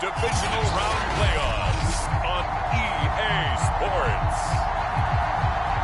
Divisional Round Playoffs on EA Sports.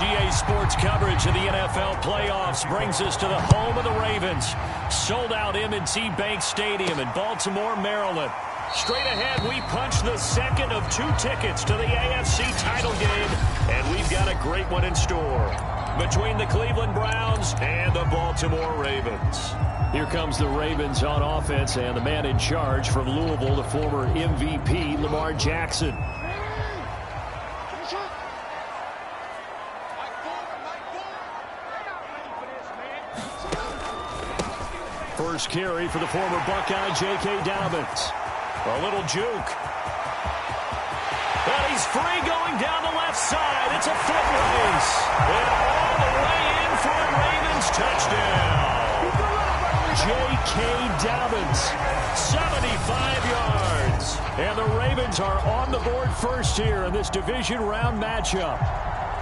EA Sports coverage of the NFL playoffs brings us to the home of the Ravens. Sold out M&T Bank Stadium in Baltimore, Maryland. Straight ahead, we punch the second of 2 tickets to the AFC title game, and we've got a great one in store between the Cleveland Browns and the Baltimore Ravens. Here comes the Ravens on offense, and the man in charge from Louisville, the former MVP, Lamar Jackson. First carry for the former Buckeye, J.K. Dobbins. A little juke. And he's free going down the left side. It's a foot race. And all the way in for a Ravens touchdown. J.K. Dobbins, 75 yards. And the Ravens are on the board first here in this division round matchup.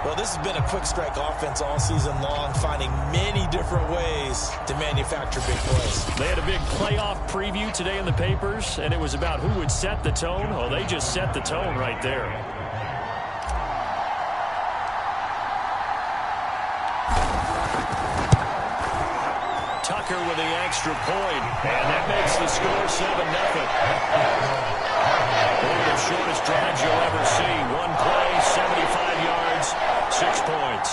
Well, this has been a quick strike offense all season long, finding many different ways to manufacture big plays. They had a big playoff preview today in the papers, and it was about who would set the tone. Oh, they just set the tone right there. Tucker with the extra point, and that makes the score 7-0. One of the shortest drives you'll ever see. One play, 75 yards, 6 points.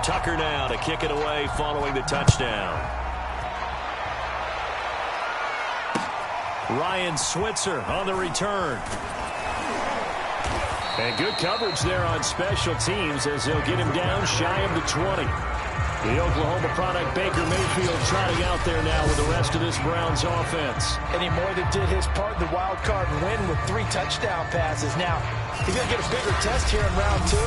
Tucker now to kick it away following the touchdown. Ryan Switzer on the return. And good coverage there on special teams as they'll get him down shy of the 20. The Oklahoma product, Baker Mayfield, trotting out there now with the rest of this Browns offense. And he more than did his part in the wild card win with 3 touchdown passes. Now, he's going to get a bigger test here in round 2.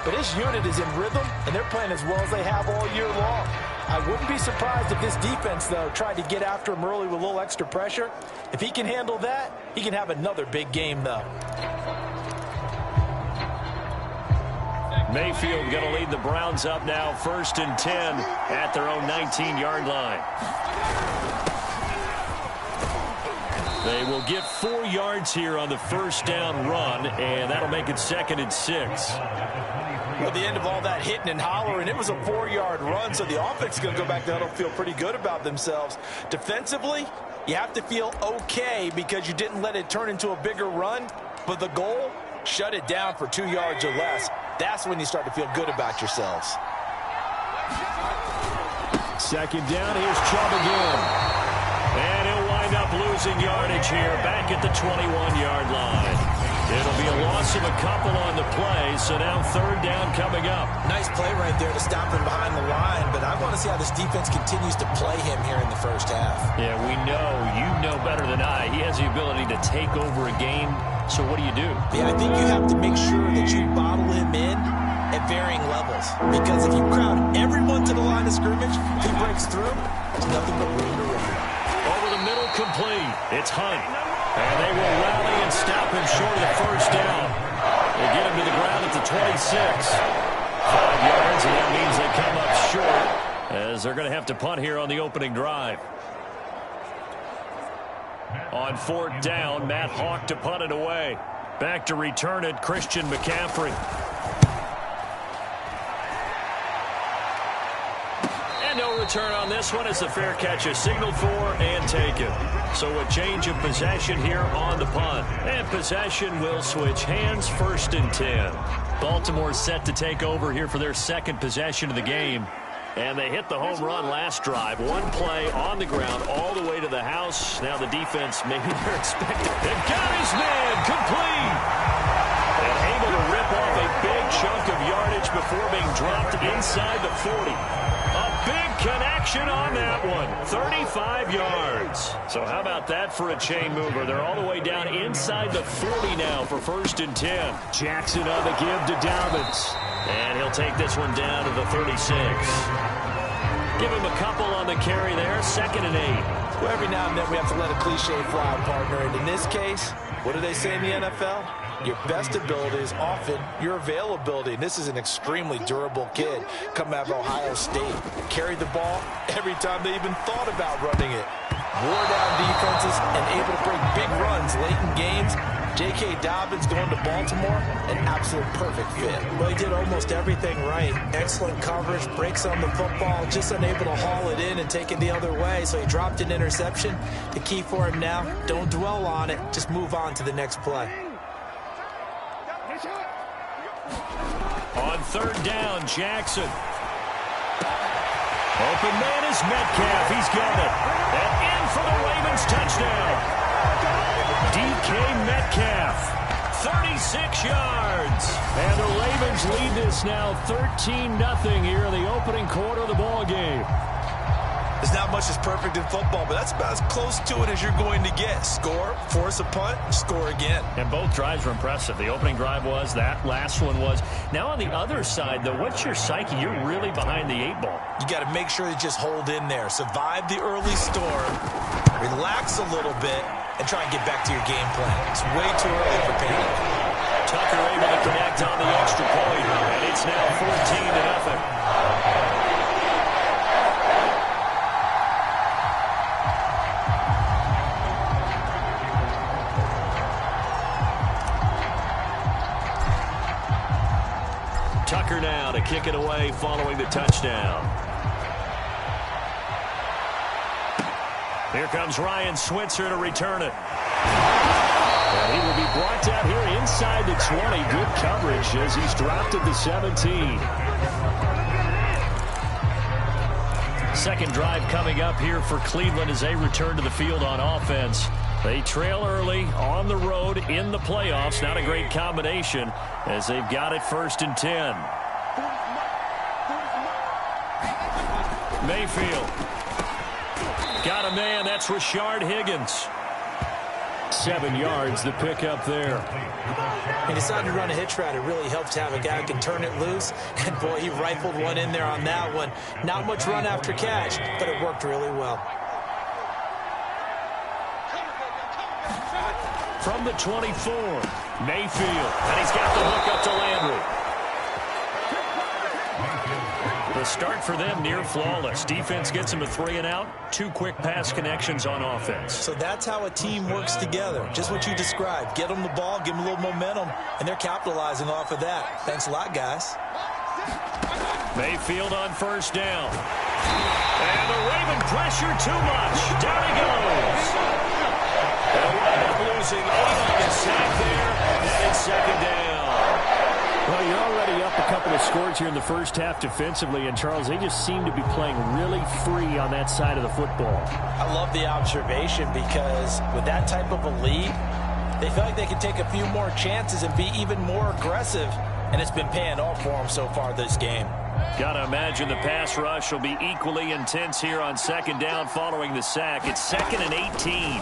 But his unit is in rhythm, and they're playing as well as they have all year long. I wouldn't be surprised if this defense, though, tried to get after him early with a little extra pressure. If he can handle that, he can have another big game, though. Mayfield going to lead the Browns up now, 1st and 10 at their own 19-yard line. They will get 4 yards here on the first down run, and that'll make it 2nd and 6. At the end of all that hitting and hollering, it was a 4-yard run, so the offense is going to go back down and feel pretty good about themselves. Defensively, you have to feel okay because you didn't let it turn into a bigger run, but the goal, shut it down for 2 yards or less. That's when you start to feel good about yourselves. 2nd down, here's Chubb again. And he'll wind up losing yardage here back at the 21-yard line. It'll be a loss of a couple on the play, so now 3rd down coming up. Nice play right there to stop him behind the line, but I want to see how this defense continues to play him here in the first half. Yeah, we know, you know better than I, he has the ability to take over a game, so what do you do? Yeah, I think you have to make sure that you bottle him in at varying levels, because if you crowd everyone to the line of scrimmage, if he breaks through, there's nothing but room to run. Over the middle, complete. It's Hunt. And they will rally and stop him short of the first down. They get him to the ground at the 26. 5 yards, and that means they come up short as they're going to have to punt here on the opening drive. On 4th down, Matt Hawk to punt it away. Back to return it, Christian McCaffrey. And no return on this one as the fair catch is signaled for and taken. So a change of possession here on the punt. And possession will switch hands, 1st and 10. Baltimore set to take over here for their second possession of the game. And they hit the home run last drive. One play on the ground all the way to the house. Now the defense, maybe they're expecting. They've got his man complete. And able to rip off a big chunk of yardage before being dropped inside the 40. A big connection on that one. 35 yards. So how about that for a chain mover? They're all the way down inside the 40 now for 1st and 10. Jackson on the give to Dobbins. And he'll take this one down to the 36. Give him a couple on the carry there. 2nd and 8. Well, every now and then we have to let a cliche fly, partner. And in this case, what do they say in the NFL? Your best ability is often your availability. And this is an extremely durable kid coming out of Ohio State. Carried the ball every time they even thought about running it. Wore down defenses and able to break big runs late in games. J.K. Dobbins going to Baltimore, an absolute perfect fit. Well, he did almost everything right. Excellent coverage, breaks on the football, just unable to haul it in and take it the other way, so he dropped an interception. The key for him now, don't dwell on it, just move on to the next play. On 3rd down, Jackson. Open man is Metcalf. He's got it. And in for the Ravens touchdown. DK Metcalf, 36 yards. And the Ravens lead this now 13-0 here in the opening quarter of the ball game. There's not much that's perfect in football, but that's about as close to it as you're going to get. Score, force a punt, score again. And both drives were impressive. The opening drive was, that last one was. Now on the other side, though, what's your psyche? You're really behind the 8 ball. You got to make sure you just hold in there. Survive the early storm, relax a little bit, and try and get back to your game plan. It's way too early for panic. Tucker able to connect on the extra point, and it's now 14-0. Tucker now to kick it away following the touchdown. Here comes Ryan Switzer to return it. And he will be brought down here inside the 20. Good coverage as he's dropped at the 17. Second drive coming up here for Cleveland as they return to the field on offense. They trail early on the road in the playoffs. Not a great combination as they've got it 1st and 10. Mayfield. Got a man. That's Rashard Higgins. 7 yards the pickup there. He decided to run a hitch route. It really helps to have a guy who can turn it loose. And, boy, he rifled one in there on that one. Not much run after catch, but it worked really well. From the 24, Mayfield. And he's got the hook up to Landry. The start for them near flawless. Defense gets them a 3 and out. 2 quick pass connections on offense. So that's how a team works together. Just what you described. Get them the ball, give them a little momentum, and they're capitalizing off of that. Thanks a lot, guys. Mayfield on 1st down. And the Raven pressure too much. Down he goes. They'll wind up losing 8 on the sack there. And it's 2nd down. Well, you're already up a couple of scores here in the first half defensively, and Charles, they just seem to be playing really free on that side of the football. I love the observation because with that type of a lead, they feel like they can take a few more chances and be even more aggressive, and it's been paying off for them so far this game. Got to imagine the pass rush will be equally intense here on 2nd down following the sack. It's 2nd and 18.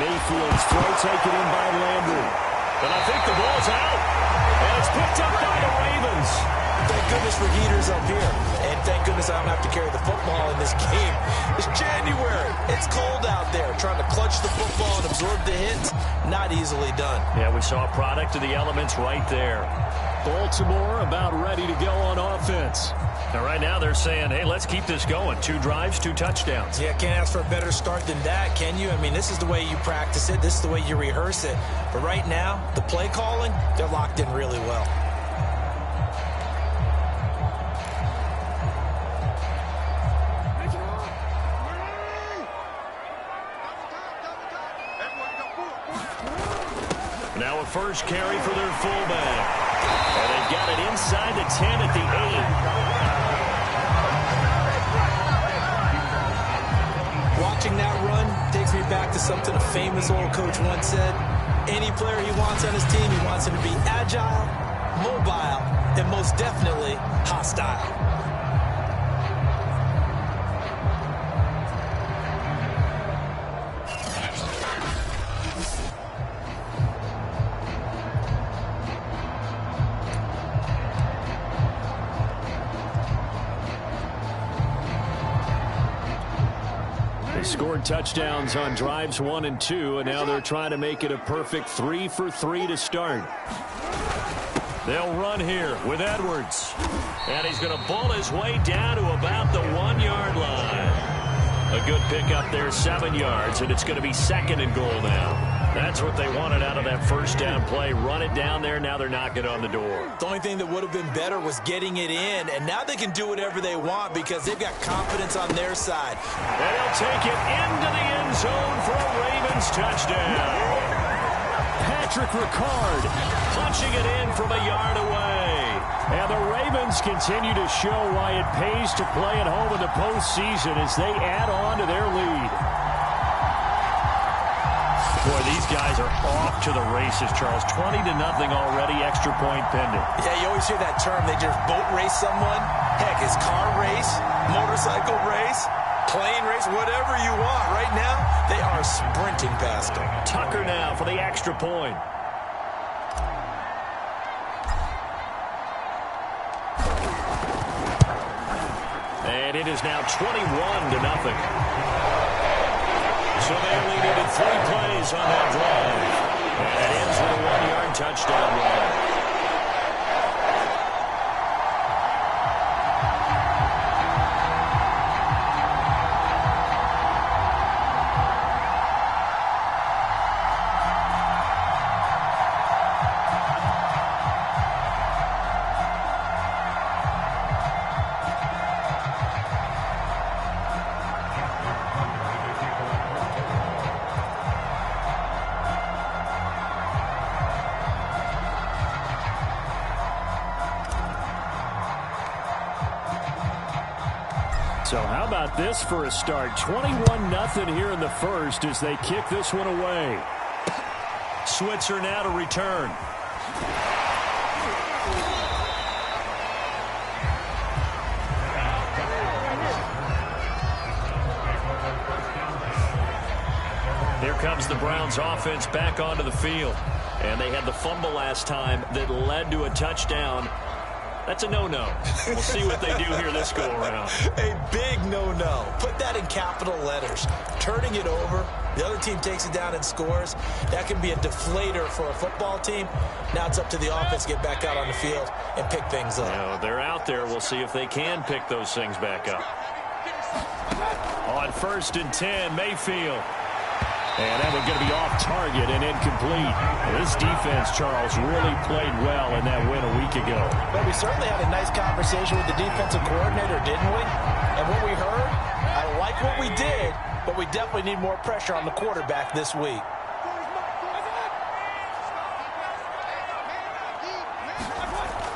Mayfield's throw taken in by Landry. But I think the ball's out. And it's picked up by the Ravens. Thank goodness for heaters up here. And thank goodness I don't have to carry the football in this game. It's January. It's cold out there. Trying to clutch the football and absorb the hits, not easily done. Yeah, we saw a product of the elements right there. Baltimore about ready to go on offense. Now, right now they're saying, hey, let's keep this going. 2 drives, 2 touchdowns. Yeah, can't ask for a better start than that, can you? I mean, this is the way you practice it. This is the way you rehearse it. But right now, the play calling, they're locked in really well. Now a first carry for their fullback. And they've got it inside the 10 at the 8. Watching that run takes me back to something a famous old coach once said. Any player he wants on his team, he wants him to be agile, mobile, and most definitely hostile. They scored touchdowns on drives 1 and 2, and now they're trying to make it a perfect 3 for 3 to start. They'll run here with Edwards. And he's going to ball his way down to about the 1-yard line. A good pickup there, 7 yards, and it's going to be 2nd and goal now. That's what they wanted out of that first down play. Run it down there. Now they're knocking on the door. The only thing that would have been better was getting it in, and now they can do whatever they want because they've got confidence on their side. And he'll take it into the end zone for a Ravens touchdown. Patrick Ricard punching it in from a yard away. And the Ravens continue to show why it pays to play at home in the postseason as they add on to their lead. Boy, these guys are off to the races, Charles. 20-0 already, extra point pending. Yeah, you always hear that term. They just boat race someone. Heck, it's car race, motorcycle race, plane race, whatever you want. Right now, they are sprinting past them. Tucker now for the extra point. And it is now 21-0. So they only needed 3 plays on that drive. And it ends with a 1-yard touchdown run. So how about this for a start? 21-0 here in the first as they kick this one away. Switzer now to return. Here comes the Browns offense back onto the field. And they had the fumble last time that led to a touchdown. That's a no-no. We'll see what they do here this go-around. A big no-no. Put that in capital letters. Turning it over, the other team takes it down and scores. That can be a deflator for a football team. Now it's up to the offense to get back out on the field and pick things up. Now, they're out there. We'll see if they can pick those things back up. On 1st and 10, Mayfield. And that one's going to be off target and incomplete. This defense, Charles, really played well in that win a week ago. Well, we certainly had a nice conversation with the defensive coordinator, didn't we? And what we heard, I like what we did, but we definitely need more pressure on the quarterback this week.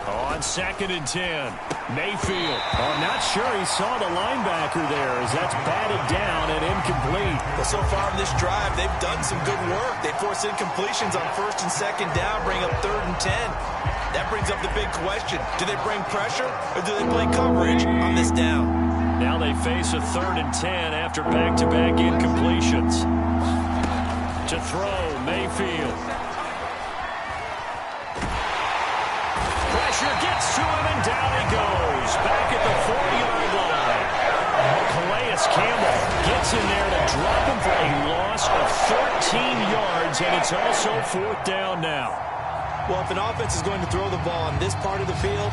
On 2nd and 10, Mayfield. I'm not sure he saw the linebacker there as that's batted down and incomplete. Well, so far in this drive, they've done some good work. They force incompletions on 1st and 2nd down, bring up 3rd and 10. That brings up the big question. Do they bring pressure or do they play coverage on this down? Now they face a 3rd and 10 after back-to-back incompletions. To throw, Mayfield. Pressure gets to him, and down he goes. Back at the 40-yard line. Calais Campbell gets in there to drop him for a loss of 13 yards, and it's also 4th down now. Well, if an offense is going to throw the ball on this part of the field,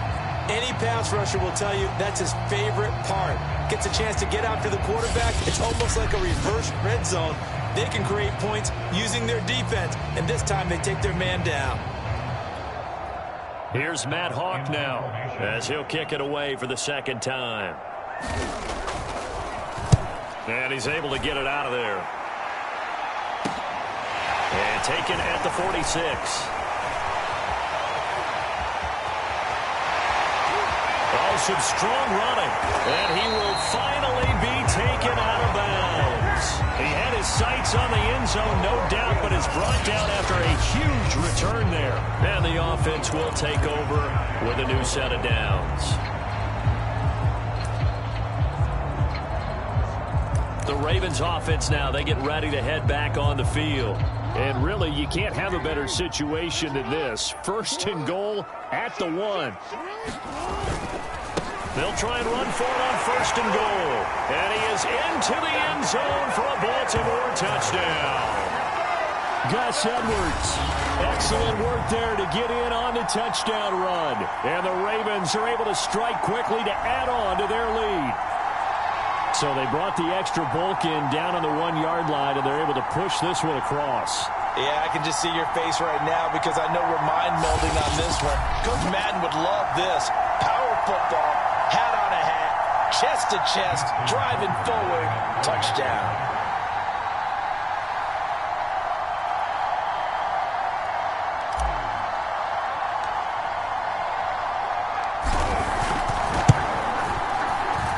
any pass rusher will tell you that's his favorite part. Gets a chance to get after the quarterback. It's almost like a reverse red zone. They can create points using their defense, and this time they take their man down. Here's Matt Hawk now as he'll kick it away for the 2nd time. And he's able to get it out of there. And taken at the 46. Oh, some strong running. And he will finally be taken out of bounds. He had his sights on the end zone, no doubt, but is brought down after a huge return there. And the offense will take over with a new set of downs. The Ravens offense now, they get ready to head back on the field. And really, you can't have a better situation than this. First and goal at the 1. They'll try and run for it on first and goal. And he is into the end zone for a Baltimore touchdown. Gus Edwards, excellent work there to get in on the touchdown run. And the Ravens are able to strike quickly to add on to their lead. So they brought the extra bulk in down on the 1-yard line, and they're able to push this one across. Yeah, I can just see your face right now because I know we're mind melding on this one. Coach Madden would love this. Power football, hat on a hat, chest to chest, driving forward, touchdown.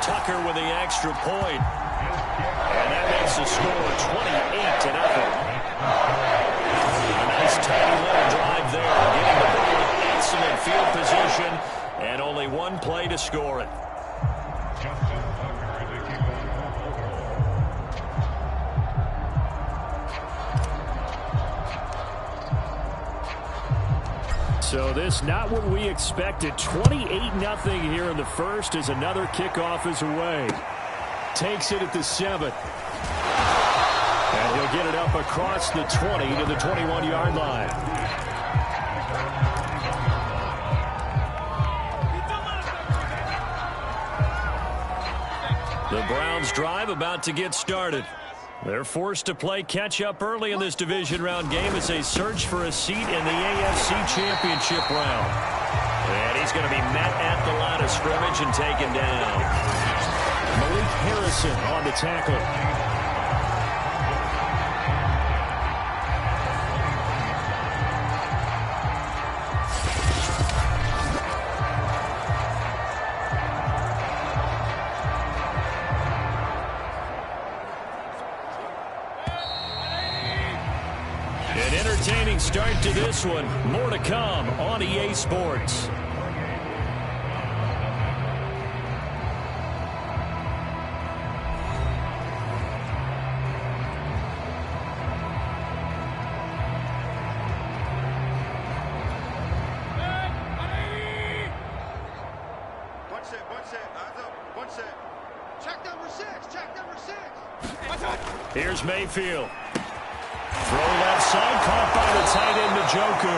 Tucker with the extra point. And that makes the score 28-0. A nice tiny little drive there, getting the ball in excellent field position, and only one play to score it. So this not what we expected. 28-0 here in the first as another kickoff is away. Takes it at the 7. And he'll get it up across the 20 to the 21-yard line. The Browns drive about to get started. They're forced to play catch-up early in this division round game as they search for a seat in the AFC Championship round. And he's going to be met at the line of scrimmage and taken down. Malik Harrison on the tackle. Entertaining start to this one. More to come on EA Sports. Here's Mayfield. Throw left side, caught by the tight end, Njoku.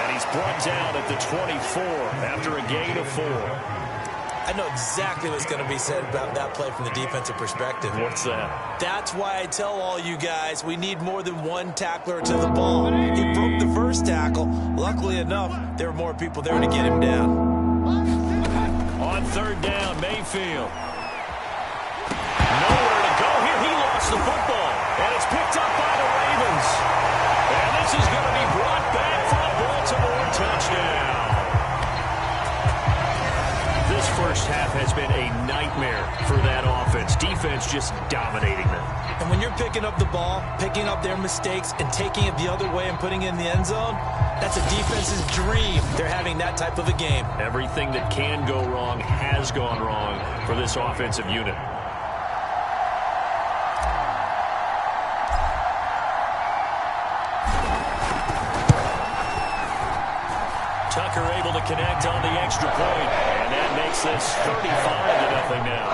And he's brought down at the 24 after a gain of 4. I know exactly what's going to be said about that play from the defensive perspective. What's that? That's why I tell all you guys we need more than one tackler to the ball. He broke the first tackle. Luckily enough, there were more people there to get him down. On third down, Mayfield. Nowhere to go here. He lost the football. And it's picked up by the Ravens. And this is going to be brought back for a Baltimore touchdown. This first half has been a nightmare for that offense. Defense just dominating them. And when you're picking up the ball, picking up their mistakes, and taking it the other way and putting it in the end zone, that's a defense's dream. They're having that type of a game. Everything that can go wrong has gone wrong for this offensive unit. Tucker able to connect on the extra point, and that makes this 35-0 now.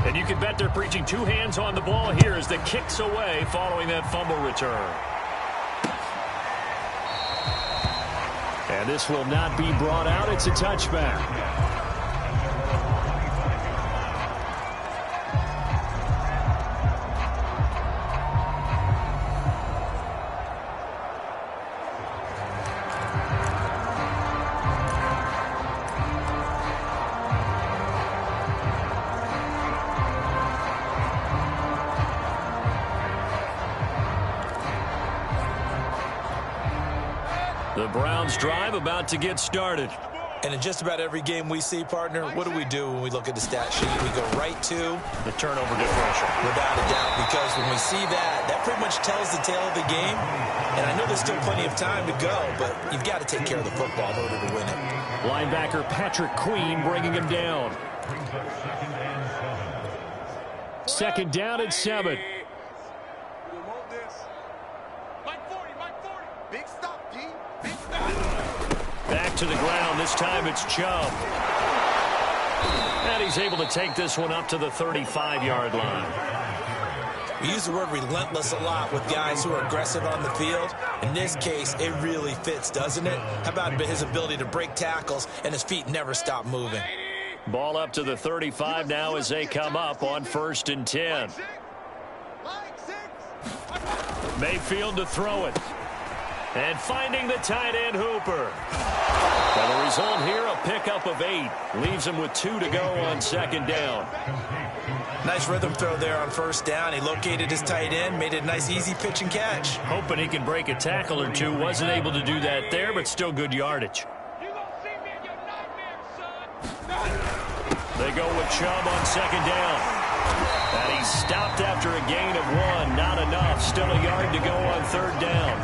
And you can bet they're preaching two hands on the ball here as the kick's away following that fumble return. And this will not be brought out. It's a touchback. The Browns drive about to get started. And in just about every game we see, partner, what do when we look at the stat sheet? We go right to the turnover differential. Without a doubt, because when we see that, that pretty much tells the tale of the game. And I know there's still plenty of time to go, but you've got to take care of the football in order to win it. Linebacker Patrick Queen bringing him down. Second down at 7. Back to the ground. This time it's Chubb. And he's able to take this one up to the 35-yard line. We use the word relentless a lot with guys who are aggressive on the field. In this case, it really fits, doesn't it? How about his ability to break tackles and his feet never stop moving? Ball up to the 35 now as they come up on 1st and 10. Mayfield to throw it. And finding the tight end Hooper. And the result here, a pickup of 8. Leaves him with 2 to go on 2nd down. Nice rhythm throw there on 1st down. He located his tight end, made it a nice easy pitch and catch. Hoping he can break a tackle or two. Wasn't able to do that there, but still good yardage. They go with Chubb on 2nd down. And he's stopped after a gain of 1. Not enough. Still a yard to go on 3rd down.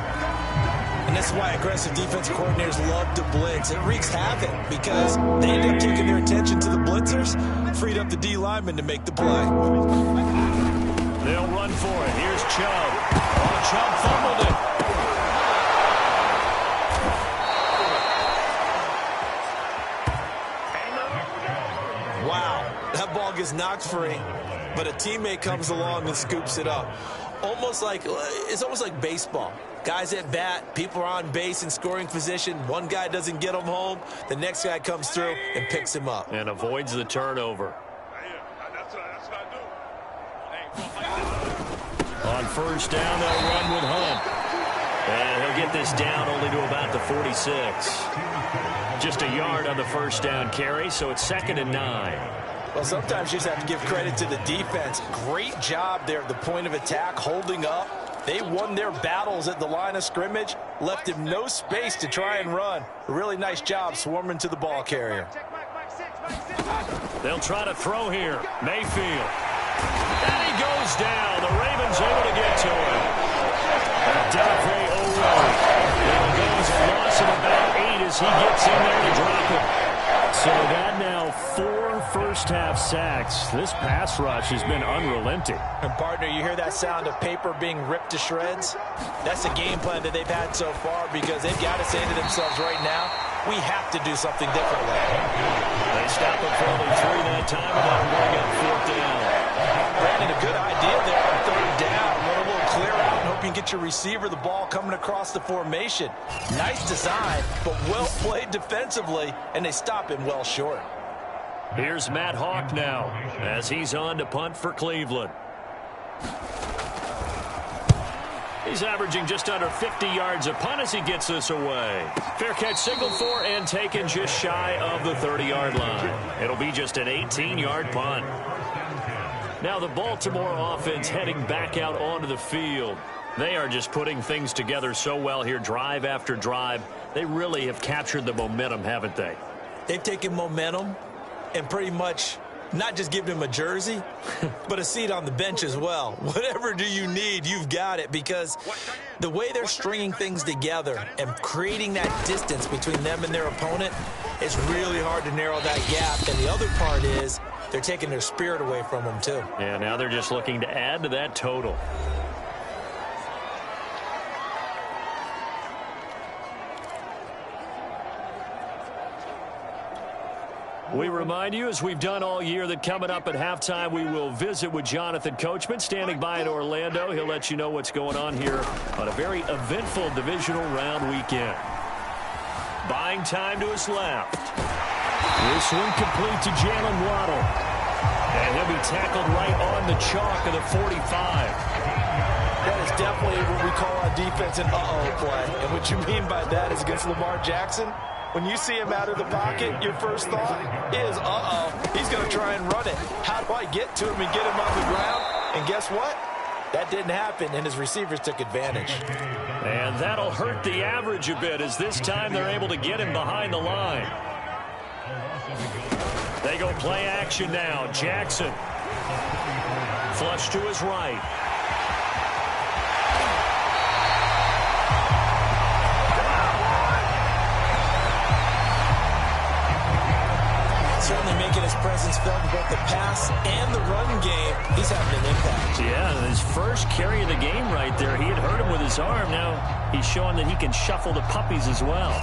And this is why aggressive defensive coordinators love to blitz. It wreaks havoc because they end up taking their attention to the blitzers, freed up the D lineman to make the play. They'll run for it. Here's Chubb. Oh, Chubb fumbled it. Wow, that ball gets knocked free, but a teammate comes along and scoops it up. It's almost like baseball. Guys at bat, people are on base in scoring position. One guy doesn't get him home. The next guy comes through and picks him up. And avoids the turnover. On 1st down, they'll run with Hunt. And he'll get this down only to about the 46. Just a yard on the 1st down carry, so it's 2nd and 9. Well, sometimes you just have to give credit to the defense. Great job there at the point of attack, holding up. They won their battles at the line of scrimmage, left him no space to try and run. A really nice job swarming to the ball carrier. They'll try to throw here. Mayfield. And he goes down. The Ravens able to get to him. Dave O'Reilly. There goes a loss of about 8 as he gets in there to drop him. So that now 4 first-half sacks. This pass rush has been unrelenting. And, partner, you hear that sound of paper being ripped to shreds? That's the game plan that they've had so far because they've got to say to themselves right now, we have to do something differently. They stop him for only 3 that time, and that'll bring up 4th down. Brandon, a good idea there on 3rd down. Run a little clear out and hope you can get your receiver the ball coming across the formation. Nice design, but well played defensively, and they stop him well short. Here's Matt Hawk now as he's on to punt for Cleveland. He's averaging just under 50 yards a punt as he gets this away. Fair catch signaled for and taken just shy of the 30-yard line. It'll be just an 18-yard punt. Now the Baltimore offense heading back out onto the field. They are just putting things together so well here, drive after drive. They really have captured the momentum, haven't they? They've taken momentum and pretty much not just given him a jersey, but a seat on the bench as well. Whatever do you need, you've got it, because the way they're stringing things together and creating that distance between them and their opponent, it's really hard to narrow that gap. And the other part is they're taking their spirit away from them too. Yeah, now they're just looking to add to that total. We remind you, as we've done all year, that coming up at halftime, we will visit with Jonathan Coachman, standing by in Orlando. He'll let you know what's going on here on a very eventful divisional round weekend. Buying time to his left. This one complete to Jalen Waddle. And he'll be tackled right on the chalk of the 45. That is definitely what we call our defense an uh-oh play. And what you mean by that is against Lamar Jackson, when you see him out of the pocket, your first thought is, uh-oh, he's going to try and run it. How do I get to him and get him on the ground? And guess what? That didn't happen, and his receivers took advantage. And that'll hurt the average a bit, as this time they're able to get him behind the line. They go play action now. Jackson. Flush to his right. Certainly making his presence felt in both the pass and the run game. He's having an impact. Yeah, his first carry of the game right there. He had hurt him with his arm. Now he's showing that he can shuffle the puppies as well.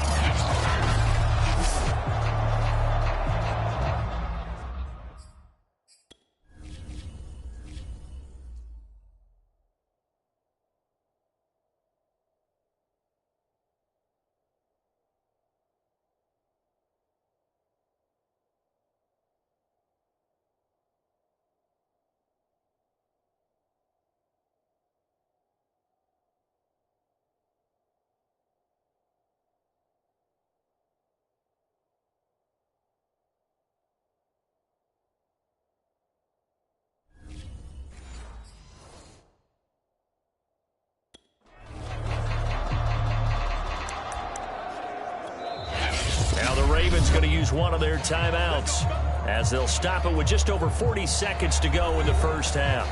Ravens going to use one of their timeouts as they'll stop it with just over 40 seconds to go in the first half.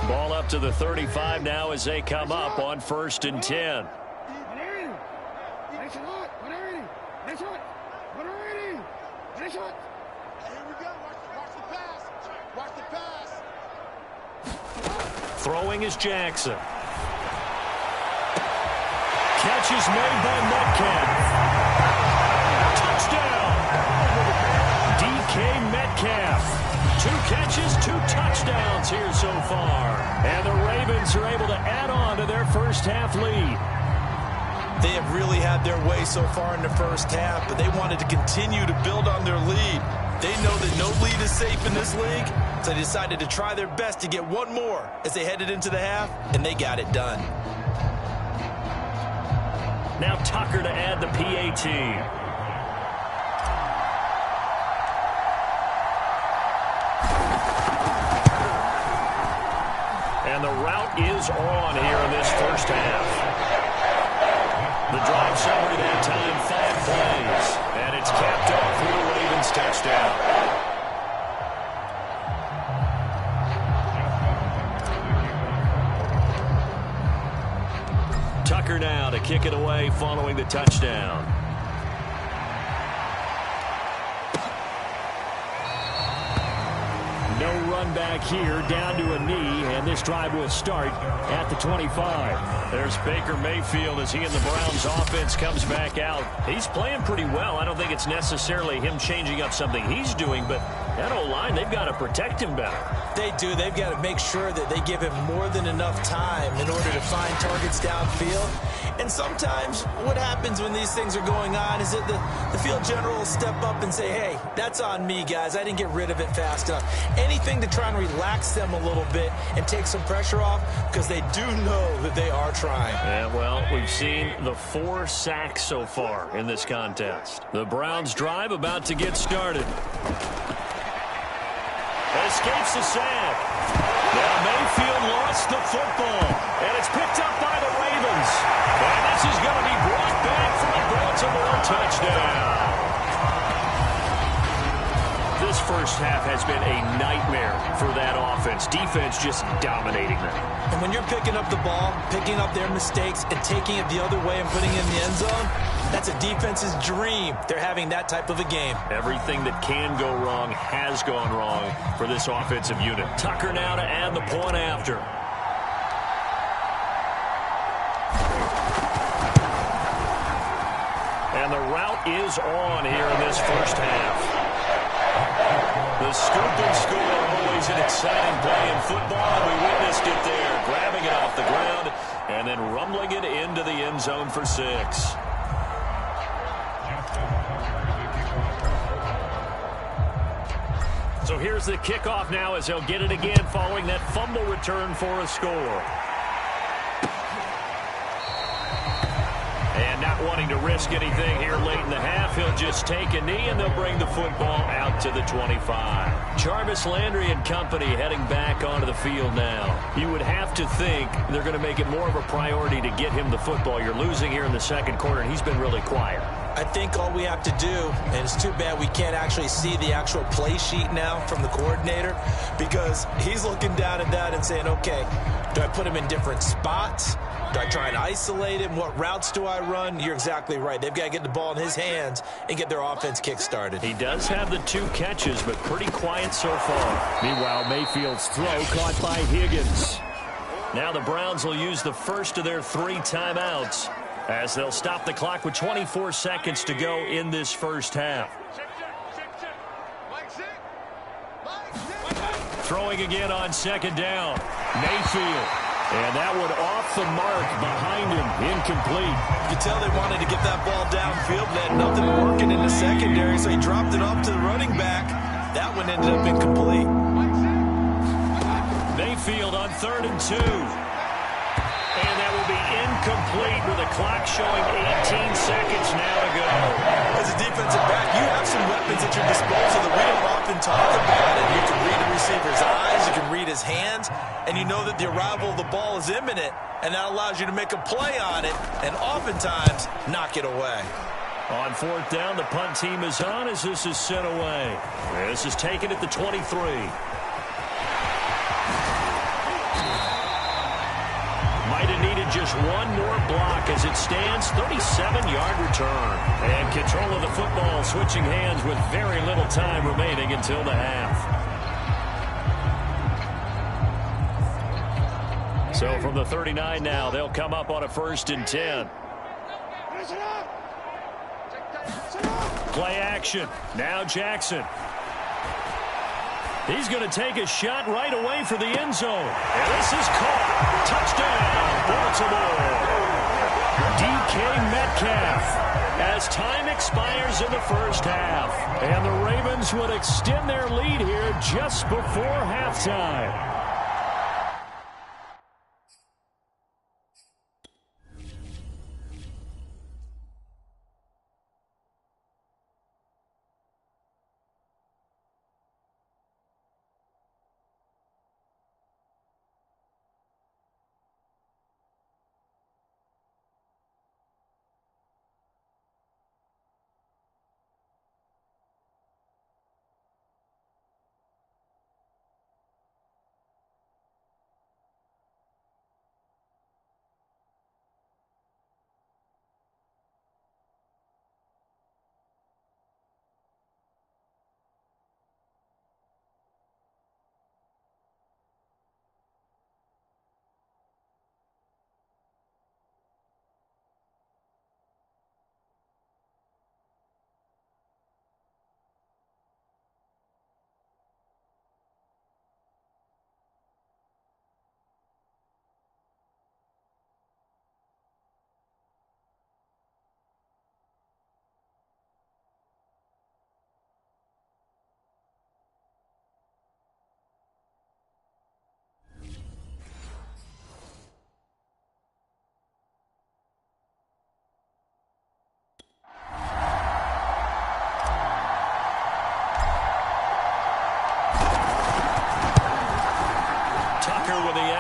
Ball up to the 35 now as they come up on 1st and 10. Throwing is Jackson. Catch is made by Metcalf. Touchdown! DK Metcalf. 2 catches, 2 touchdowns here so far. And the Ravens are able to add on to their first half lead. They have really had their way so far in the first half, but they wanted to continue to build on their lead. They know that no lead is safe in this league, so they decided to try their best to get one more as they headed into the half, and they got it done. Now Tucker to add the PAT. And the route is on here in this first half. The drive summary that time, 5 plays. And it's capped off with a Ravens touchdown. Tucker now to kick it away following the touchdown. No run back here, down to a knee, and this drive will start at the 25. There's Baker Mayfield as he and the Browns offense comes back out. He's playing pretty well. I don't think it's necessarily him changing up something he's doing, but that O-line, they've got to protect him better. They do. They've got to make sure that they give him more than enough time in order to find targets downfield. And sometimes what happens when these things are going on is that the field general will step up and say, hey, that's on me, guys. I didn't get rid of it fast enough. Anything to try and relax them a little bit and take some pressure off, because they do know that they are trying. Yeah, well, we've seen the 4 sacks so far in this contest. The Browns drive about to get started. Escapes the sack. Now Mayfield lost the football, and it's picked up by the Ravens. And this is going to be brought back for a Baltimore touchdown. This first half has been a nightmare for that offense. Defense just dominating them. And when you're picking up the ball, picking up their mistakes, and taking it the other way and putting it in the end zone, that's a defense's dream. They're having that type of a game. Everything that can go wrong has gone wrong for this offensive unit. Tucker now to add the point after. And the route is on here in this first half. The scoop and score, always an exciting play in football, and we witnessed it there, grabbing it off the ground and then rumbling it into the end zone for 6. So here's the kickoff now as they'll get it again following that fumble return for a score. And not wanting to risk anything here late in the half. He'll just take a knee, and they'll bring the football out to the 25. Jarvis Landry and company heading back onto the field now. You would have to think they're going to make it more of a priority to get him the football. You're losing here in the second quarter, and he's been really quiet. I think all we have to do, and it's too bad we can't actually see the actual play sheet now from the coordinator, because he's looking down at that and saying, okay, do I put him in different spots? Do I try and isolate him? What routes do I run? You're exactly right. They've got to get the ball in his hands and get their offense kick-started. He does have the 2 catches, but pretty quiet so far. Meanwhile, Mayfield's throw caught by Higgins. Now the Browns will use the first of their 3 timeouts, as they'll stop the clock with 24 seconds to go in this first half. Throwing again on second down. Mayfield. And that one off the mark behind him. Incomplete. You could tell they wanted to get that ball downfield. They had nothing working in the secondary, so he dropped it off to the running back. That one ended up incomplete. Mayfield on 3rd and 2. And that will be incomplete with the clock showing 18 seconds now to go. As a defensive back, you have some weapons at your disposal that we don't often talk about. And you can read the receiver's eyes, you can read his hands, and you know that the arrival of the ball is imminent, and that allows you to make a play on it and oftentimes knock it away. On 4th down, the punt team is on as this is sent away. This is taken at the 23. Might have needed just one more block as it stands, 37-yard return. And control of the football switching hands with very little time remaining until the half. So from the 39 now, they'll come up on a 1st and 10. Play action. Now Jackson. He's going to take a shot right away for the end zone. And this is caught. Touchdown, Baltimore. DK Metcalf as time expires in the first half. And the Ravens would extend their lead here just before halftime.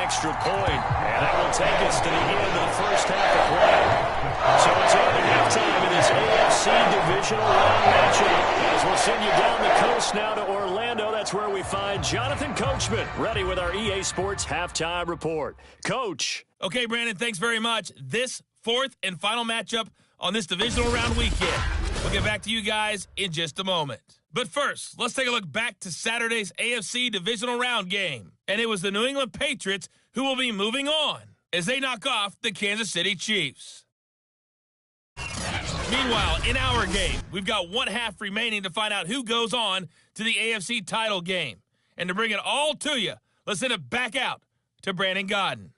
Extra point, and that will take us to the end of the first half of play. So it's on at halftime in this AFC divisional round matchup. As we'll send you down the coast now to Orlando, that's where we find Jonathan Coachman, ready with our EA Sports halftime report. Coach. Okay, Brandon, thanks very much. This 4th and final matchup on this divisional round weekend. We'll get back to you guys in just a moment. But first, let's take a look back to Saturday's AFC divisional round game. And it was the New England Patriots who will be moving on as they knock off the Kansas City Chiefs. Meanwhile, in our game, we've got 1 half remaining to find out who goes on to the AFC title game. And to bring it all to you, let's send it back out to Brandon Godden.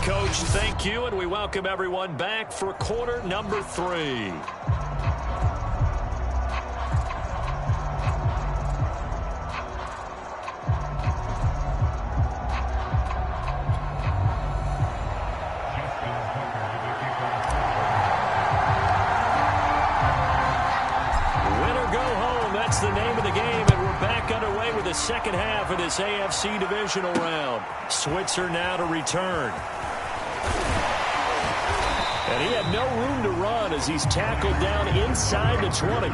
Coach, thank you, and we welcome everyone back for quarter number 3. second half of this AFC divisional round. Switzer now to return. And he had no room to run as he's tackled down inside the 20.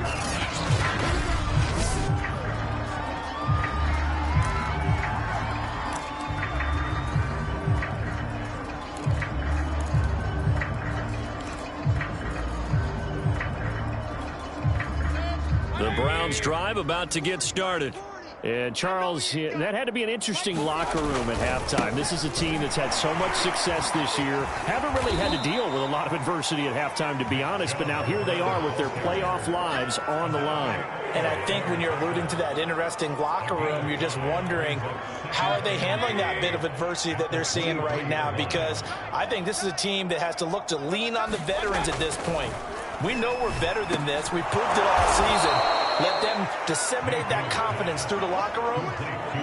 The Browns drive about to get started. And, Charles, that had to be an interesting locker room at halftime. This is a team that's had so much success this year. Haven't really had to deal with a lot of adversity at halftime, to be honest. But now here they are with their playoff lives on the line. And I think when you're alluding to that interesting locker room, you're just wondering how are they handling that bit of adversity that they're seeing right now, because I think this is a team that has to look to lean on the veterans at this point. We know we're better than this. We proved it all season. Let them disseminate that confidence through the locker room.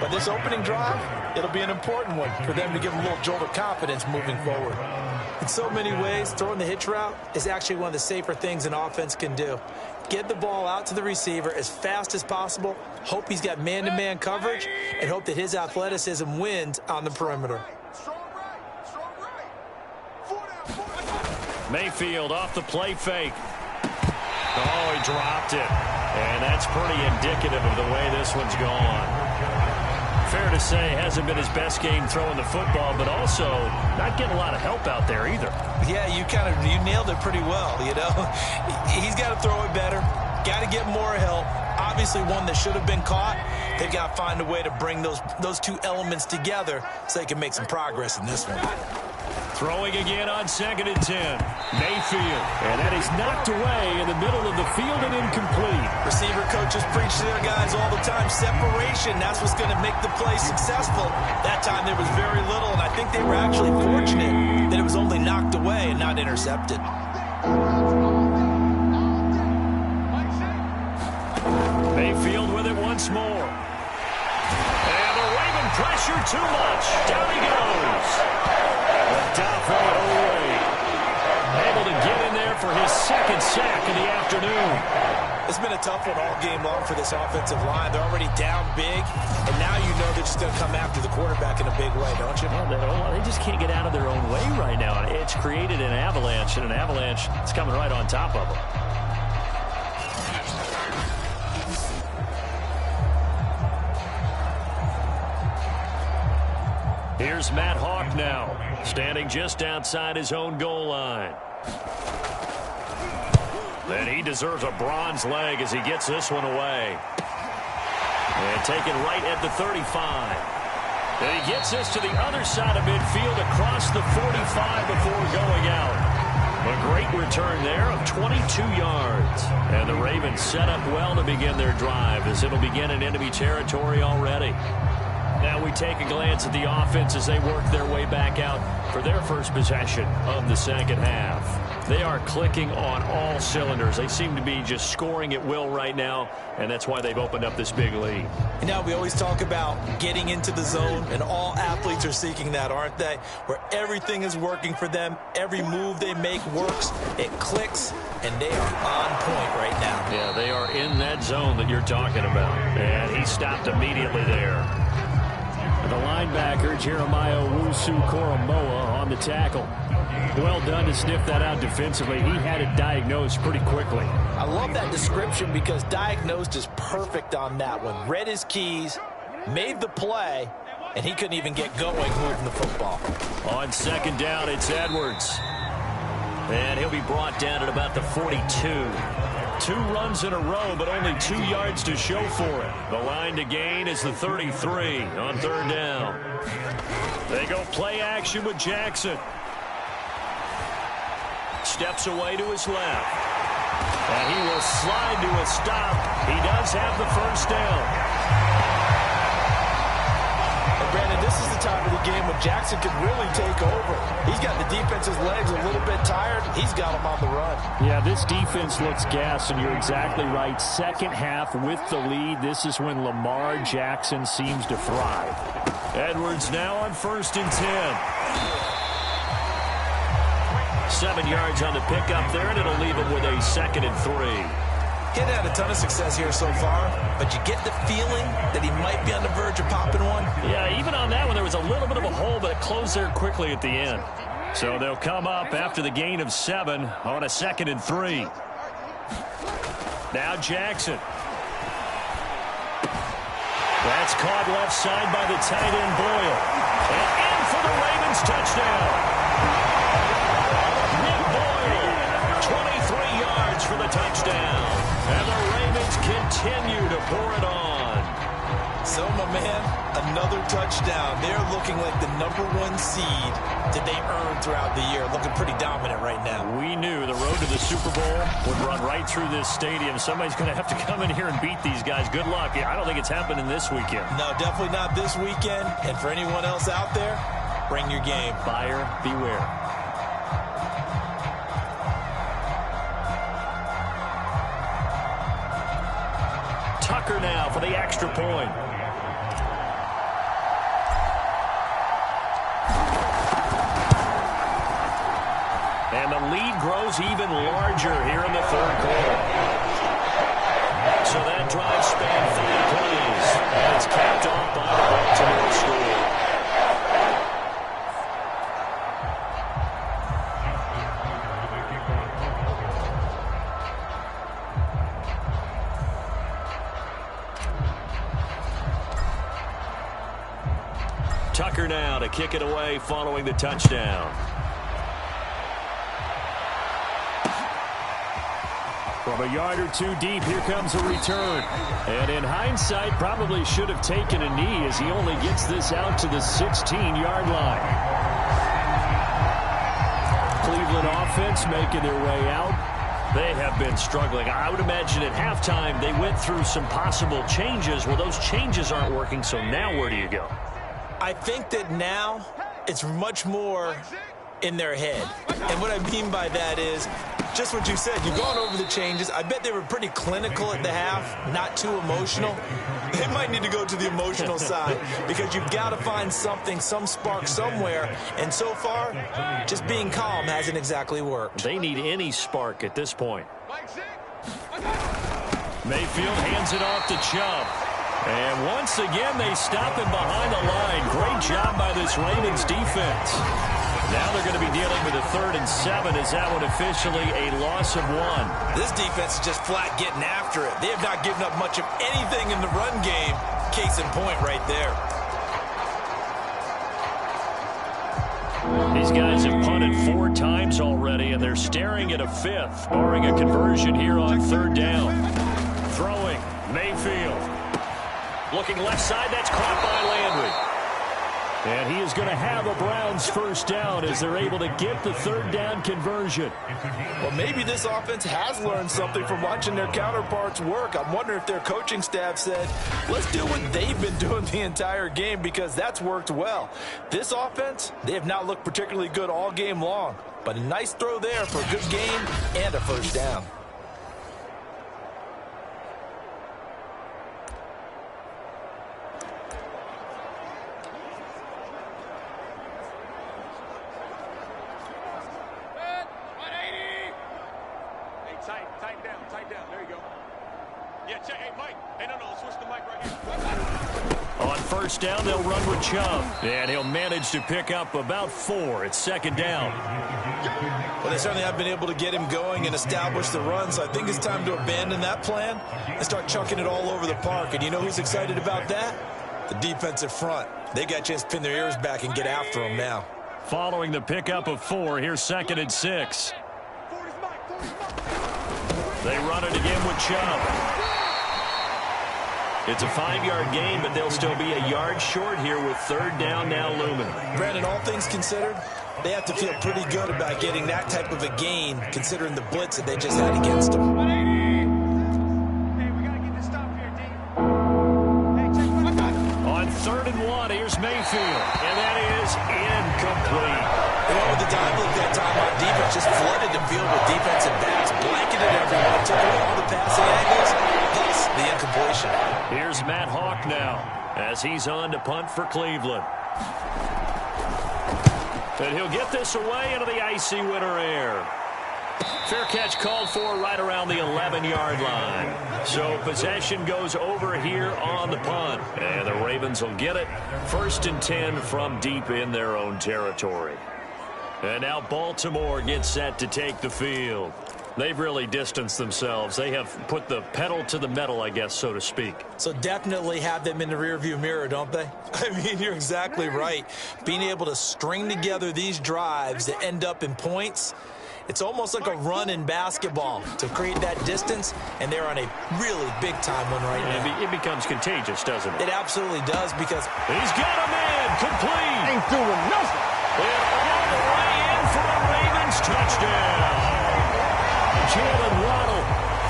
But this opening drive, it'll be an important one for them to give them a little jolt of confidence moving forward. In so many ways, throwing the hitch route is actually one of the safer things an offense can do. Get the ball out to the receiver as fast as possible, hope he's got man-to-man coverage, and hope that his athleticism wins on the perimeter. Mayfield off the play fake. Oh, he dropped it. And that's pretty indicative of the way this one's gone. Fair to say, hasn't been his best game throwing the football, but also not getting a lot of help out there either. Yeah, you nailed it pretty well, you know. He's got to throw it better. Got to get more help. Obviously one that should have been caught. They've got to find a way to bring those two elements together so they can make some progress in this one. Throwing again on 2nd and 10. Mayfield. And that is knocked away in the middle of the field and incomplete. Receiver coaches preach to their guys all the time. Separation, that's what's going to make the play successful. That time there was very little, and I think they were actually fortunate that it was only knocked away and not intercepted. Mayfield with it once more. And the Raven pressure too much. Down he goes. Dafe Owe able to get in there for his second sack of the afternoon. It's been a tough one all game long for this offensive line. They're already down big, and now you know they're just going to come after the quarterback in a big way, don't you? Well, they just can't get out of their own way right now. It's created an avalanche, and an avalanche is coming right on top of them. Here's Matt Hawk now, standing just outside his own goal line. And he deserves a bronze leg as he gets this one away. And taken right at the 35. And he gets this to the other side of midfield across the 45 before going out. A great return there of 22 yards. And the Ravens set up well to begin their drive as it'll begin in enemy territory already. Now we take a glance at the offense as they work their way back out for their first possession of the second half. They are clicking on all cylinders. They seem to be just scoring at will right now, and that's why they've opened up this big lead. You know, we always talk about getting into the zone, and all athletes are seeking that, aren't they? Where everything is working for them. Every move they make works. It clicks, and they are on point right now. Yeah, they are in that zone that you're talking about. And he stopped immediately there. The linebacker, Jeremiah Owusu-Koramoah, on the tackle. Well done to sniff that out defensively. He had it diagnosed pretty quickly. I love that description because diagnosed is perfect on that one. Read his keys, made the play, and he couldn't even get going moving the football. On second down, it's Edwards. And he'll be brought down at about the 42. 2 runs in a row, but only 2 yards to show for it. The line to gain is the 33 on third down. They go play action with Jackson. Steps away to his left. And he will slide to a stop. He does have the first down. Brandon, this is the time of the game when Jackson can really take over. He's got the defense's legs a little bit tired. He's got them on the run. Yeah, this defense looks gassed, and you're exactly right. Second half with the lead, this is when Lamar Jackson seems to thrive. Edwards now on 1st and 10. 7 yards on the pickup there, and it'll leave him with a 2nd and 3. He hasn't had a ton of success here so far, but you get the feeling that he might be on the verge of popping one. Yeah, even on that one, there was a little bit of a hole, but it closed there quickly at the end. So they'll come up after the gain of 7 on a 2nd and 3. Now Jackson. That's caught left side by the tight end Boyle. And in for the Ravens touchdown. Nick Boyle, 23 yards for the touchdown. And the Ravens continue to pour it on. So, my man, another touchdown. They're looking like the #1 seed that they earned throughout the year. Looking pretty dominant right now. We knew the road to the Super Bowl would run right through this stadium. Somebody's going to have to come in here and beat these guys. Good luck. I don't think it's happening this weekend. No, definitely not this weekend. And for anyone else out there, bring your game. Buyer beware. Tucker now for the extra point. And the lead grows even larger here in the 3rd quarter. So that drive spanned 3 plays. And it's capped off by the Baltimore score. Tucker now to kick it away following the touchdown. From a yard or 2 deep, here comes a return. And in hindsight, probably should have taken a knee as he only gets this out to the 16-yard line. Cleveland offense making their way out. They have been struggling. I would imagine at halftime they went through some possible changes. Well, those changes aren't working, so now where do you go? I think that now it's much more in their head. And what I mean by that is just what you said. You've gone over the changes. I bet they were pretty clinical at the half, not too emotional. They might need to go to the emotional side because you've got to find something, some spark somewhere. And so far, just being calm hasn't exactly worked. They need any spark at this point. Mayfield hands it off to Chubb. And once again, they stop him behind the line. Great job by this Ravens defense. Now they're going to be dealing with a 3rd and 7. Is that one officially a loss of 1? This defense is just flat getting after it. They have not given up much of anything in the run game. Case in point right there. These guys have punted 4 times already, and they're staring at a 5th, barring a conversion here on 3rd down. Throwing, Mayfield. Looking left side, that's caught by Landry. And he is going to have a Browns 1st down as they're able to get the 3rd down conversion. Well, maybe this offense has learned something from watching their counterparts work. I'm wondering if their coaching staff said, let's do what they've been doing the entire game because that's worked well. This offense, they have not looked particularly good all game long. But a nice throw there for a good game and a 1st down. Tight down. There you go. Yeah, check. Hey, Mike. Hey, no, switch the mic right here. On 1st down, they'll run with Chubb. And he'll manage to pick up about 4. It's 2nd down. Well, they certainly have been able to get him going and establish the run, so I think it's time to abandon that plan and start chucking it all over the park. And you know who's excited about that? The defensive front. They got a chance to pin their ears back and get after him now. Following the pickup of 4, here's 2nd and 6. They run it again with Chubb. It's a 5-yard gain, but they'll still be a yard short here with 3rd down now looming. Brandon, all things considered, they have to feel pretty good about getting that type of a gain, considering the blitz that they just had against them. On 3rd and 1, here's Mayfield, and that is incomplete. They went with the dive look that time on defense, just flooded the field with defensive backs, blanketed everyone, took away all the passing angles, plus the incompletion. Here's Matt Hawk now as he's on to punt for Cleveland. And he'll get this away into the icy winter air. Fair catch called for right around the 11-yard line. So possession goes over here on the punt. And the Ravens will get it. 1st and 10 from deep in their own territory. And now Baltimore gets set to take the field. They've really distanced themselves. They have put the pedal to the metal, I guess, so to speak. So definitely have them in the rearview mirror, don't they? I mean, you're exactly right. Being able to string together these drives that end up in points, it's almost like a run in basketball to create that distance, and they're on a really big-time one right now. It becomes contagious, doesn't it? It absolutely does, because he's got a man complete. Ain't doing nothing. And all the way in for a Ravens touchdown. Jalen Waddle,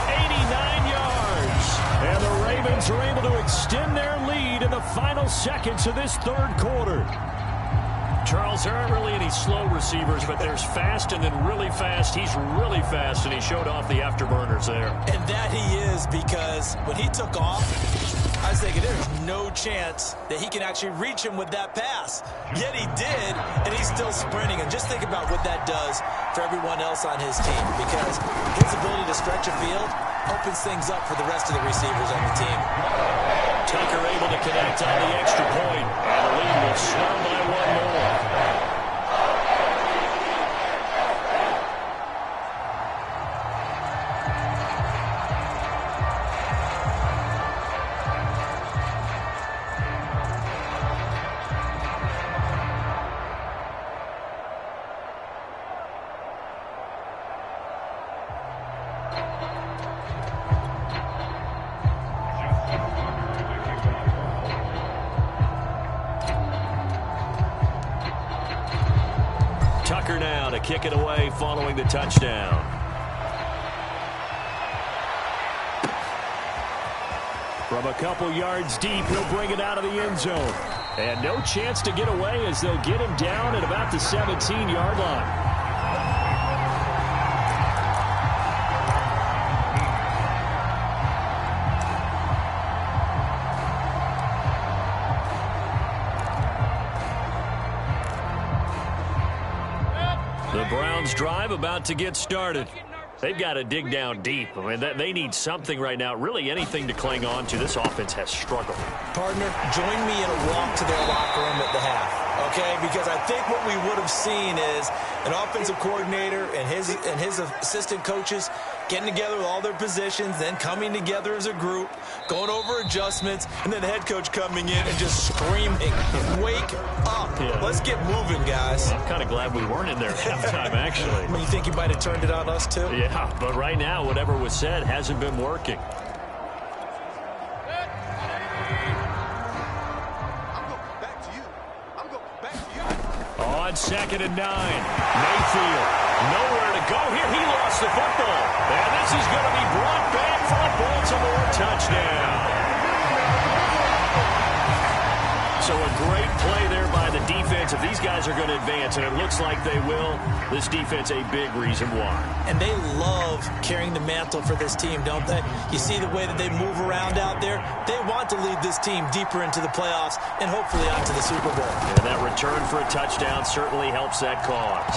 89 yards. And the Ravens are able to extend their lead in the final seconds of this 3rd quarter. Charles, there aren't really any slow receivers, but there's fast and then really fast. He's really fast, and he showed off the afterburners there. And that he is, because when he took off, I was thinking there's no chance that he can actually reach him with that pass. Yet he did, and he's still sprinting. And just think about what that does for everyone else on his team, because his ability to stretch a field opens things up for the rest of the receivers on the team. Tucker able to connect on the extra point, and the lead will swell by 1 more. Tucker now to kick it away following the touchdown. From a couple yards deep, he'll bring it out of the end zone. And no chance to get away as they'll get him down at about the 17-yard line. The Browns drive about to get started. They've got to dig down deep. I mean, they need something right now, really anything to cling on to. This offense has struggled. Partner, join me in a walk to their locker room at the half, okay? Because I think what we would have seen is an offensive coordinator and his assistant coaches getting together with all their positions, then coming together as a group, going over adjustments, and then the head coach coming in and just screaming, wake up. Yeah. Let's get moving, guys. I'm kind of glad we weren't in there at halftime, actually. I mean, you think he might have turned it on us, too? Yeah, but right now, whatever was said hasn't been working. On 2nd and 9, Mayfield, nowhere to go here. He lost the football. And this is going to be brought back for a Baltimore touchdown. So a great play there by the defense. If these guys are going to advance, and it looks like they will, this defense a big reason why. And they love carrying the mantle for this team, don't they? You see the way that they move around out there? They want to lead this team deeper into the playoffs and hopefully onto the Super Bowl. And that return for a touchdown certainly helps that cause.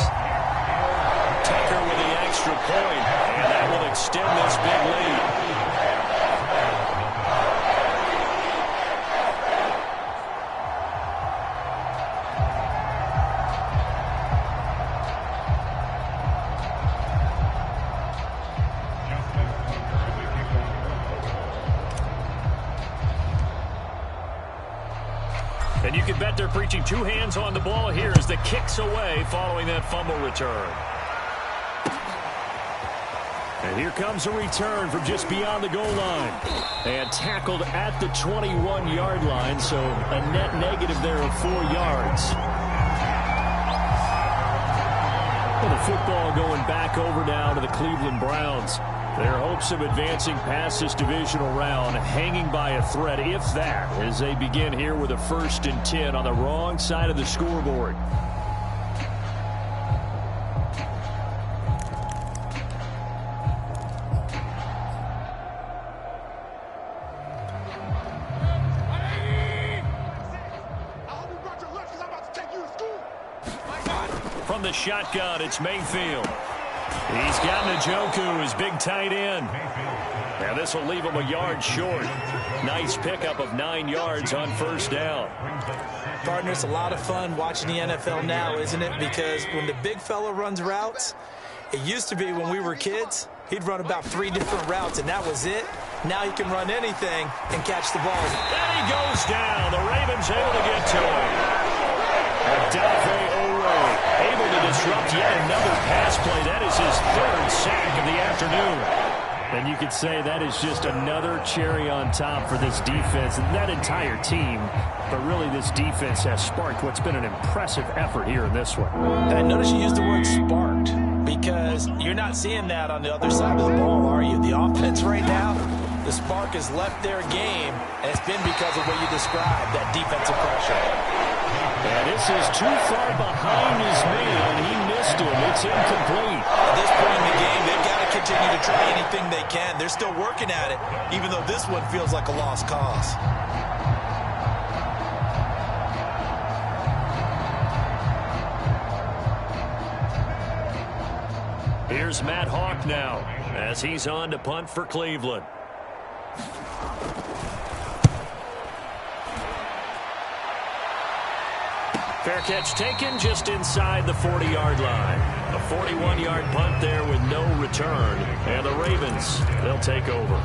Tucker with the extra point, and that will extend this big lead. And you can bet they're preaching 2 hands on the ball here as the kick's away following that fumble return. And here comes a return from just beyond the goal line. And tackled at the 21-yard line, so a net negative there of 4 yards. Well, the football going back over now to the Cleveland Browns. Their hopes of advancing past this divisional round hanging by a thread, if that, as they begin here with a 1st and 10 on the wrong side of the scoreboard. From the shotgun, it's Mayfield. He's got Njoku, his big tight end. Now this will leave him a yard short. Nice pickup of 9 yards on first down. Partner, it's a lot of fun watching the NFL now, isn't it? Because when the big fella runs routes, it used to be when we were kids, he'd run about 3 different routes, and that was it. Now he can run anything and catch the ball. And he goes down. The Ravens able to get to him. Adafe Owe able to disrupt yet another pass play. That is his 3rd sack of the afternoon. And you could say that is just another cherry on top for this defense and that entire team. But really, this defense has sparked what's been an impressive effort here in this one. And I notice you use the word sparked because you're not seeing that on the other side of the ball, are you? The offense right now, the spark has left their game, and it's been because of what you described, that defensive pressure. And this is too far behind his man. He missed him. It's incomplete. At this point in the game, they've got to continue to try anything they can. They're still working at it, even though this one feels like a lost cause. Here's Matt Hawk now as he's on to punt for Cleveland. Fair catch taken just inside the 40-yard line. A 41-yard punt there with no return. And the Ravens, they'll take over.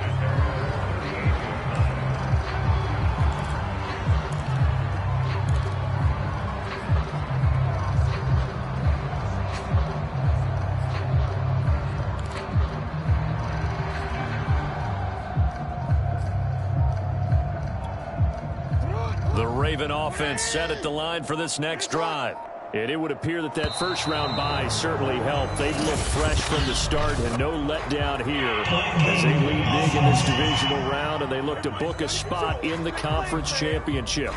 The Raven offense set at the line for this next drive. And it would appear that that first-round bye certainly helped. They look fresh from the start and no letdown here as they lead big in this divisional round, and they look to book a spot in the conference championship.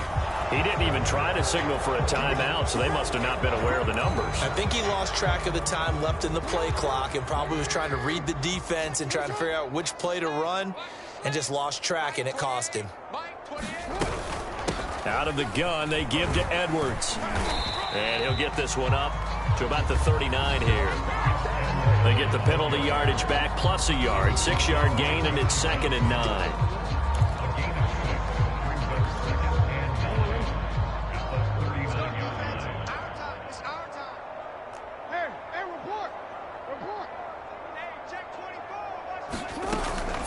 He didn't even try to signal for a timeout, so they must have not been aware of the numbers. I think he lost track of the time left in the play clock and probably was trying to read the defense and trying to figure out which play to run and just lost track, and it cost him. Out of the gun, they give to Edwards. And he'll get this one up to about the 39 here. They get the penalty yardage back plus a yard. 6-yard gain, and it's 2nd and 9.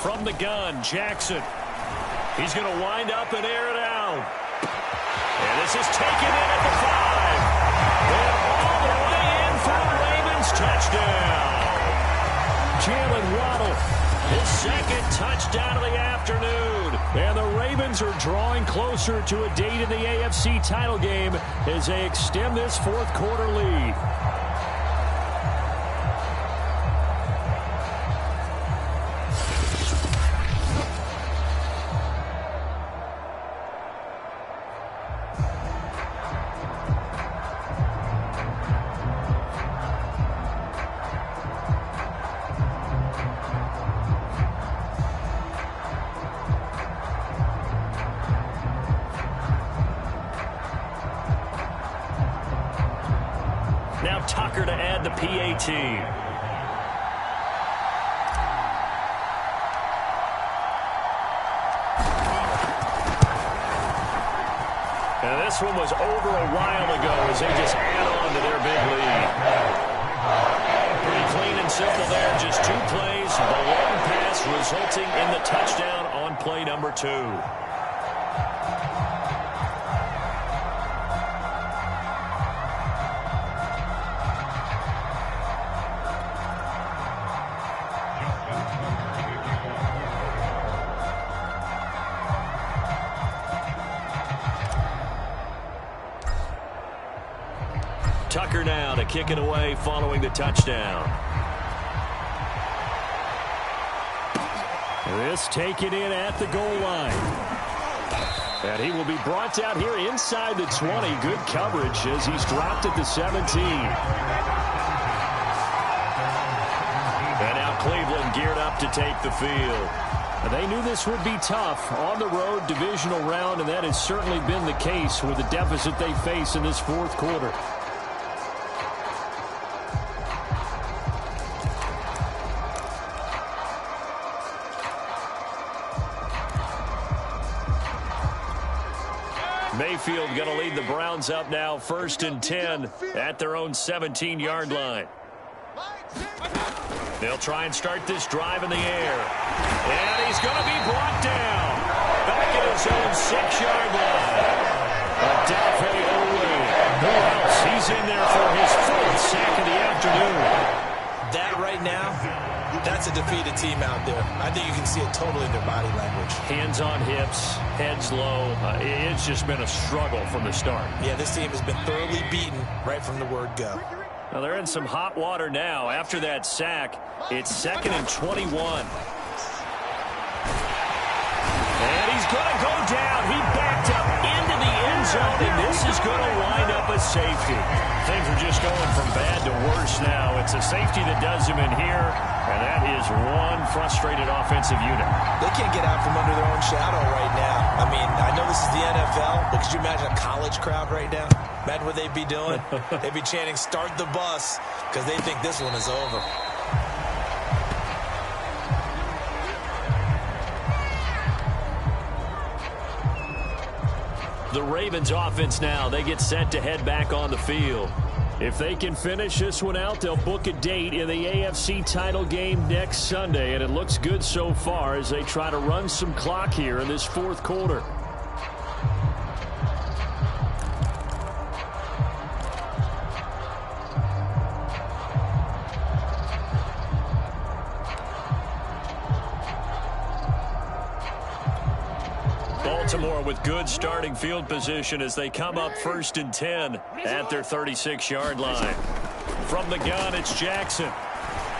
From the gun, Jackson. He's going to wind up and air it out. And this is taken in at the 5. And all the way in for a Ravens touchdown. Jalen Waddle, His 2nd touchdown of the afternoon. and the Ravens are drawing closer to a date in the AFC title game as they extend this 4th quarter lead. Now Tucker to add the PAT. And this one was over a while ago as they just add on to their big lead. Pretty clean and simple there. Just 2 plays. The long pass resulting in the touchdown on play number 2. Tucker now to kick it away following the touchdown. This taken in at the goal line. And he will be brought down here inside the 20. Good coverage as he's dropped at the 17. And now Cleveland geared up to take the field. They knew this would be tough on the road divisional round, and that has certainly been the case with the deficit they face in this 4th quarter. Mayfield going to lead the Browns up now 1st and 10 at their own 17-yard line. They'll try and start this drive in the air. And he's going to be brought down. Back at his own 6-yard line. Adafe Owe. Who else? He's in there for his 4th sack of the afternoon. That right now, that's a defeated team out there. I think you can see it totally in their body language. Hands on hips, heads low. It's just been a struggle from the start. Yeah, this team has been thoroughly beaten right from the word go. Now they're in some hot water now. After that sack, it's 2nd and 21. And he's going to go down. He backed up into the end zone, and this is going to wind up a safety. Things are just going from bad to worse now. It's a safety that does him in here, and that is one frustrated offensive unit. They can't get out from under their own shadow right now. I mean, I know this is the NFL, but could you imagine a college crowd right now? Imagine what they'd be doing. They'd be chanting, "Start the bus," because they think this one is over. The Ravens offense now, they get set to head back on the field. If they can finish this one out, they'll book a date in the AFC title game next Sunday, and it looks good so far as they try to run some clock here in this 4th quarter. Baltimore with good starting field position as they come up 1st and 10 at their 36-yard line. From the gun, it's Jackson.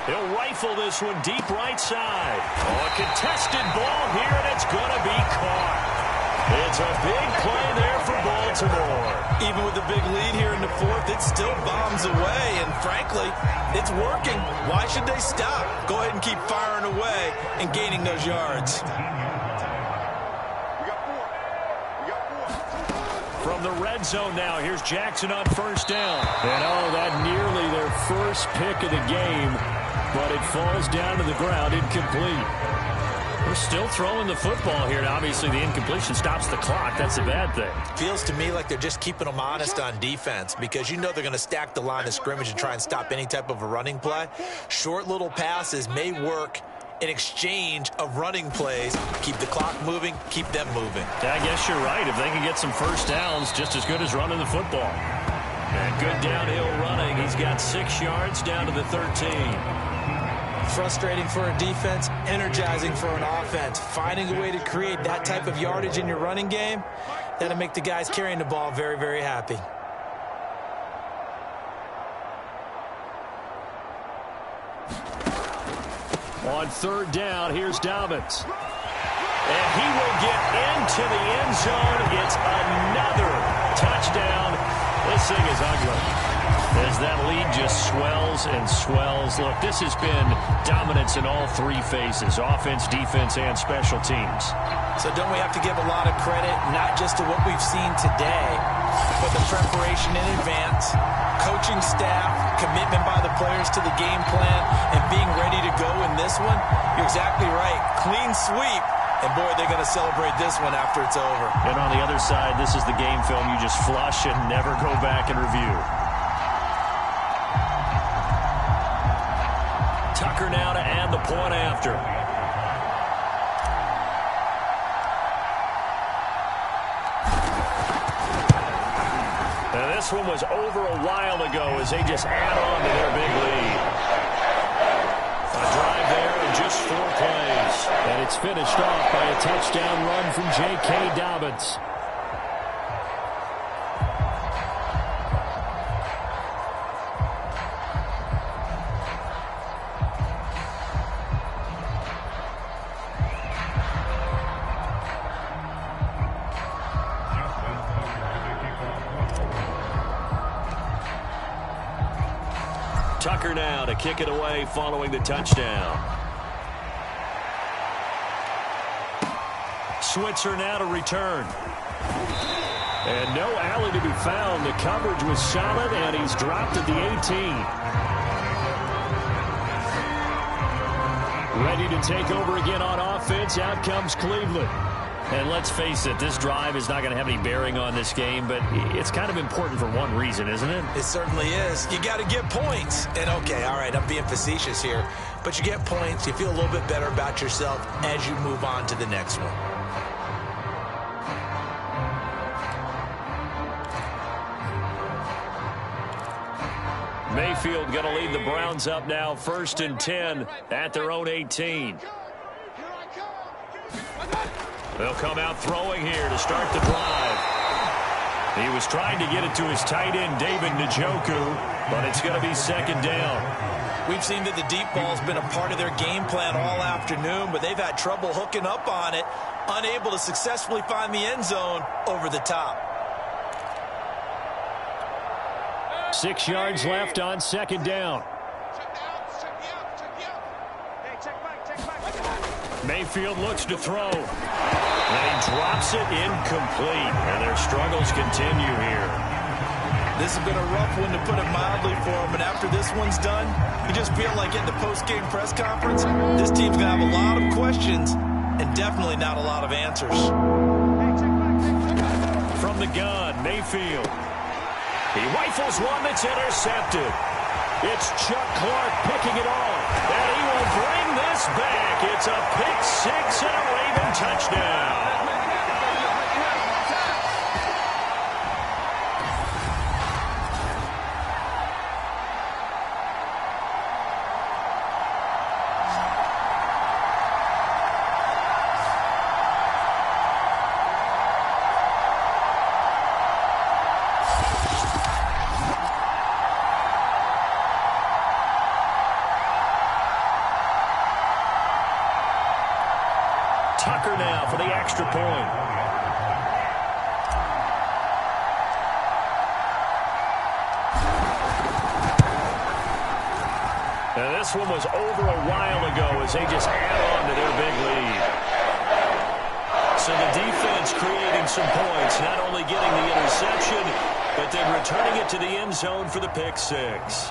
He'll rifle this one deep right side. Oh, a contested ball here, and it's going to be caught. It's a big play there for Baltimore. Even with the big lead here in the 4th, it still bombs away, and frankly, it's working. Why should they stop? Go ahead and keep firing away and gaining those yards. From the red zone now, here's Jackson on 1st down. And oh, that nearly their first pick of the game, but it falls down to the ground, incomplete. We're still throwing the football here. Now, obviously, the incompletion stops the clock. That's a bad thing. Feels to me like they're just keeping them honest on defense because you know they're going to stack the line of scrimmage and try and stop any type of a running play. Short little passes may work in exchange of running plays. Keep the clock moving, keep them moving. I guess you're right. If they can get some first downs, just as good as running the football. And good downhill running. He's got 6 yards down to the 13. Frustrating for a defense, energizing for an offense. Finding a way to create that type of yardage in your running game, that'll make the guys carrying the ball very, very happy. On 3rd down, here's Dobbins. And he will get into the end zone. It's another touchdown. This thing is ugly as that lead just swells and swells. Look, this has been dominance in all 3 phases, offense, defense, and special teams. So don't we have to give a lot of credit, not just to what we've seen today, but the preparation in advance, coaching staff, commitment by the players to the game plan, and being ready to go in this one? You're exactly right. Clean sweep. And, boy, they're going to celebrate this one after it's over. And on the other side, this is the game film you just flush and never go back and review. Tucker now to add the point after. Now this one was over a while ago as they just add on to their big lead. A drive there in just 4 plays. And it's finished off by a touchdown run from J.K. Dobbins. Tucker now to kick it away following the touchdown. Switzer now to return. And no alley to be found. The coverage was solid, and he's dropped at the 18. Ready to take over again on offense. Out comes Cleveland. And let's face it, this drive is not going to have any bearing on this game, but it's kind of important for one reason, isn't it? It certainly is. You got to get points. And, okay, all right, I'm being facetious here. But you get points. You feel a little bit better about yourself as you move on to the next one. Mayfield going to lead the Browns up now, 1st and 10 at their own 18. They'll come out throwing here to start the drive. He was trying to get it to his tight end, David Njoku, but it's going to be 2nd down. We've seen that the deep ball's been a part of their game plan all afternoon, but they've had trouble hooking up on it, unable to successfully find the end zone over the top. 6 yards left on 2nd down. Mayfield looks to throw. And he drops it incomplete. And their struggles continue here. This has been a rough one, to put it mildly, for him. And after this one's done, you just feel like in the post-game press conference, this team's going to have a lot of questions and definitely not a lot of answers. From the gun, Mayfield. He rifles one that's intercepted. It's Chuck Clark picking it off. And he will bring this back. It's a pick six and a Raven touchdown. Tucker now for the extra point. And this one was over a while ago as they just add on to their big lead. So the defense creating some points, not only getting the interception, but then returning it to the end zone for the pick six.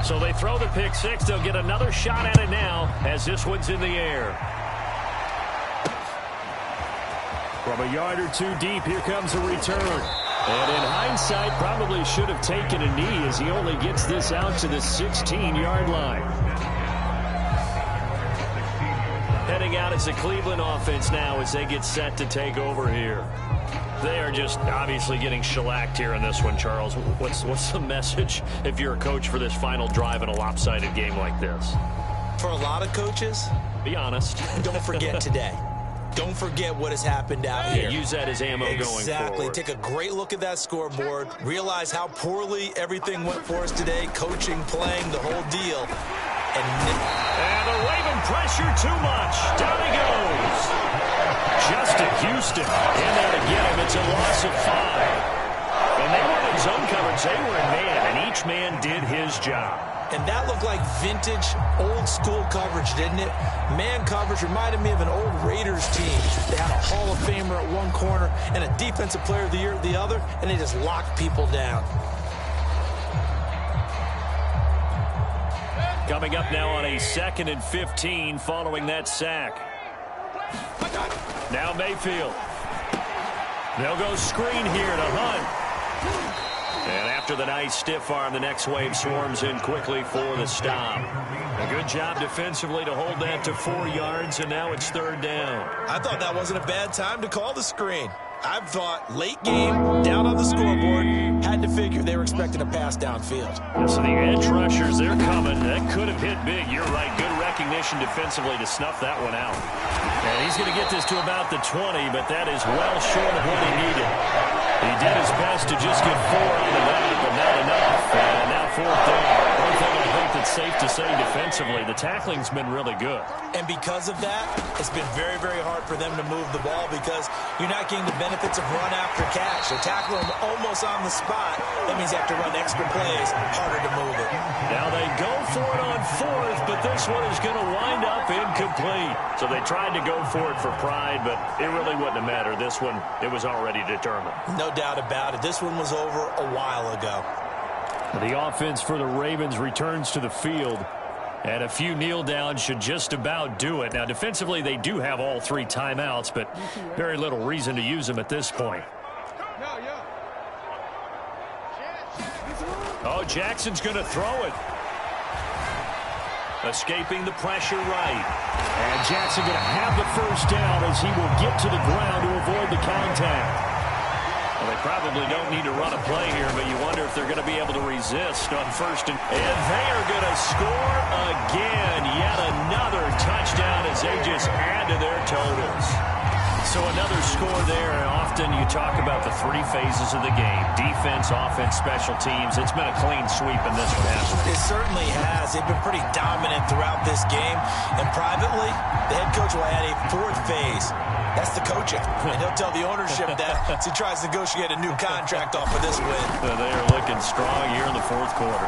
So they throw the pick six. They'll get another shot at it now as this one's in the air. From a yard or two deep, here comes a return. And in hindsight, probably should have taken a knee as he only gets this out to the 16-yard line. Heading out is the Cleveland offense now as they get set to take over here. They are just obviously getting shellacked here in this one, Charles. What's the message if you're a coach for this final drive in a lopsided game like this? For a lot of coaches, be honest. Don't forget today. Don't forget what has happened out here. Use that as ammo going forward. Exactly. Take a great look at that scoreboard. Realize how poorly everything went for us today. Coaching, playing, the whole deal. And the Raven pressure too much. Down he goes. Justin Houston in there to get him. It's a loss of 5. And they weren't in zone coverage. They were in man, and each man did his job. And that looked like vintage, old-school coverage, didn't it? Man coverage reminded me of an old Raiders team. They had a Hall of Famer at one corner and a Defensive Player of the Year at the other, and they just locked people down. Coming up now on a 2nd and 15 following that sack. Now Mayfield. They'll go screen here to Hunt. And after the nice stiff arm, the next wave swarms in quickly for the stop. A good job defensively to hold that to 4 yards, and now it's 3rd down. I thought that wasn't a bad time to call the screen. I thought late game, down on the scoreboard, had to figure they were expecting a pass downfield. So the edge rushers, they're coming. That could have hit big. You're right. Good recognition defensively to snuff that one out. And he's going to get this to about the 20, but that is well short of what he needed. He did his best to just get 4 out of that, but not enough. And now 4th down. One thing I think that's safe to say defensively, the tackling's been really good. And because of that, it's been very, very hard for them to move the ball because you're not getting the benefits of run after catch. They're tackling them almost on the spot. That means you have to run extra plays, harder to move it. Now they go for it on 4th, but this this one is going to wind up incomplete. So they tried to go for it for pride, but it really wouldn't have mattered. This one, it was already determined. No doubt about it. This one was over a while ago. The offense for the Ravens returns to the field. And a few kneel downs should just about do it. Now, defensively, they do have all 3 timeouts, but very little reason to use them at this point. Oh, Jackson's going to throw it. Escaping the pressure right. And Jackson going to have the first down as he will get to the ground to avoid the contact. Well, they probably don't need to run a play here, but you wonder if they're going to be able to resist on first. And they are going to score again. Yet another touchdown as they just add to their totals. So another score there, and often you talk about the 3 phases of the game. Defense, offense, special teams. It's been a clean sweep in this one, hasn't it? It certainly has. They've been pretty dominant throughout this game. And privately, the head coach will add a 4th phase. That's the coaching. And he'll tell the ownership that as he tries to negotiate a new contract off of this win. They are looking strong here in the 4th quarter.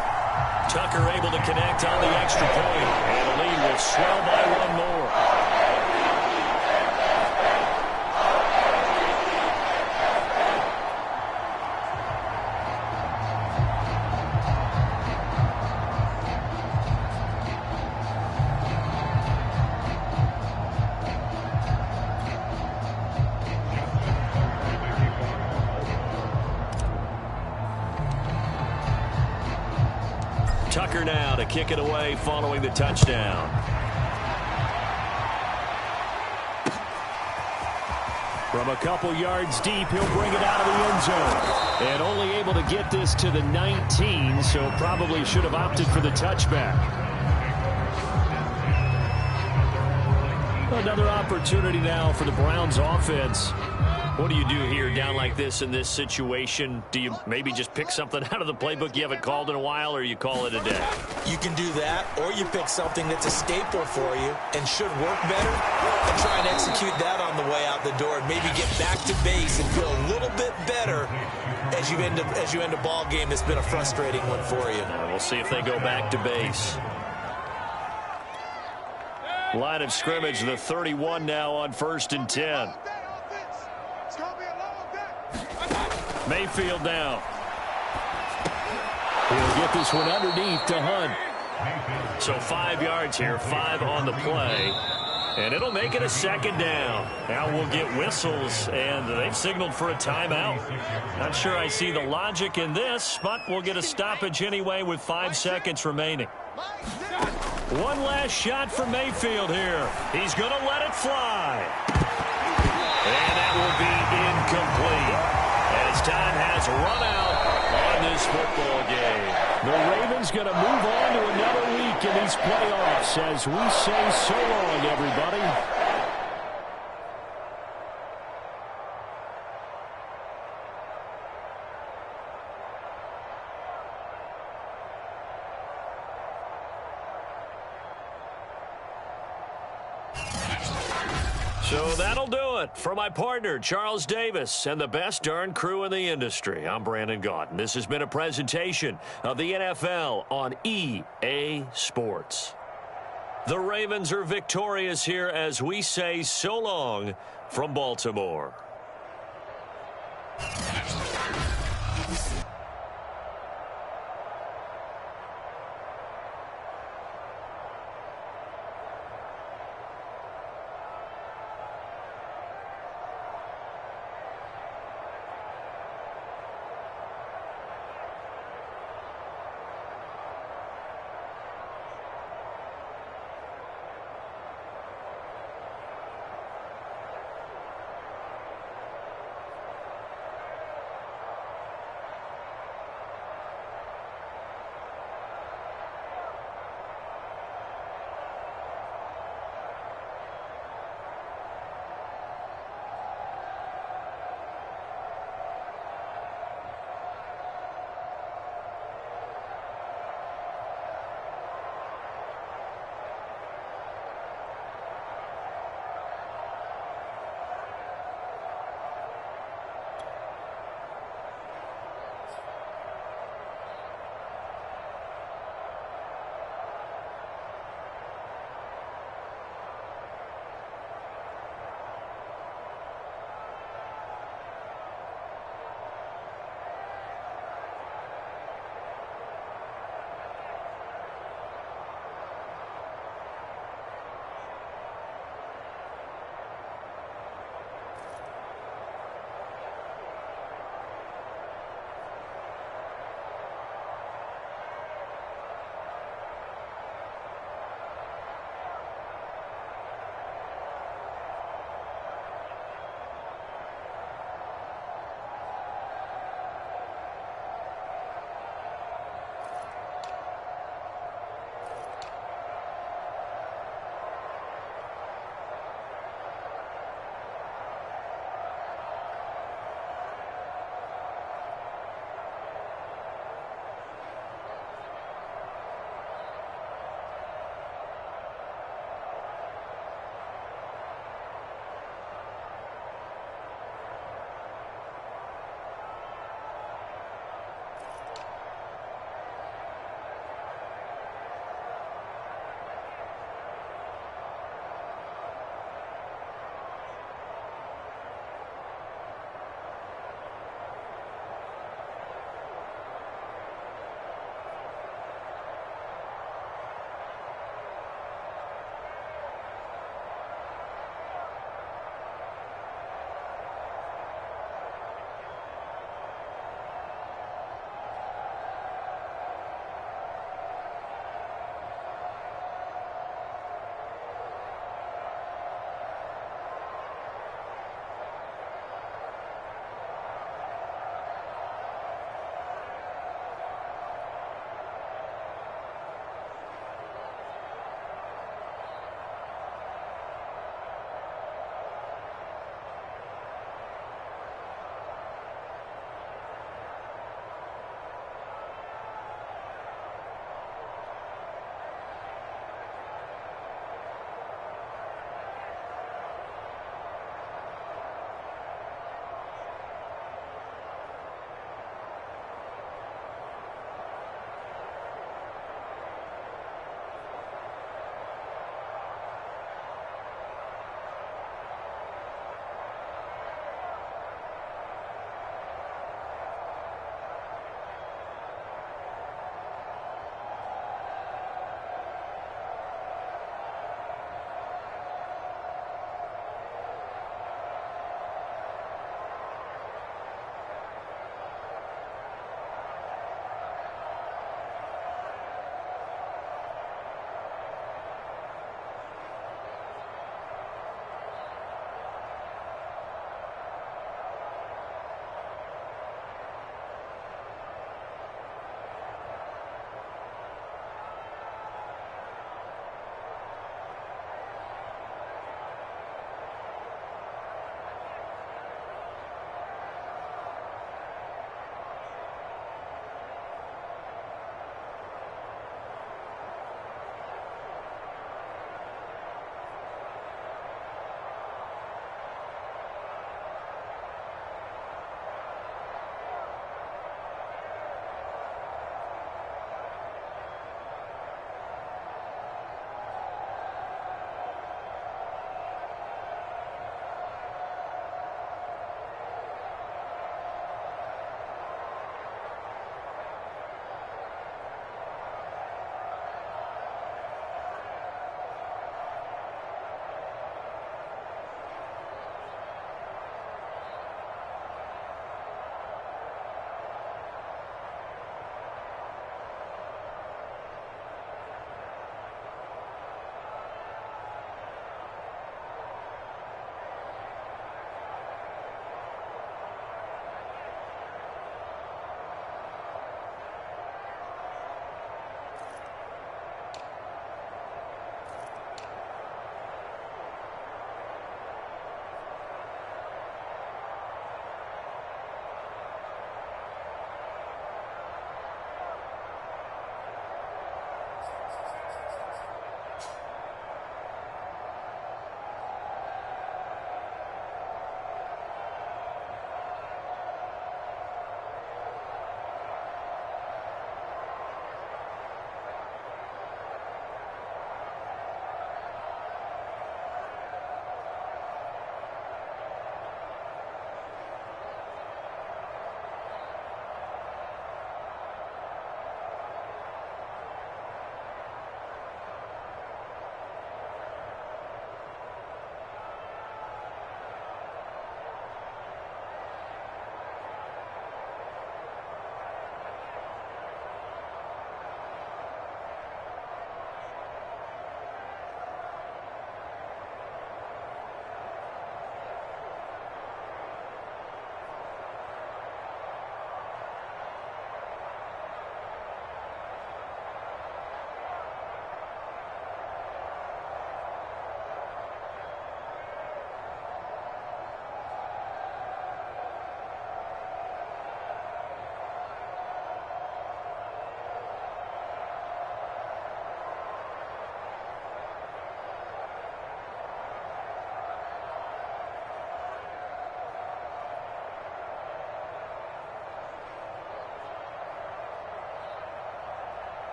Tucker able to connect on the extra point. And the lead will swell by 1 more. Tucker now to kick it away following the touchdown. From a couple yards deep, he'll bring it out of the end zone. And only able to get this to the 19, so probably should have opted for the touchback. Another opportunity now for the Browns offense. What do you do here down like this in this situation? Do you maybe just pick something out of the playbook you haven't called in a while, or you call it a day? You can do that, or you pick something that's a staple for you and should work better and try and execute that on the way out the door and maybe get back to base and feel a little bit better as you end a ball game that's been a frustrating one for you. We'll see if they go back to base. Line of scrimmage, the 31 now on 1st and 10. Mayfield now. He'll get this one underneath to Hunt. So 5 yards here, 5 on the play. And it'll make it a 2nd down. Now we'll get whistles, and they've signaled for a timeout. Not sure I see the logic in this, but we'll get a stoppage anyway with 5 seconds remaining. One last shot for Mayfield here. He's going to let it fly. And that will be incomplete, as time has run out on this football game. The Ravens going to move on to another week in these playoffs as we say so long, everybody. So that'll do it for my partner, Charles Davis, and the best darn crew in the industry. I'm Brandon Gaudin. This has been a presentation of the NFL on EA Sports. The Ravens are victorious here as we say so long from Baltimore.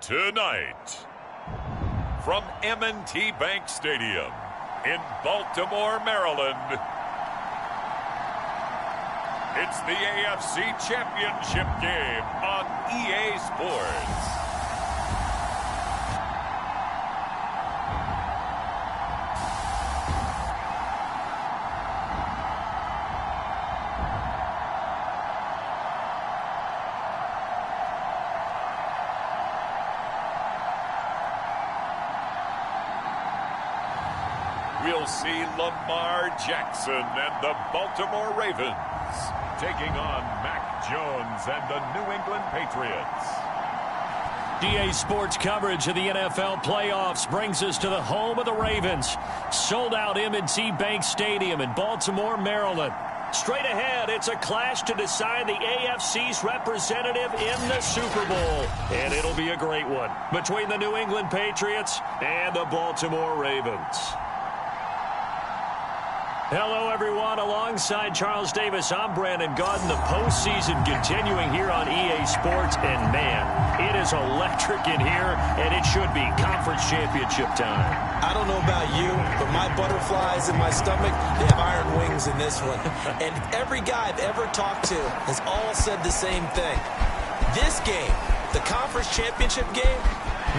Tonight, from M&T Bank Stadium in Baltimore, Maryland, it's the AFC Championship game on EA Sports. We'll see Lamar Jackson and the Baltimore Ravens taking on Mac Jones and the New England Patriots. EA Sports coverage of the NFL playoffs brings us to the home of the Ravens. Sold out M&T Bank Stadium in Baltimore, Maryland. Straight ahead, it's a clash to decide the AFC's representative in the Super Bowl. And it'll be a great one between the New England Patriots and the Baltimore Ravens. Hello, everyone. Alongside Charles Davis, I'm Brandon Gaudin. The postseason continuing here on EA Sports. And, man, it is electric in here, and it should be conference championship time. I don't know about you, but my butterflies in my stomach, they have iron wings in this one. And every guy I've ever talked to has all said the same thing. This game, the conference championship game,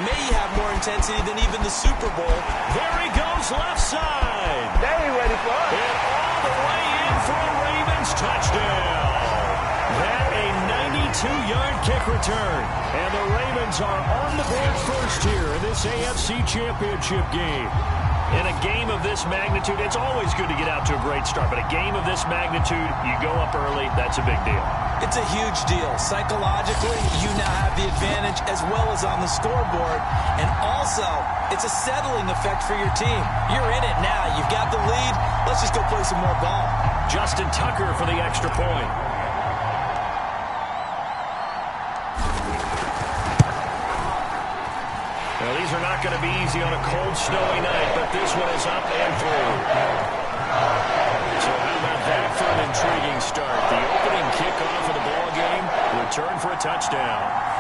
may have more intensity than even the Super Bowl. There he goes, left side. They ain't ready for us. And all the way in for a Ravens touchdown. That a 92-yard kick return. And the Ravens are on the board first here in this AFC Championship game. In a game of this magnitude, it's always good to get out to a great start. But a game of this magnitude, you go up early, that's a big deal. It's a huge deal. Psychologically, you now have the advantage as well as on the scoreboard. And also, it's a settling effect for your team. You're in it now. You've got the lead. Let's just go play some more ball. Justin Tucker for the extra point. Well, these are not going to be easy on a cold, snowy night, but this one is up and through. So how about that for an intriguing start? The opening kickoff of the ball game, return for a touchdown.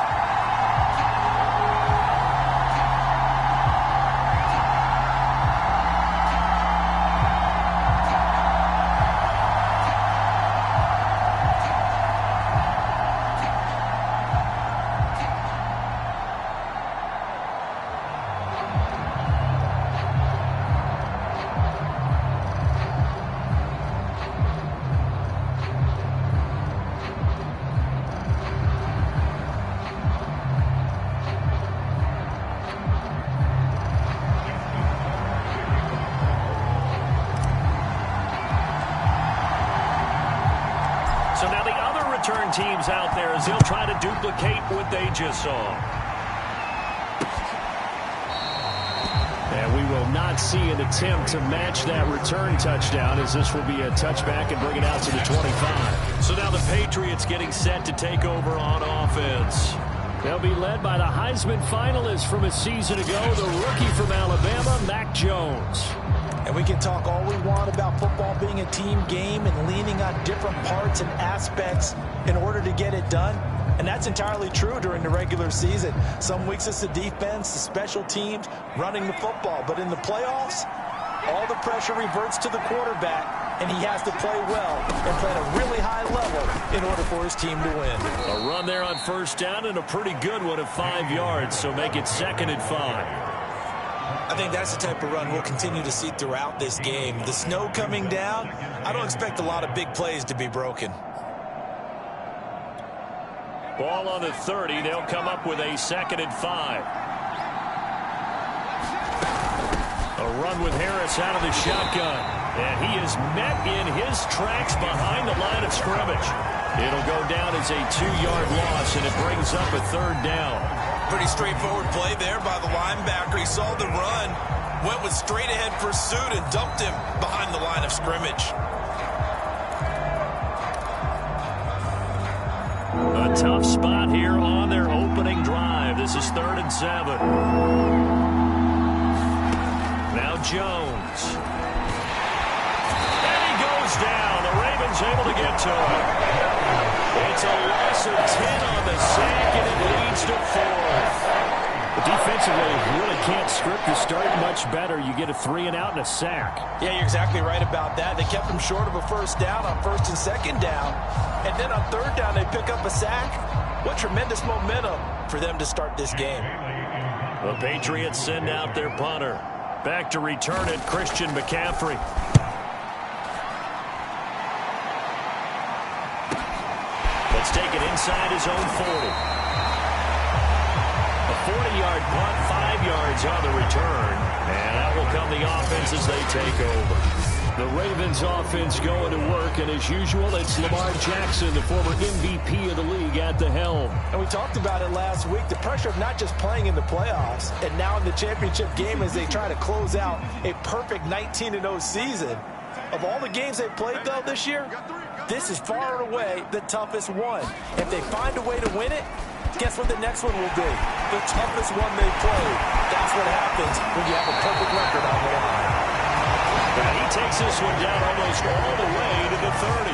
Teams out there as they'll try to duplicate what they just saw. And we will not see an attempt to match that return touchdown, as this will be a touchback and bring it out to the 25. So now the Patriots getting set to take over on offense. They'll be led by the Heisman finalist from a season ago, the rookie from Alabama, Mac Jones. And we can talk all we want about football being a team game and leaning on different parts and aspects in order to get it done. And that's entirely true during the regular season. Some weeks it's the defense, the special teams, running the football. But in the playoffs, all the pressure reverts to the quarterback, and he has to play well and play at a really high level in order for his team to win. A run there on first down and a pretty good one of 5 yards, so make it 2nd and 5. I think that's the type of run we'll continue to see throughout this game. The snow coming down, I don't expect a lot of big plays to be broken. Ball on the 30. They'll come up with a 2nd and 5. A run with Harris out of the shotgun. And he is met in his tracks behind the line of scrimmage. It'll go down as a 2-yard loss, and it brings up a 3rd down. Pretty straightforward play there by the linebacker. He saw the run, went with straight-ahead pursuit, and dumped him behind the line of scrimmage. A tough spot here on their opening drive. This is 3rd and 7. Now Jones. And he goes down. The Ravens able to get to him. It's a loss of 10 on the sack, and it leads to 4th. much better. You get a 3-and-out and a sack. Yeah, you're exactly right about that. They kept them short of a first down on first and second down. And then on third down, they pick up a sack. What tremendous momentum for them to start this game. The Patriots send out their punter. Back to return it, Christian McCaffrey. Let's take it inside his own 40. A 40-yard punt, 5 yards on the return. And that will come the offense as they take over. The Ravens offense going to work, and as usual, it's Lamar Jackson, the former MVP of the league, at the helm. And we talked about it last week, the pressure of not just playing in the playoffs and now in the championship game as they try to close out a perfect 19-0 season. Of all the games they played, though, this year, this is far and away the toughest one. If they find a way to win it, guess what the next one will be? The toughest one they played. That's what happens when you have a perfect record on the line. And he takes this one down almost all the way to the 30.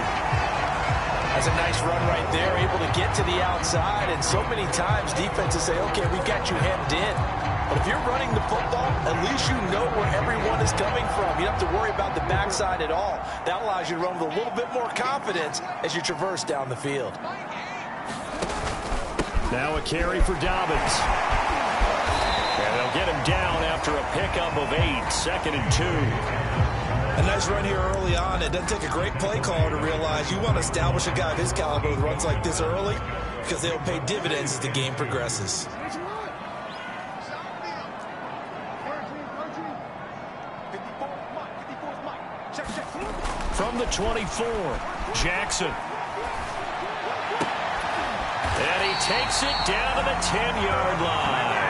That's a nice run right there, able to get to the outside. And so many times defenses say, okay, we've got you hemmed in. But if you're running the football, at least you know where everyone is coming from. You don't have to worry about the backside at all. That allows you to run with a little bit more confidence as you traverse down the field. Now a carry for Dobbins. And they'll get him down after a pickup of 8, 2nd and 2. A nice run here early on. It doesn't take a great play caller to realize you want to establish a guy of his caliber with runs like this early because they'll pay dividends as the game progresses. From the 24, Jackson. And he takes it down to the 10-yard line.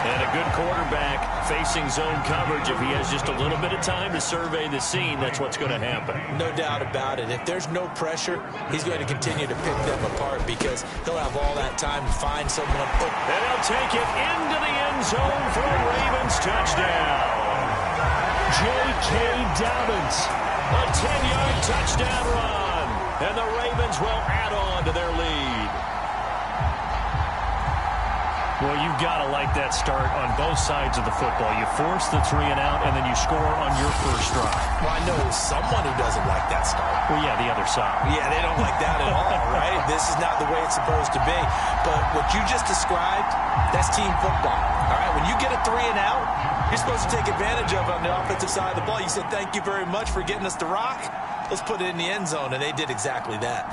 And a good quarterback facing zone coverage. If he has just a little bit of time to survey the scene, that's what's going to happen. No doubt about it. If there's no pressure, he's going to continue to pick them apart because he'll have all that time to find someone. And he'll take it into the end zone for a Ravens touchdown. J.K. Dobbins, a 10-yard touchdown run. And the Ravens will add on to their lead. Well, you've got to like that start on both sides of the football. You force the 3-and-out, and then you score on your first drive. Well, I know someone who doesn't like that start. Well, yeah, the other side. Yeah, they don't like that at all, right? This is not the way it's supposed to be. But what you just described, that's team football. All right, when you get a 3-and-out, you're supposed to take advantage of it on the offensive side of the ball. You said, thank you very much for getting us the rock. Let's put it in the end zone, and they did exactly that.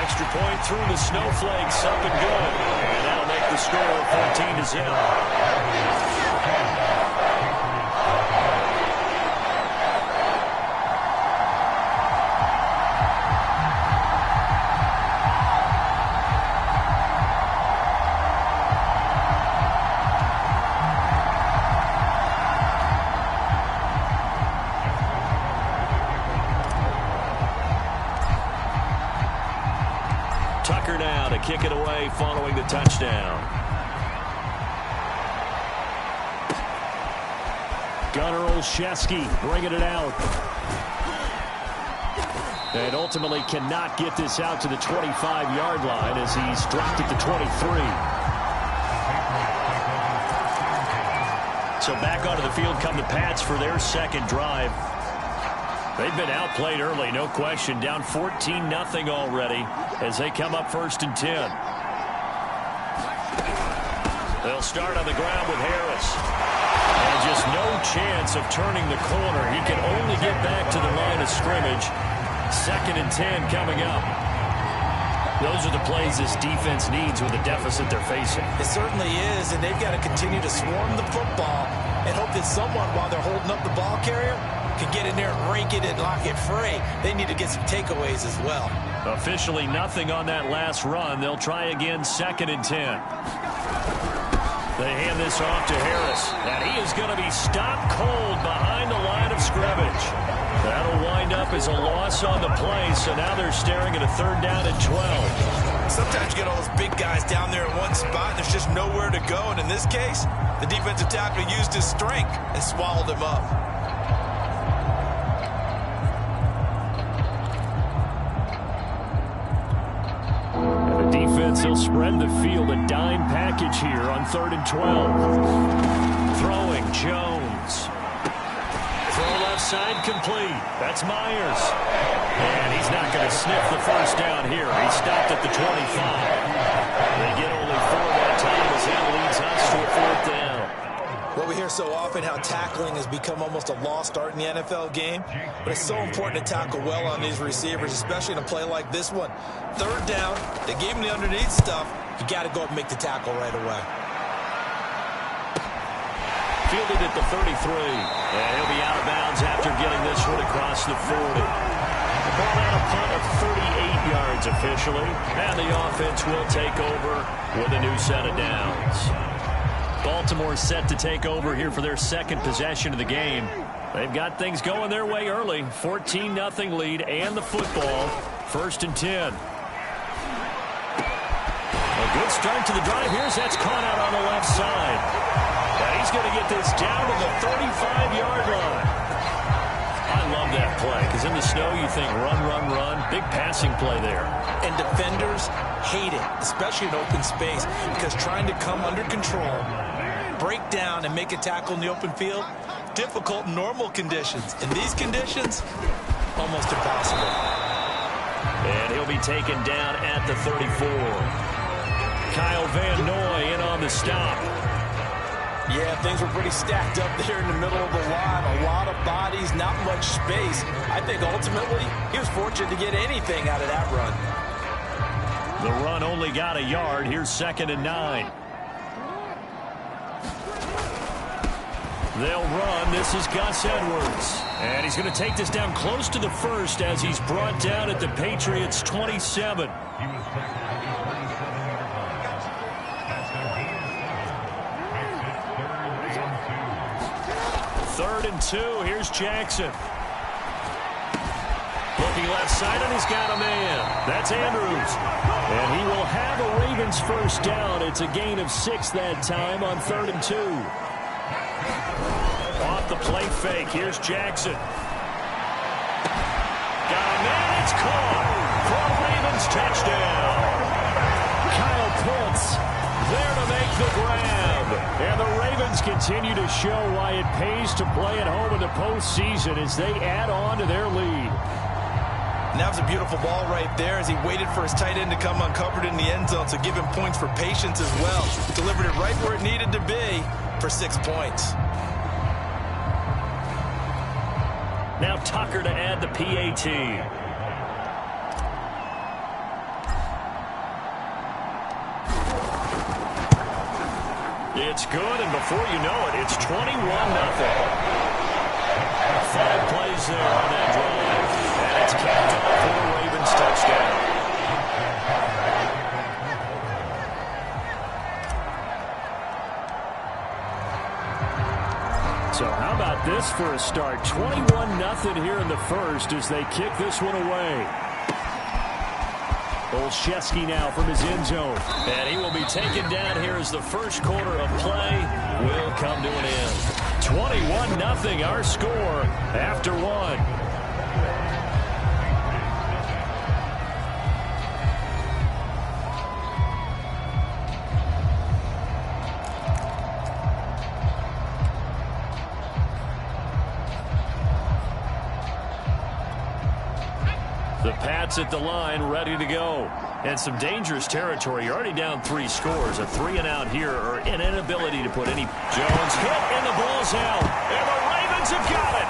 Extra point through the snowflakes, up and good. And that'll make the score 14-0. Tucker now to kick it away following the touchdown. Gunnar Olszewski bringing it out. And ultimately cannot get this out to the 25-yard line as he's dropped at the 23. So back onto the field come the Pats for their second drive. They've been outplayed early, no question. Down 14-0 already as they come up 1st and 10. They'll start on the ground with Harris. And just no chance of turning the corner. He can only get back to the line of scrimmage. 2nd and 10 coming up. Those are the plays this defense needs with the deficit they're facing. It certainly is, and they've got to continue to swarm the football and hope that someone, while they're holding up the ball carrier, can get in there and rake it and lock it free. They need to get some takeaways as well. Officially nothing on that last run. They'll try again 2nd and 10. They hand this off to Harris, and he is going to be stopped cold behind the line of scrimmage. That'll wind up as a loss on the play, so now they're staring at a 3rd down and 12. Sometimes you get all those big guys down there in one spot, and there's just nowhere to go. And in this case, the defensive tackle used his strength and swallowed him up. offense. He'll spread the field, a dime package here on 3rd and 12. Throwing, Jones. Throw left side complete. That's Myers. And he's not going to sniff the first down here. He stopped at the 25. They get only 4 that time as that leads us to a 4th down. Well, we hear so often how tackling has become almost a lost art in the NFL game, but it's so important to tackle well on these receivers, especially in a play like this one. 3rd down, they gave him the underneath stuff. You got to go up and make the tackle right away. Fielded at the 33. And he'll be out of bounds after getting this one across the 40. The ball out a punt of 38 yards officially. And the offense will take over with a new set of downs. Baltimore set to take over here for their second possession of the game. They've got things going their way early. 14-0 lead and the football. 1st and 10. A good start to the drive. Here's that's caught out on the left side. And he's going to get this down to the 35-yard line. I love that play because in the snow you think run, run, run. Big passing play there. And defenders hate it, especially in open space, because trying to come under control, break down, and make a tackle in the open field, difficult in normal conditions. In these conditions, almost impossible. And he'll be taken down at the 34. Kyle Van Noy in on the stop. Yeah, things were pretty stacked up there in the middle of the line. A lot of bodies, not much space. I think ultimately he was fortunate to get anything out of that run. The run only got a yard. Here's 2nd and 9. They'll run. This is Gus Edwards. And he's going to take this down close to the 1st as he's brought down at the Patriots' 27. 3rd and 2. Here's Jackson. Looking left side, and he's got a man. That's Andrews. And he will have a Ravens first down. It's a gain of 6 that time on 3rd and 2. Off the play fake. Here's Jackson. Got a man. It's caught for a Ravens touchdown. Kyle Pitts there to make the grab. And the Ravens continue to show why it pays to play at home in the postseason as they add on to their lead. And that was a beautiful ball right there as he waited for his tight end to come uncovered in the end zone, so give him points for patience as well. Delivered it right where it needed to be for 6 points. Now Tucker to add the PAT. It's good, and before you know it, it's 21-0. 5 plays there on that drive, and it's capped off for the Ravens touchdown. So how about this for a start? 21-0 here in the first as they kick this one away. Olszewski now from his end zone. And he will be taken down here as the first quarter of play will come to an end. 21-0 our score after 1. The Pats at the line, ready to go. And some dangerous territory. You're already down 3 scores. A 3-and-out here, or an inability to put any. Jones hit, and the ball's out. And the Ravens have got it.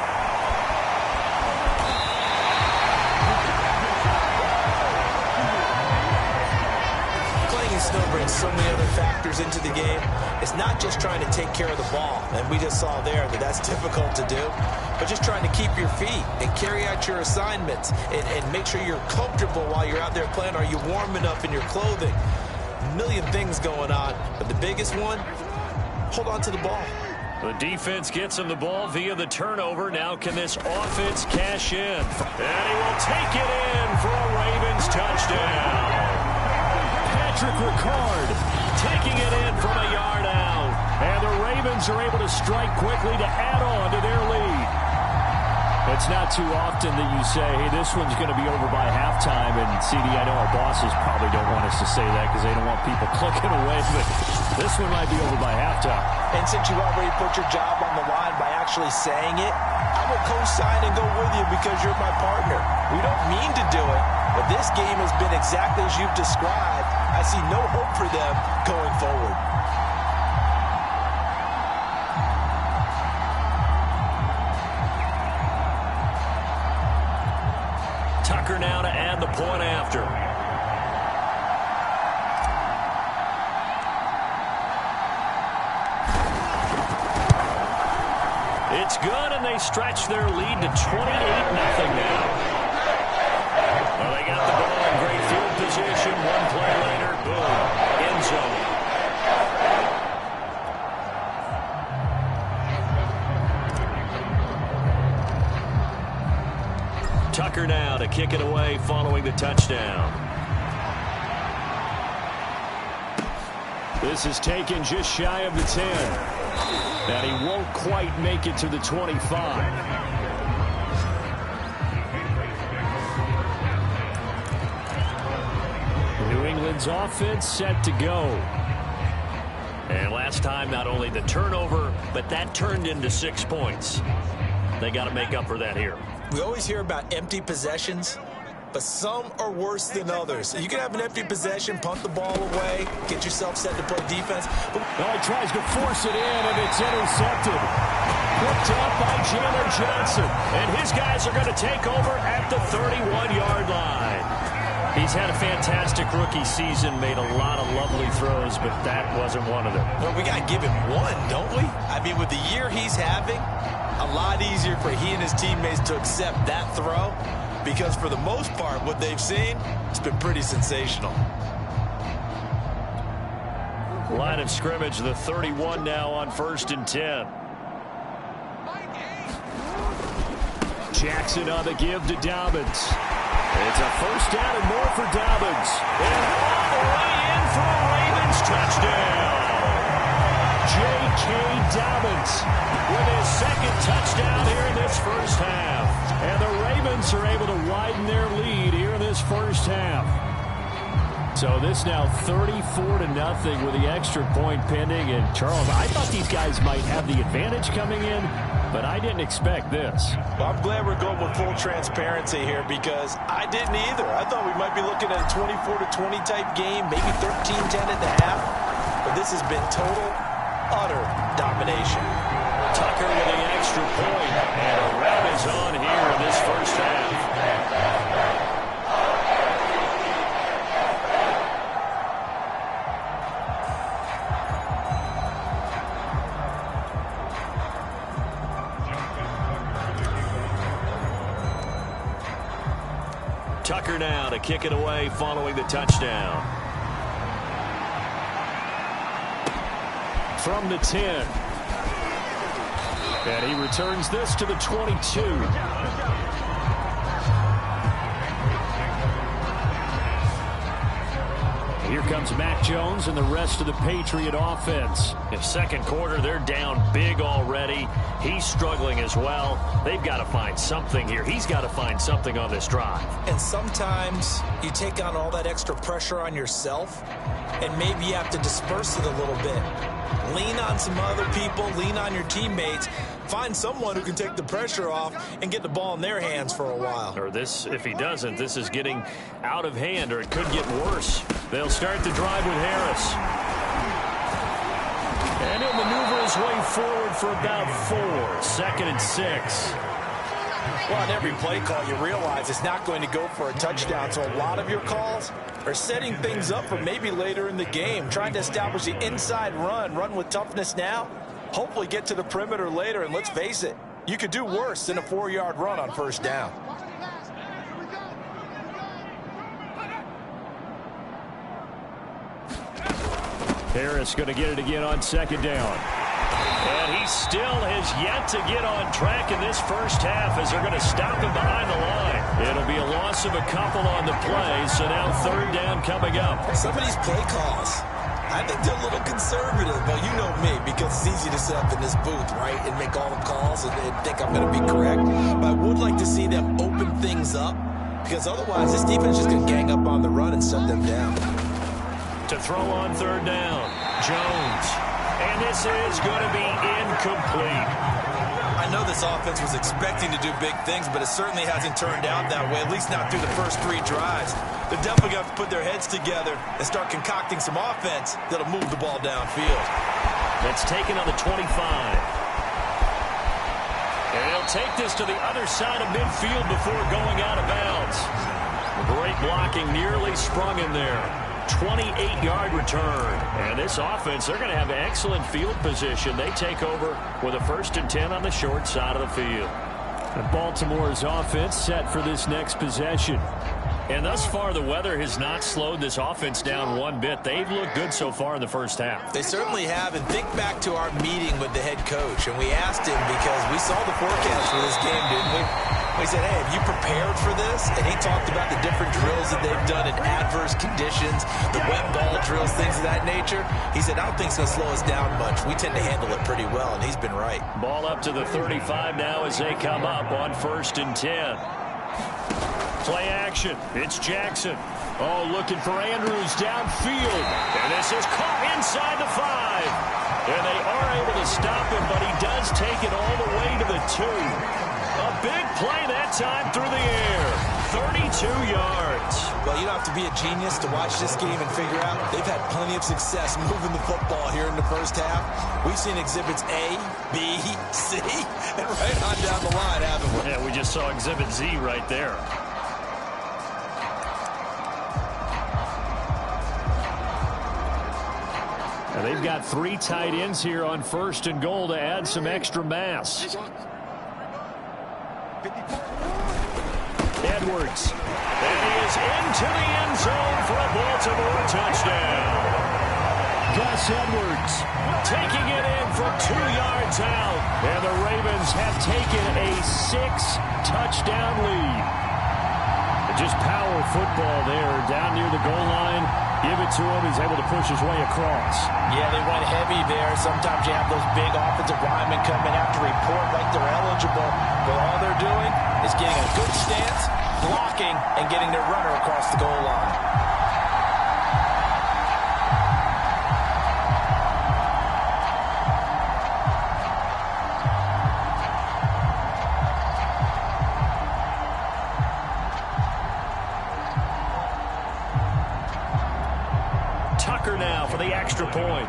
Playing in snow brings so many other factors into the game. It's not just trying to take care of the ball, and we just saw there that that's difficult to do, but just trying to keep your feet and carry out your assignments and make sure you're comfortable while you're out there playing. Are you warm enough in your clothing? A million things going on, but the biggest one, hold on to the ball. The defense gets him the ball via the turnover. Now can this offense cash in? And he will take it in for a Ravens touchdown. Patrick Ricard taking it in from a yard out. And the Ravens are able to strike quickly to add on to their lead. It's not too often that you say, hey, this one's going to be over by halftime. And, CD, I know our bosses probably don't want us to say that because they don't want people clicking away. But this one might be over by halftime. And since you already put your job on the line by actually saying it, I will co-sign and go with you because you're my partner. We don't mean to do it, but this game has been exactly as you've described. I see no hope for them going forward. Tucker now to add the point after. It's good, and they stretch their lead to 28-0 now. Well, they got the ball in great field position. One play later, boom, end zone. Tucker now to kick it away following the touchdown. This is taken just shy of the 10. And he won't quite make it to the 25. New England's offense set to go. And last time, not only the turnover, but that turned into 6 points. They got to make up for that here. We always hear about empty possessions, but some are worse than others. You can have an empty possession, punt the ball away, get yourself set to play defense. Well, he tries to force it in, and it's intercepted. Picked up by Jalen Johnson. And his guys are going to take over at the 31-yard line. He's had a fantastic rookie season, made a lot of lovely throws, but that wasn't one of them. Well, we got to give him one, don't we? I mean, with the year he's having, a lot easier for he and his teammates to accept that throw because for the most part, what they've seen, it's been pretty sensational. Line of scrimmage, the 31 now on 1st and 10. Jackson on the give to Dobbins. It's a first down and more for Dobbins. And all the way in for a Ravens touchdown. J.K. Dobbins with his second touchdown here in this first half. And the Ravens are able to widen their lead here in this first half. So this now 34-0 with the extra point pending. And Charles, I thought these guys might have the advantage coming in, but I didn't expect this. Well, I'm glad we're going with full transparency here because I didn't either. I thought we might be looking at a 24-20 type game, maybe 13-10 at the half. But this has been total, utter domination. Tucker with the extra point, and a wrap is on here in this first half. Tucker now to kick it away following the touchdown. From the 10. And he returns this to the 22. Here comes Mac Jones and the rest of the Patriot offense. In second quarter, they're down big already. He's struggling as well. They've got to find something here. He's got to find something on this drive. And sometimes you take on all that extra pressure on yourself, and maybe you have to disperse it a little bit. Lean on some other people, lean on your teammates. Find someone who can take the pressure off and get the ball in their hands for a while. Or this, if he doesn't, this is getting out of hand, or it could get worse. They'll start the drive with Harris. And he'll maneuver his way forward for about 4. 2nd and 6. Well, on every play call, you realize it's not going to go for a touchdown. So a lot of your calls are setting things up for maybe later in the game, trying to establish the inside run with toughness now, hopefully get to the perimeter later. And let's face it, you could do worse than a 4-yard run on first down. Harris going to get it again on 2nd down. And he still has yet to get on track in this first half as they're going to stop him behind the line. It'll be a loss of a couple on the play, so now 3rd down coming up. Some of these play calls, I think they're a little conservative, but you know me, because it's easy to sit up in this booth, right, and make all the calls and think I'm going to be correct. But I would like to see them open things up, because otherwise this defense is just going to gang up on the run and shut them down. To throw on third down, Jones. And this is going to be incomplete. I know this offense was expecting to do big things, but it certainly hasn't turned out that way, at least not through the first 3 drives. They're definitely going to have to put their heads together and start concocting some offense that'll move the ball downfield. That's taken on the 25. And he'll take this to the other side of midfield before going out of bounds. Great blocking, nearly sprung in there. 28-yard return. And this offense, they're going to have excellent field position. They take over with a 1st and 10 on the short side of the field. And Baltimore's offense set for this next possession. And thus far, the weather has not slowed this offense down one bit. They've looked good so far in the first half. They certainly have. And think back to our meeting with the head coach. And we asked him, because we saw the forecast for this game, didn't we? We said, hey, have you prepared for this? And he talked about the different drills that they've done in adverse conditions, the wet ball drills, things of that nature. He said, I don't think it's going to slow us down much. We tend to handle it pretty well, and he's been right. Ball up to the 35 now as they come up on 1st and 10. Play action. It's Jackson. Oh, looking for Andrews downfield. And this is caught inside the 5. And they are able to stop him, but he does take it all the way to the 2. A big play that time through the air. 32 yards. Well, you don't have to be a genius to watch this game and figure out they've had plenty of success moving the football here in the first half. We've seen exhibits A, B, C, and right on down the line, haven't we? Yeah, we just saw exhibit Z right there. Now they've got 3 tight ends here on 1st and goal to add some extra mass. Edwards. And he is into the end zone for a Baltimore touchdown. Gus Edwards taking it in from 2 yards out. And the Ravens have taken a 6-touchdown lead. Just power football there down near the goal line. Give it to him. He's able to push his way across. Yeah, they went heavy there. Sometimes you have those big offensive linemen come in, have to report like they're eligible. But all they're doing is getting a good stance, blocking, and getting their runner across the goal line. Tucker now for the extra point.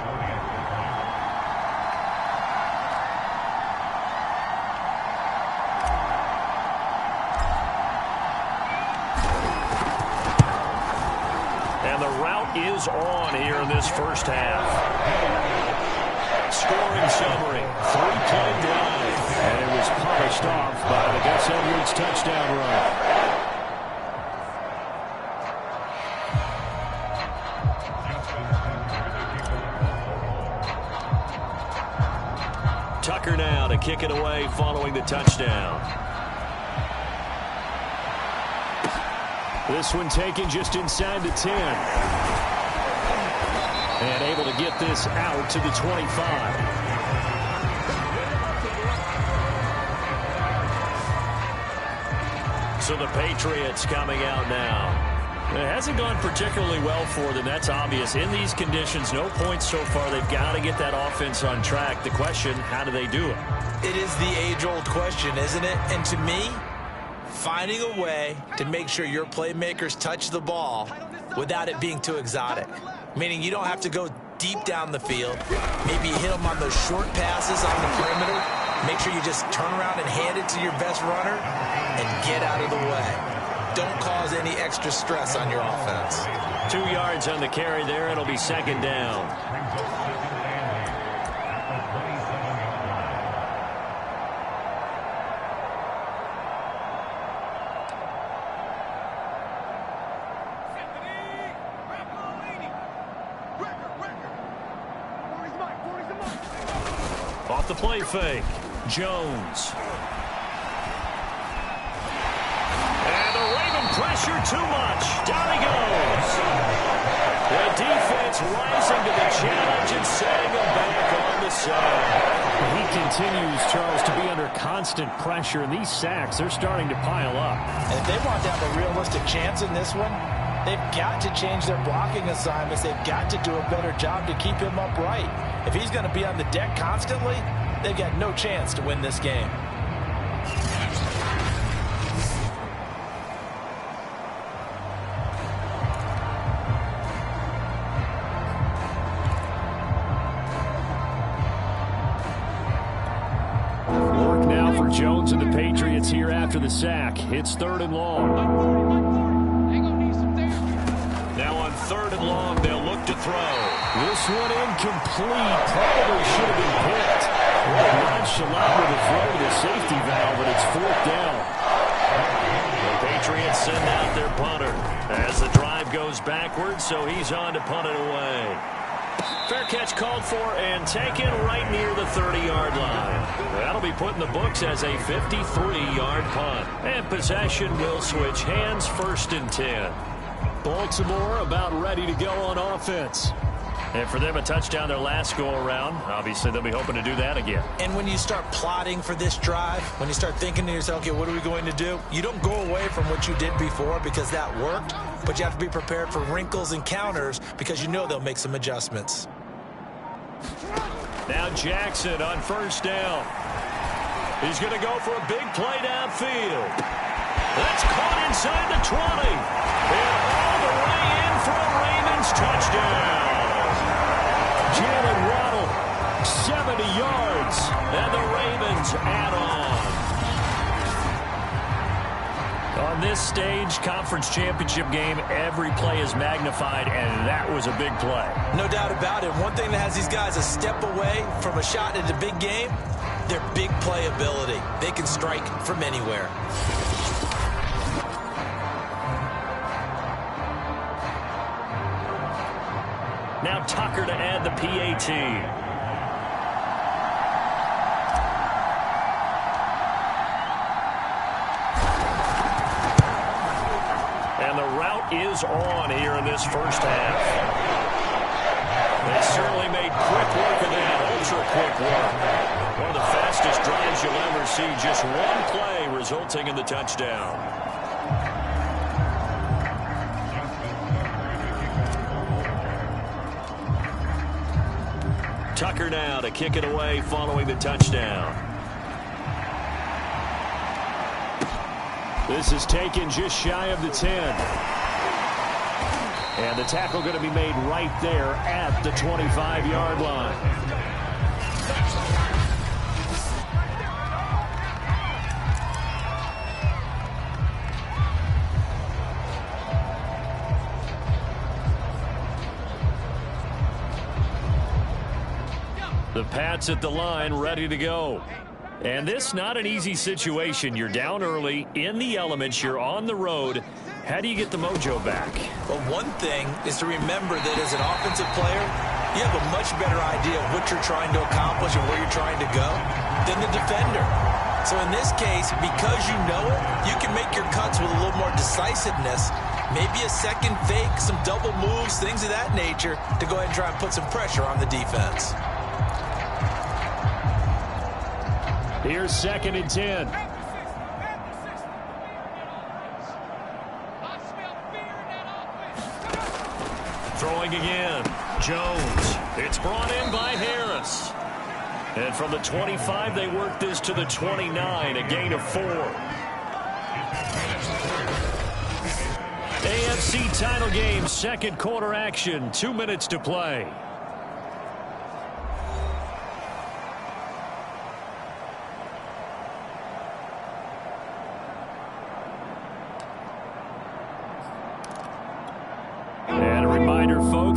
And the route is on here in this first half. Scoring summary, 3-play drive. And it was polished off by the Gus Edwards touchdown run. Tucker now to kick it away following the touchdown. This one taken just inside the 10. And able to get this out to the 25. So the Patriots coming out now. It hasn't gone particularly well for them. That's obvious. In these conditions, no points so far. They've got to get that offense on track. The question, how do they do it? It is the age-old question, isn't it? And to me, finding a way to make sure your playmakers touch the ball without it being too exotic. Meaning you don't have to go deep down the field. Maybe you hit them on those short passes on the perimeter. Make sure you just turn around and hand it to your best runner and get out of the way. Don't cause any extra stress on your offense. 2 yards on the carry there. It'll be 2nd down. Off the play fake. Jones. Pressure too much. Down he goes. The defense Patriots rising to the challenge and setting them back on the side. He continues, Charles, to be under constant pressure, and these sacks, they're starting to pile up. And if they want to have a realistic chance in this one, they've got to change their blocking assignments. They've got to do a better job to keep him upright. If he's going to be on the deck constantly, they've got no chance to win this game. Jones and the Patriots here after the sack. It's 3rd and long. Now on 3rd and long, they'll look to throw. This one incomplete. Probably should have been picked. What a nonchalant with a throw to the safety valve, and it's 4th down. The Patriots send out their punter as the drive goes backwards, so he's on to punt it away. Fair catch called for and taken right near the 30-yard line. That'll be put in the books as a 53-yard punt. And possession will switch hands, 1st and 10. Baltimore about ready to go on offense. And for them, a touchdown their last go-around. Obviously, they'll be hoping to do that again. And when you start plotting for this drive, when you start thinking to yourself, okay, what are we going to do? You don't go away from what you did before because that worked, but you have to be prepared for wrinkles and counters because you know they'll make some adjustments. Now Jackson on 1st down. He's going to go for a big play downfield. That's caught inside the 20. And all the way in for a Ravens touchdown. Jalen Waddle, 70 yards, and the Ravens add on. On this stage, conference championship game, every play is magnified, and that was a big play. No doubt about it. One thing that has these guys a step away from a shot at a big game, their big play ability. They can strike from anywhere. Now Tucker to add the PAT. And the route is on here in this first half. They certainly made quick work of that, ultra-quick work. One of the fastest drives you'll ever see. Just one play resulting in the touchdown. Tucker now to kick it away following the touchdown. This is taken just shy of the 10. And the tackle going to be made right there at the 25-yard line. The Pats at the line, ready to go. And this not an easy situation. You're down early, in the elements, you're on the road. How do you get the mojo back? Well, one thing is to remember that as an offensive player, you have a much better idea of what you're trying to accomplish and where you're trying to go than the defender. So in this case, because you know it, you can make your cuts with a little more decisiveness. Maybe a second fake, some double moves, things of that nature to go ahead and try and put some pressure on the defense. Here's 2nd and 10. Throwing again. Jones. It's brought in by Harris. And from the 25, they work this to the 29, a gain of 4. AFC title game, 2nd quarter action, 2 minutes to play.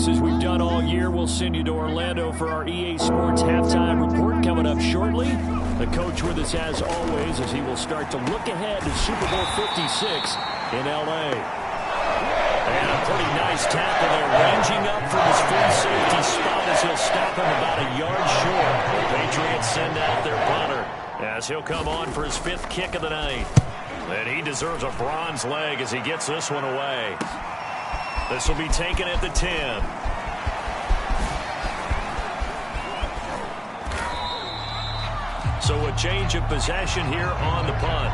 As we've done all year, we'll send you to Orlando for our EA Sports halftime report coming up shortly. The coach with us as always as he will start to look ahead to Super Bowl 56 in L.A. And a pretty nice tackle there, ranging up from his free safety spot as he'll stop him about a yard short. The Patriots send out their punter as he'll come on for his 5th kick of the night. And he deserves a bronze leg as he gets this one away. This will be taken at the 10. So a change of possession here on the punt.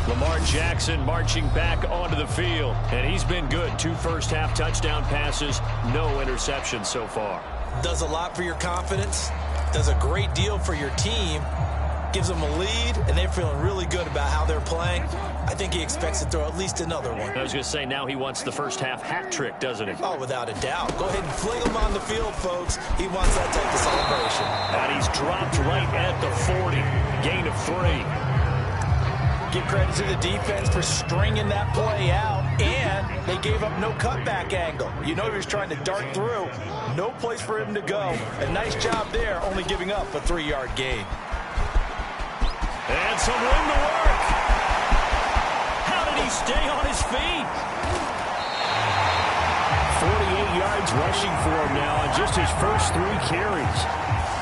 Lamar Jackson marching back onto the field. And he's been good. 2 first-half touchdown passes, no interceptions so far. Does a lot for your confidence. Does a great deal for your team. Gives them a lead, and they're feeling really good about how they're playing. I think he expects to throw at least another one. I was going to say, now he wants the first-half hat trick, doesn't he? Oh, without a doubt. Go ahead and fling him on the field, folks. He wants that type of celebration. And he's dropped right at the 40. Gain of 3. Give credit to the defense for stringing that play out, and they gave up no cutback angle. You know he was trying to dart through. No place for him to go. A nice job there, only giving up a 3-yard gain. And some room to work. How did he stay on his feet? 48 yards rushing for him now on just his first 3 carries.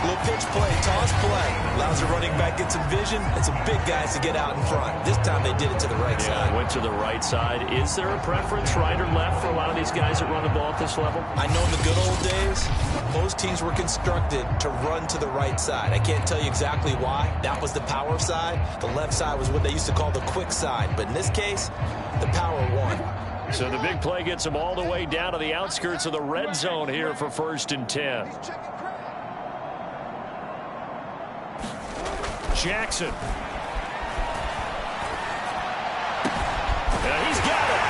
Little pitch play, toss play. Allows the running back to get some vision and some big guys to get out in front. This time they did it to the right side. Went to the right side. Is there a preference, right or left, for a lot of these guys that run the ball at this level? I know in the good old days, most teams were constructed to run to the right side. I can't tell you exactly why. That was the power side. The left side was what they used to call the quick side. But in this case, the power won. So the big play gets them all the way down to the outskirts of the red zone here for 1st and 10. Jackson. And he's got it.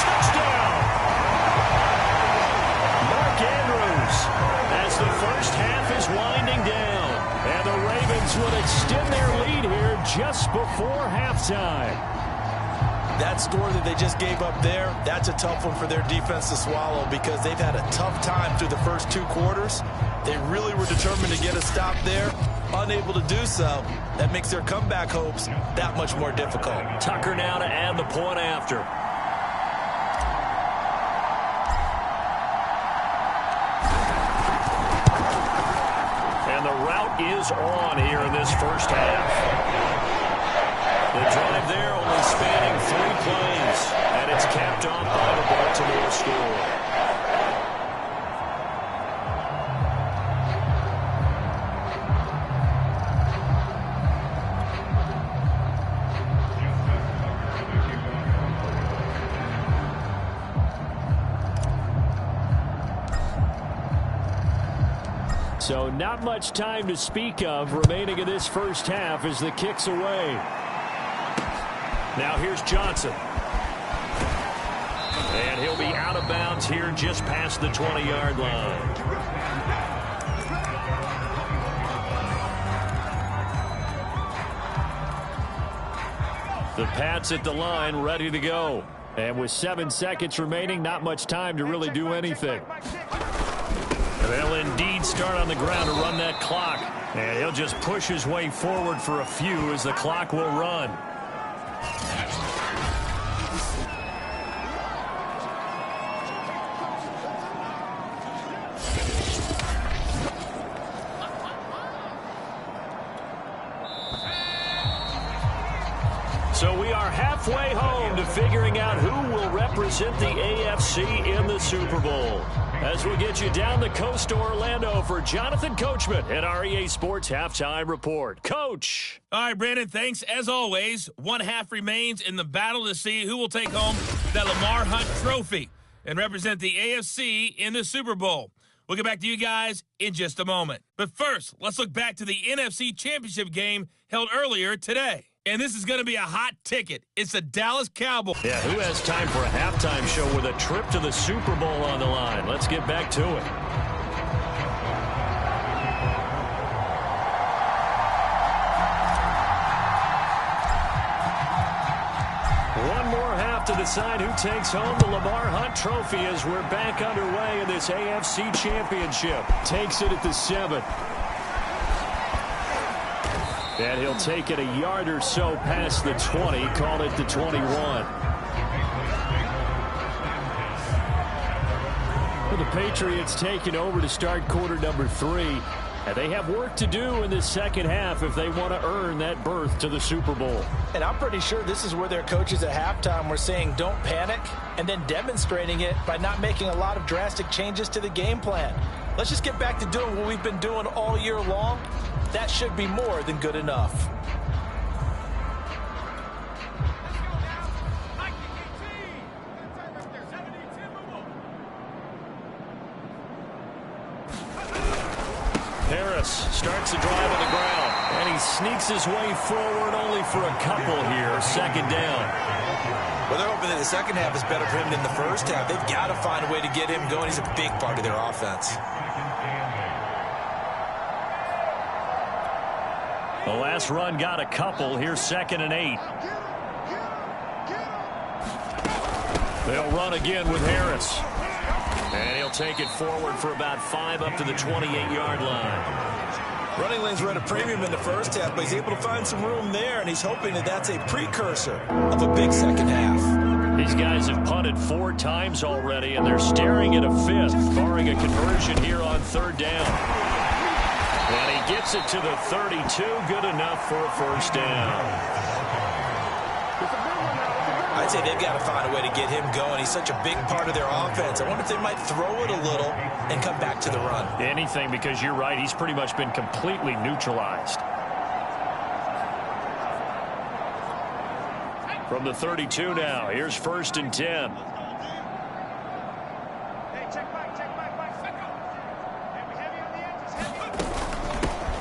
Touchdown. Mark Andrews as the first half is winding down. And the Ravens will extend their lead here just before halftime. That score that they just gave up there, that's a tough one for their defense to swallow because they've had a tough time through the first 2 quarters. They really were determined to get a stop there. Unable to do so. That makes their comeback hopes that much more difficult. Tucker now to add the point after. And the route is on here in this first half. The drive there only spanning 3 plays, and it's capped off by the Baltimore score. So not much time to speak of remaining in this first half as the kick's away. Now here's Johnson. And he'll be out of bounds here just past the 20-yard line. The Pats at the line, ready to go. And with 7 seconds remaining, not much time to really do anything. They'll indeed start on the ground to run that clock. And he'll just push his way forward for a few as the clock will run. So we are halfway home to figuring out who will represent the AFC in the Super Bowl. As we get you down the coast to Orlando for Jonathan Coachman at our EA Sports Halftime Report. Coach. All right, Brandon, thanks. As always, 1 half remains in the battle to see who will take home that Lamar Hunt trophy and represent the AFC in the Super Bowl. We'll get back to you guys in just a moment. But first, let's look back to the NFC Championship game held earlier today. And this is going to be a hot ticket. It's the Dallas Cowboys. Yeah, who has time for a halftime show with a trip to the Super Bowl on the line? Let's get back to it. One more half to decide who takes home the Lamar Hunt trophy as we're back underway in this AFC Championship. Takes it at the 7. And he'll take it a yard or so past the 20, call it the 21. For the Patriots taking over to start quarter number 3. And they have work to do in this second half if they want to earn that berth to the Super Bowl. And I'm pretty sure this is where their coaches at halftime were saying don't panic, and then demonstrating it by not making a lot of drastic changes to the game plan. Let's just get back to doing what we've been doing all year long. That should be more than good enough. Harris starts the drive on the ground, and he sneaks his way forward only for a couple here. Second down. Well, they're hoping that the second half is better for him than the first half. They've got to find a way to get him going. He's a big part of their offense. The last run got a couple. Here's 2nd and 8. They'll run again with Harris. And he'll take it forward for about 5 up to the 28-yard line. Running lanes were at a premium in the first half, but he's able to find some room there, and he's hoping that that's a precursor of a big second half. These guys have punted 4 times already, and they're staring at a 5th, barring a conversion here on 3rd down. And he gets it to the 32, good enough for a first down. I'd say they've got to find a way to get him going. He's such a big part of their offense. I wonder if they might throw it a little and come back to the run. Anything, because you're right, he's pretty much been completely neutralized. From the 32 now, here's 1st and 10.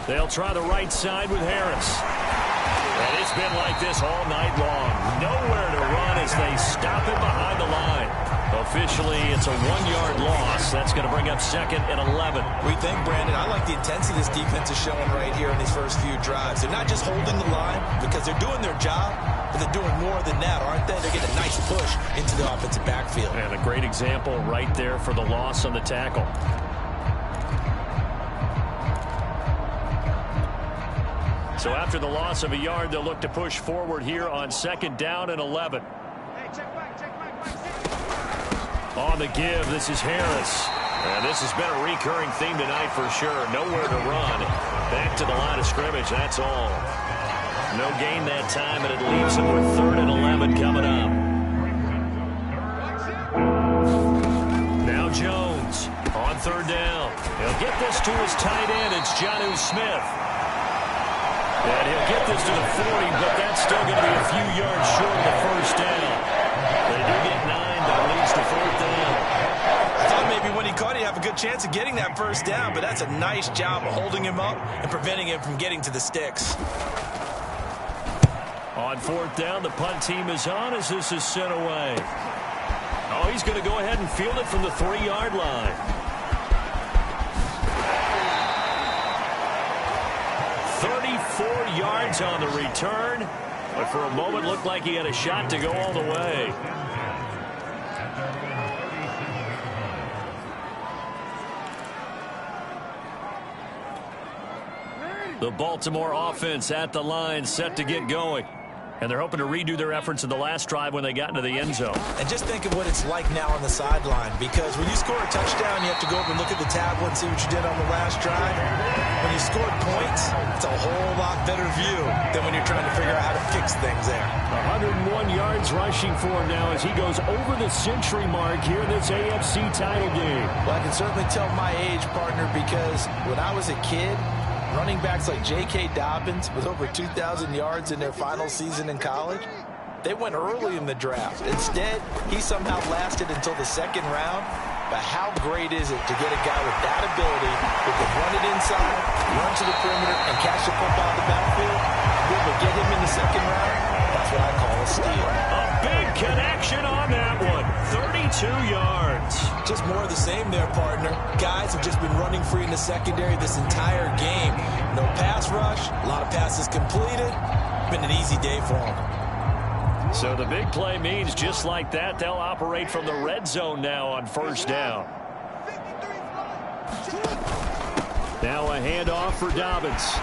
They'll try the right side with Harris. And it's been like this all night long. Nowhere to run as they stop it behind the line. Officially, it's a 1-yard loss. That's going to bring up 2nd and 11. We think, Brandon, I like the intensity this defense is showing right here in these first few drives. They're not just holding the line because they're doing their job, but they're doing more than that, aren't they? They're getting a nice push into the offensive backfield. And a great example right there for the loss on the tackle. So after the loss of a yard, they'll look to push forward here on 2nd down and 11. On the give, this is Harris. And this has been a recurring theme tonight for sure. Nowhere to run. Back to the line of scrimmage, that's all. No gain that time, and it leaves him with 3rd and 11 coming up. Now Jones on 3rd down. He'll get this to his tight end. It's Jonnu Smith. And he'll get this to the 40, but that's still going to be a few yards short of the first down. They do get 9, that leads to 4th down. I thought maybe when he caught it, he'd have a good chance of getting that first down, but that's a nice job of holding him up and preventing him from getting to the sticks. On 4th down, the punt team is on as this is sent away. Oh, he's going to go ahead and field it from the 3-yard line. 34 yards on the return, but for a moment looked like he had a shot to go all the way. The Baltimore offense at the line, set to get going. And they're hoping to redo their efforts in the last drive when they got into the end zone. And just think of what it's like now on the sideline, because when you score a touchdown, you have to go over and look at the tablet and see what you did on the last drive. When you scored points, it's a whole lot better view than when you're trying to figure out how to fix things there. 101 yards rushing for him now as he goes over the century mark here in this AFC title game. Well, I can certainly tell my age, partner, because when I was a kid, running backs like J.K. Dobbins with over 2,000 yards in their final season in college, they went early in the draft. Instead, he somehow lasted until the 2nd round. But how great is it to get a guy with that ability who can run it inside, run to the perimeter, and catch the football in the backfield? Be able to get him in the 2nd round? That's what I call a steal. A big connection on that one. 32 yards. Just more of the same there, partner. Guys have just been running free in the secondary this entire game. No pass rush, a lot of passes completed. Been an easy day for them. So the big play means just like that, they'll operate from the red zone now on 1st down. Now a handoff for Dobbins.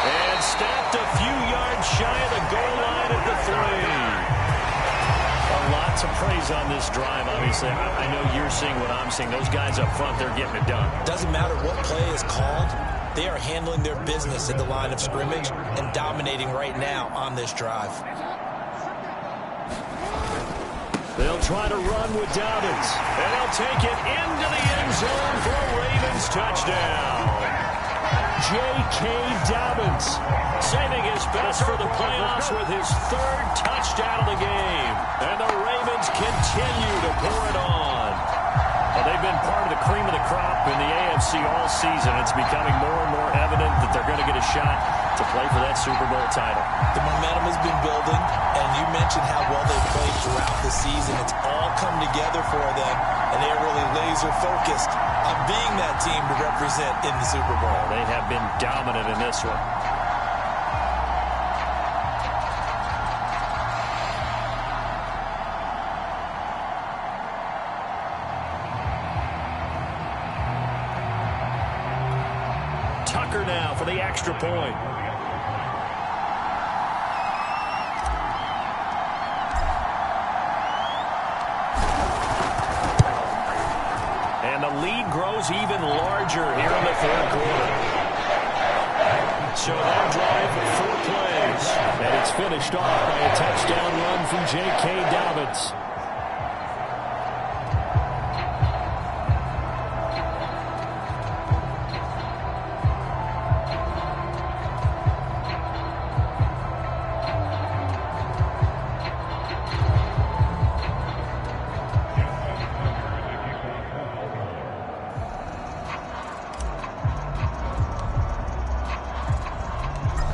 And stopped a few yards shy of the goal line at the 3. a lot to praise on this drive, obviously. I know you're seeing what I'm seeing. Those guys up front, they're getting it done. Doesn't matter what play is called. They are handling their business at the line of scrimmage and dominating right now on this drive. They'll try to run with Dobbins. And they'll take it into the end zone for a Ravens touchdown. J.K. Dobbins Saving his best for the playoffs with his third touchdown of the game. And the Ravens continue to pour it on. Well, they've been part of the cream of the crop in the AFC all season. It's becoming more and more evident that they're going to get a shot to play for that Super Bowl title. The momentum has been building, and you mentioned how well they've played throughout the season. It's all come together for them, and they're really laser-focused on being that team to represent in the Super Bowl. They have been dominant in this one. Tucker now for the extra point. And the lead grows even larger here in the third quarter. So that drive for 4 plays. And it's finished off by a touchdown run from J.K. Dobbins.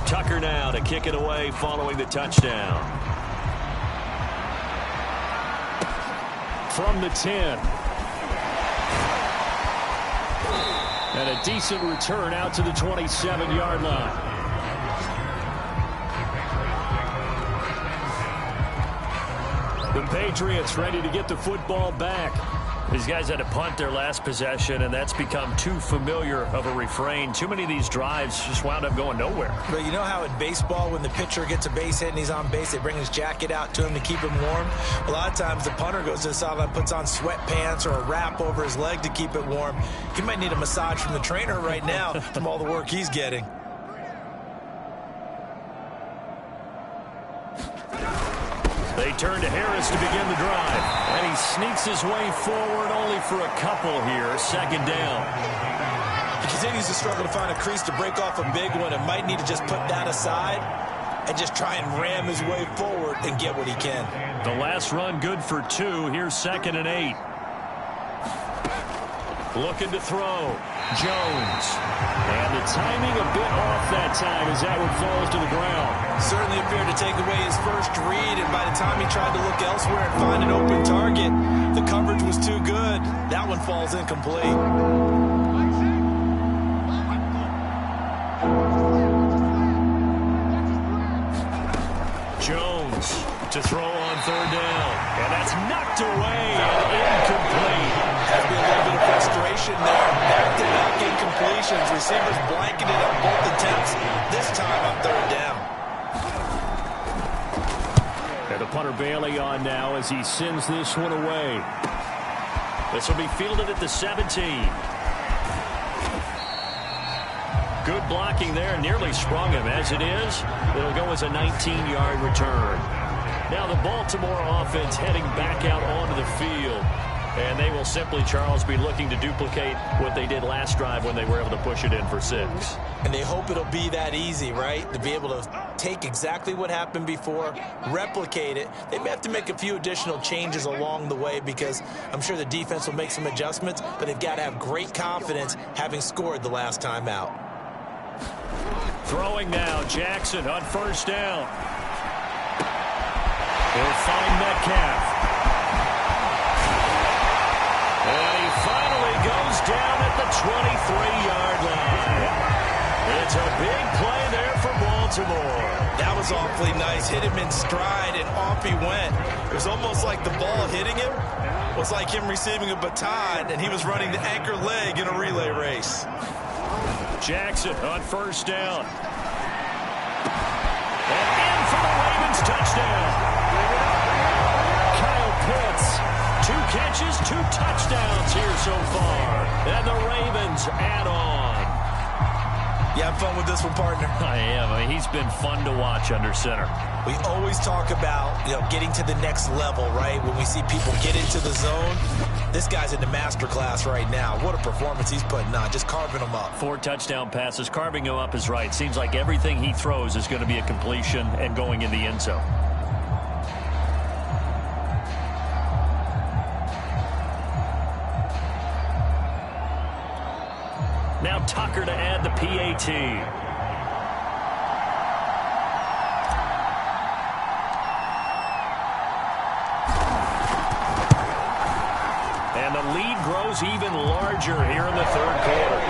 Tucker now to kick it away following the touchdown. From the 10. And a decent return out to the 27-yard line. The Patriots ready to get the football back. These guys had to punt their last possession, and that's become too familiar of a refrain. Too many of these drives just wound up going nowhere. But you know how in baseball, when the pitcher gets a base hit and he's on base, they bring his jacket out to him to keep him warm? A lot of times the punter goes to the sideline, puts on sweatpants or a wrap over his leg to keep it warm. He might need a massage from the trainer right now from all the work he's getting. They turn to Harris to begin the drive. And he sneaks his way forward only for a couple here. Second down. He continues to struggle to find a crease to break off a big one and might need to just put that aside and just try and ram his way forward and get what he can. The last run good for 2. Here's 2nd and 8. Looking to throw. Jones. And the timing a bit off that time as that one falls to the ground. Certainly appeared to take away his first read, and by the time he tried to look elsewhere and find an open target, the coverage was too good. That one falls incomplete. Jones to throw on 3rd down. And that's knocked away and incomplete. Has to be a little bit of frustration there. Back-to-back incompletions. Receivers blanketed on both attempts. This time on 3rd down. And the punter Bailey on now as he sends this one away. This will be fielded at the 17. Good blocking there. Nearly sprung him. As it is, it'll go as a 19-yard return. Now the Baltimore offense heading back out onto the field. And they will simply, Charles, be looking to duplicate what they did last drive when they were able to push it in for 6. And they hope it'll be that easy, right? To be able to take exactly what happened before, replicate it. They may have to make a few additional changes along the way because I'm sure the defense will make some adjustments, but they've got to have great confidence having scored the last time out. Throwing now, Jackson on 1st down. He'll find Metcalf. And he finally goes down at the 23-yard line. It's a big play there for Baltimore. That was awfully nice. Hit him in stride, and off he went. It was almost like the ball hitting him was like him receiving a baton, and he was running the anchor leg in a relay race. Jackson on 1st down. And in for the Ravens touchdown. Kyle 2 catches, 2 touchdowns here so far. And the Ravens add on. You have fun with this one, partner? I am. I mean, he's been fun to watch under center. We always talk about, getting to the next level, right? When we see people get into the zone, this guy's in the master class right now. What a performance he's putting on, just carving them up. 4 touchdown passes. Carving him up is right. Seems like everything he throws is going to be a completion and going in the end zone. Now Tucker to add the PAT. And the lead grows even larger here in the third quarter.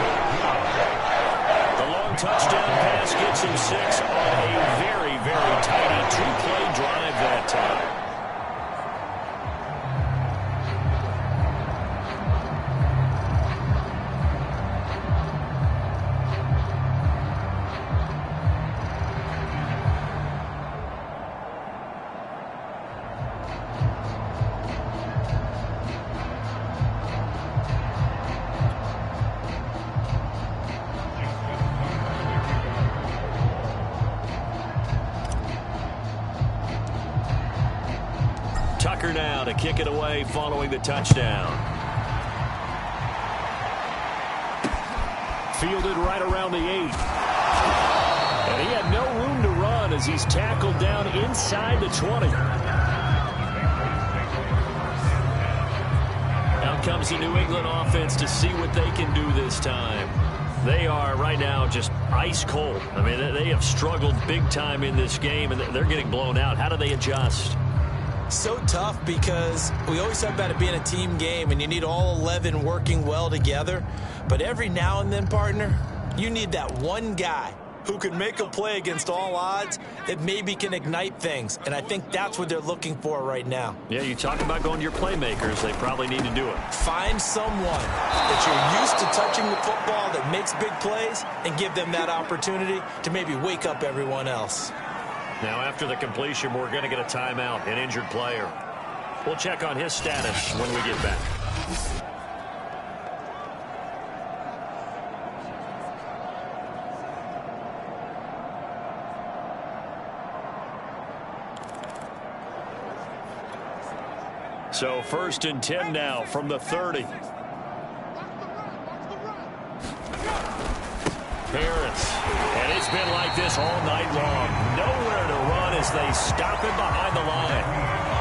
The long touchdown pass gets him 6 on a very, very tidy 2-play drive that time. Tucker now to kick it away following the touchdown. Fielded right around the 8. And he had no room to run as he's tackled down inside the 20. Now comes the New England offense to see what they can do this time. They are right now just ice cold. I mean, they have struggled big time in this game, and they're getting blown out. How do they adjust? So tough because we always talk about it being a team game and you need all 11 working well together. But every now and then, partner, you need that one guy who can make a play against all odds that maybe can ignite things. And I think that's what they're looking for right now. Yeah, you talk about going to your playmakers. They probably need to do it. Find someone that you're used to touching the football that makes big plays and give them that opportunity to maybe wake up everyone else. Now, after the completion, we're going to get a timeout, an injured player. We'll check on his status when we get back. So 1st and 10 now from the 30. Harris. And it's been like this all night long. Nowhere to run as they stop him behind the line.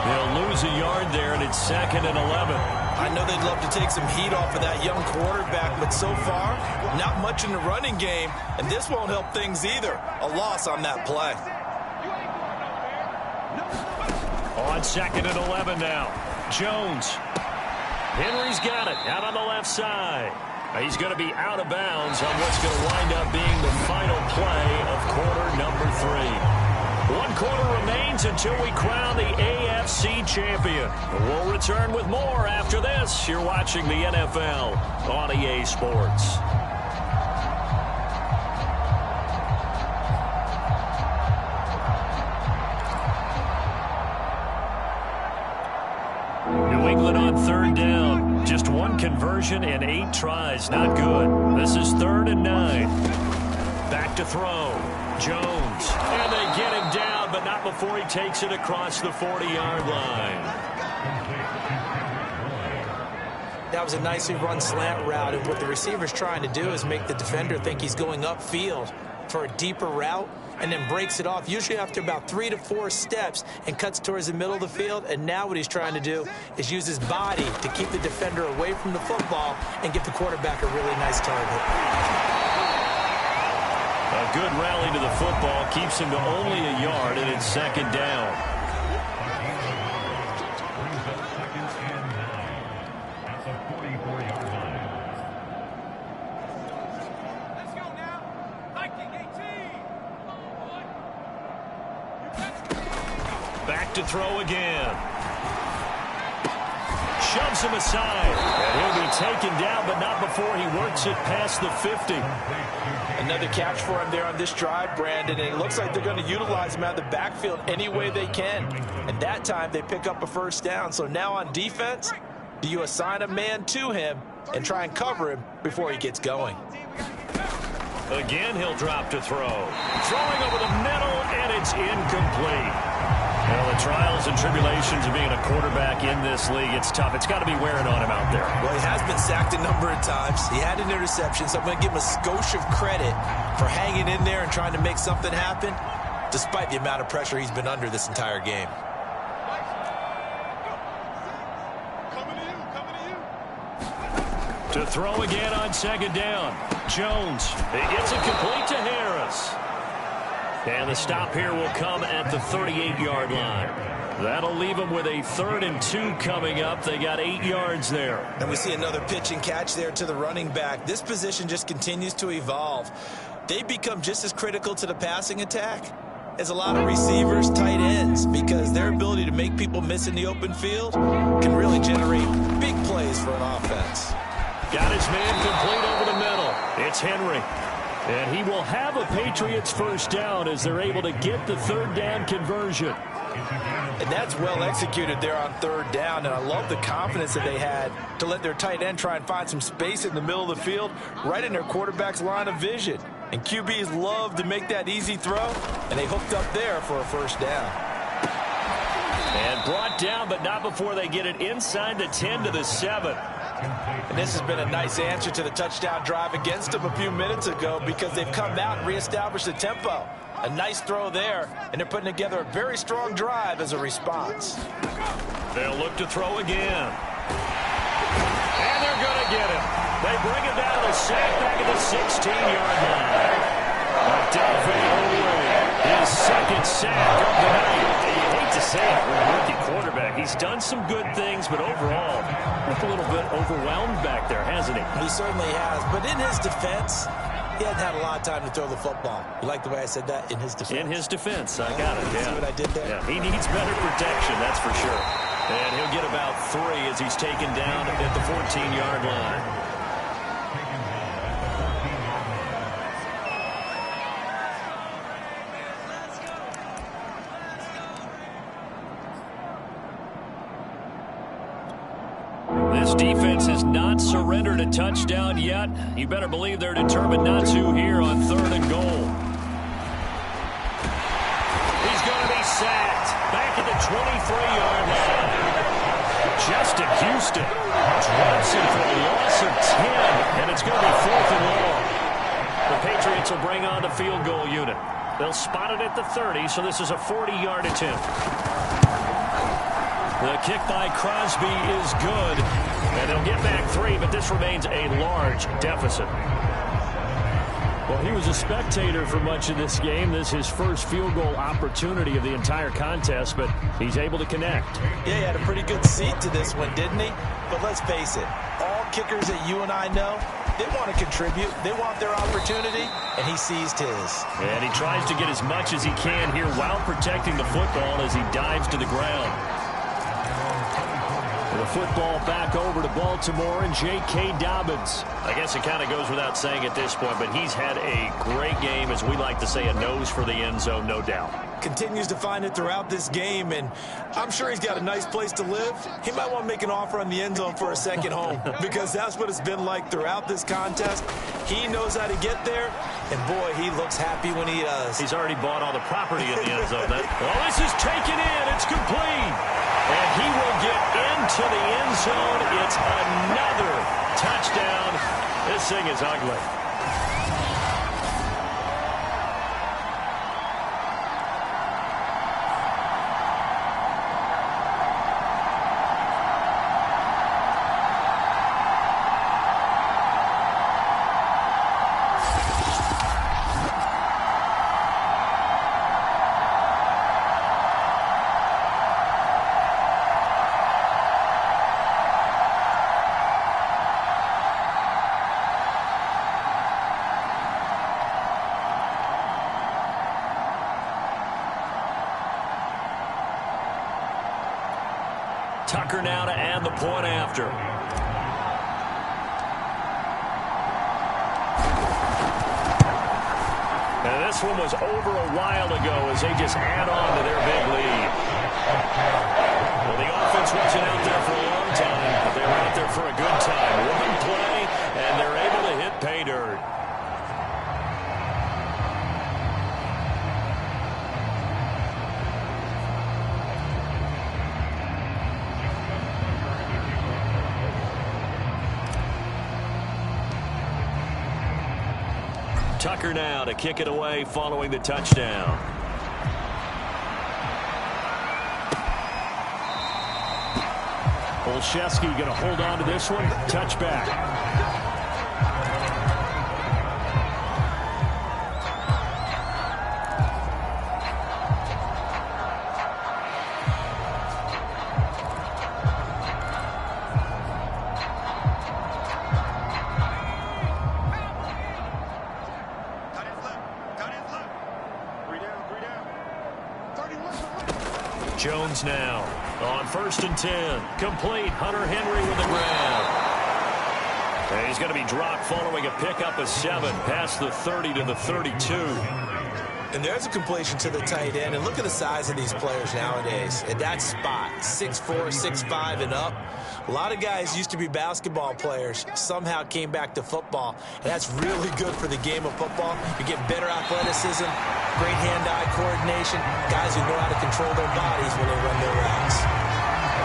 They'll lose a yard there, and it's 2nd and 11. I know they'd love to take some heat off of that young quarterback, but so far, not much in the running game, and this won't help things either. A loss on that play. On 2nd and 11 now. Jones. Henry's got it out on the left side. He's going to be out of bounds on what's going to wind up being the final play of quarter number 3. 1 quarter remains until we crown the AFC champion. We'll return with more after this. You're watching the NFL on EA Sports. New England on 3rd down. Just 1 conversion and 8 tries. Not good. This is 3rd and 9. Back to throw. Jones. And they get him down, but not before he takes it across the 40-yard line. That was a nicely run slant route, and what the receiver's trying to do is make the defender think he's going upfield for a deeper route, and then breaks it off, usually after about 3 to 4 steps, and cuts towards the middle of the field. And now what he's trying to do is use his body to keep the defender away from the football and give the quarterback a really nice target. A good rally to the football keeps him to only a yard, and it's 2nd down. Back to throw again. Shoves him aside. And he'll be taken down, but not before he works it past the 50. Another catch for him there on this drive, Brandon, and it looks like they're going to utilize him out of the backfield any way they can. And that time they pick up a 1st down. So now on defense, Do you assign a man to him and try and cover him before he gets going? Again, he'll drop to throw. Throwing over the middle, and it's incomplete. Well, the trials and tribulations of being a quarterback in this league, it's tough. It's got to be wearing on him out there. Well, he has been sacked a number of times. He had an interception, so I'm going to give him a skosh of credit for hanging in there and trying to make something happen, despite the amount of pressure he's been under this entire game. To throw again on second down. Jones. He gets it complete to Harris. And the stop here will come at the 38-yard line. That'll leave them with a 3rd and 2 coming up. They got 8 yards there. And we see another pitch and catch there to the running back. This position just continues to evolve. They become just as critical to the passing attack as a lot of receivers, tight ends, because their ability to make people miss in the open field can really generate big plays for an offense. Got his man complete over the middle. It's Henry. And he will have a Patriots first down as they're able to get the 3rd down conversion. And that's well executed there on 3rd down. And I love the confidence that they had to let their tight end try and find some space in the middle of the field, right in their quarterback's line of vision. And QBs love to make that easy throw, and they hooked up there for a first down. And brought down, but not before they get it inside the 10 to the 7. And this has been a nice answer to the touchdown drive against them a few minutes ago, because they've come out and reestablished the tempo. A nice throw there, and they're putting together a very strong drive as a response. They'll look to throw again. And they're going to get him. They bring him down to the sack back at the 16-yard line. Delphi Oweh, his 2nd sack of the night. You hate to say it for a rookie quarterback. He's done some good things, but overall, looked a little bit overwhelmed back there, hasn't he? He certainly has, but in his defense, he hadn't had a lot of time to throw the football. You like the way I said that? In his defense. In his defense, I got it, yeah. See what I did there? Yeah, he needs better protection, that's for sure. And he'll get about 3 as he's taken down at the 14-yard line. This defense has not surrendered a touchdown yet. You better believe they're determined not to here on 3rd and goal. He's going to be sacked back at the 23-yard line. Justin Houston drops him for a loss of 10, and it's going to be 4th and long. The Patriots will bring on the field goal unit. They'll spot it at the 30, so this is a 40-yard attempt. The kick by Crosby is good, and they'll get back 3, but this remains a large deficit. Well, he was a spectator for much of this game. This is his first field goal opportunity of the entire contest, but he's able to connect. Yeah, he had a pretty good seat to this one, didn't he? But let's face it, all kickers that you and I know, they want to contribute. They want their opportunity, and he seized his. And he tries to get as much as he can here while protecting the football as he dives to the ground. The football back over to Baltimore and J.K. Dobbins. I guess it kind of goes without saying at this point, but he's had a great game, as we like to say, a nose for the end zone, no doubt. Continues to find it throughout this game, and I'm sure he's got a nice place to live. He might want to make an offer on the end zone for a second home, because that's what it's been like throughout this contest. He knows how to get there, and boy, he looks happy when he does. He's already bought all the property in the end zone. Well, this is taken in. It's complete. And he will get into the end zone. It's another touchdown. This thing is ugly. Tucker now to add the point after. And this one was over a while ago as they just add on to their big lead. Well, the offense wasn't out there for a long time, but they were there for a good time. One play, and they're able to hit pay dirt. Tucker now to kick it away following the touchdown. Olszewski going to hold on to this one. Touchback. Jones now on 1st and 10. Complete. Hunter Henry with the grab. And he's going to be dropped following a pickup of 7 past the 30 to the 32. And there's a completion to the tight end. And look at the size of these players nowadays. At that spot, 6'4", 6'5", and up. A lot of guys used to be basketball players, somehow came back to football. And that's really good for the game of football. You get better athleticism, great hand-eye coordination, guys who know how to control their bodies when they run their routes.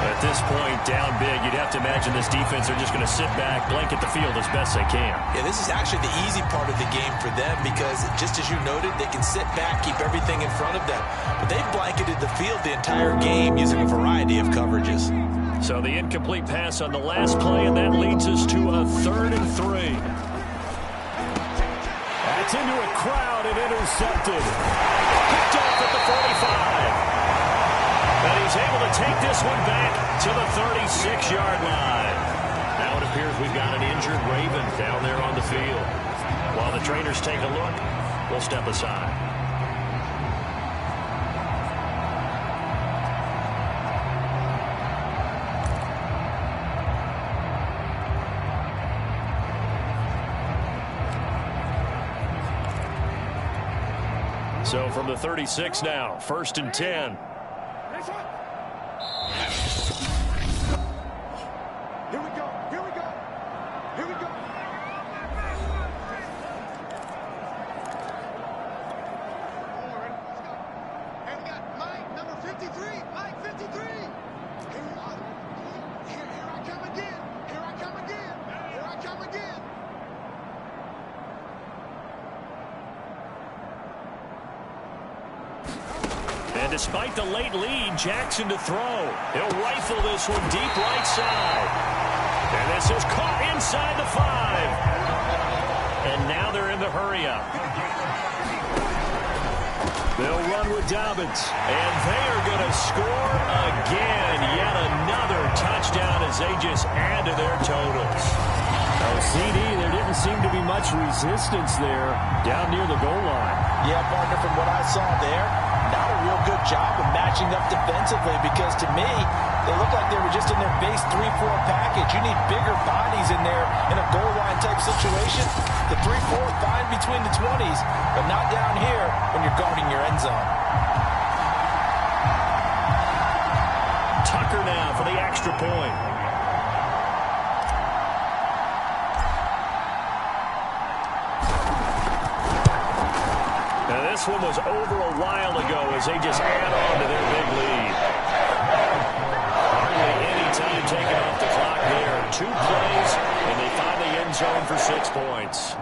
At this point, down big, you'd have to imagine this defense are just going to sit back, blanket the field as best they can. Yeah, this is actually the easy part of the game for them because, just as you noted, they can sit back, keep everything in front of them. But they've blanketed the field the entire game using a variety of coverages. So the incomplete pass on the last play, and that leads us to a 3rd and 3. That's into a crowd and intercepted. Picked off at the 45. And he's able to take this one back to the 36-yard line. Now it appears we've got an injured Raven down there on the field. While the trainers take a look, we'll step aside. So from the 36 now, 1st and 10. Despite the late lead, Jackson to throw. He'll rifle this one deep right side. And this is caught inside the 5. And now they're in the hurry-up. They'll run with Dobbins. And they are going to score again. Yet another touchdown as they just add to their totals. Oh, CD, there didn't seem to be much resistance there down near the goal line. Yeah, partner, from what I saw there, not a real good job of matching up defensively because to me, they look like they were just in their base 3-4 package. You need bigger bodies in there in a goal line type situation. The 3-4 fine between the 20s, but not down here when you're guarding your end zone. Tucker now for the extra point. This one was over a while ago as they just add on to their big lead. Hardly any time taken off the clock there. 2 plays, and they find the end zone for 6 points.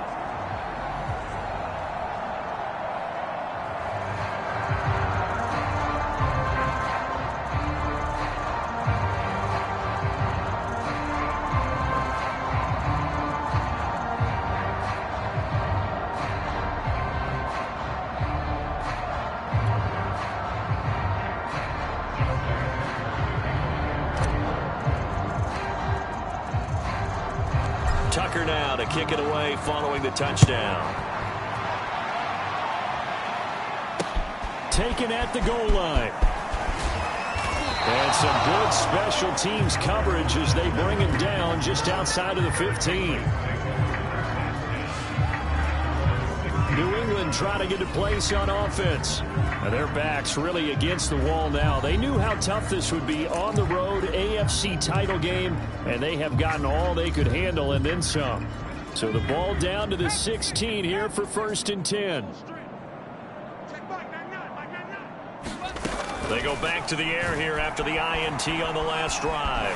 Tucker now to kick it away following the touchdown. Taken at the goal line. And some good special teams coverage as they bring him down just outside of the 15. New England team trying to get a place on offense. And their back's really against the wall now. They knew how tough this would be on the road, AFC title game, and they have gotten all they could handle and then some. So the ball down to the 16 here for 1st and 10. They go back to the air here after the INT on the last drive.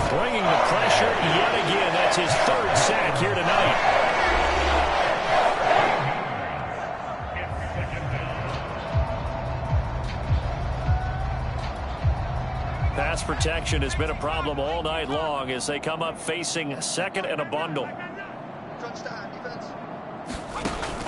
Bringing the pressure yet again. That's his 3rd sack here tonight. Pass protection has been a problem all night long as they come up facing 2nd and a bundle.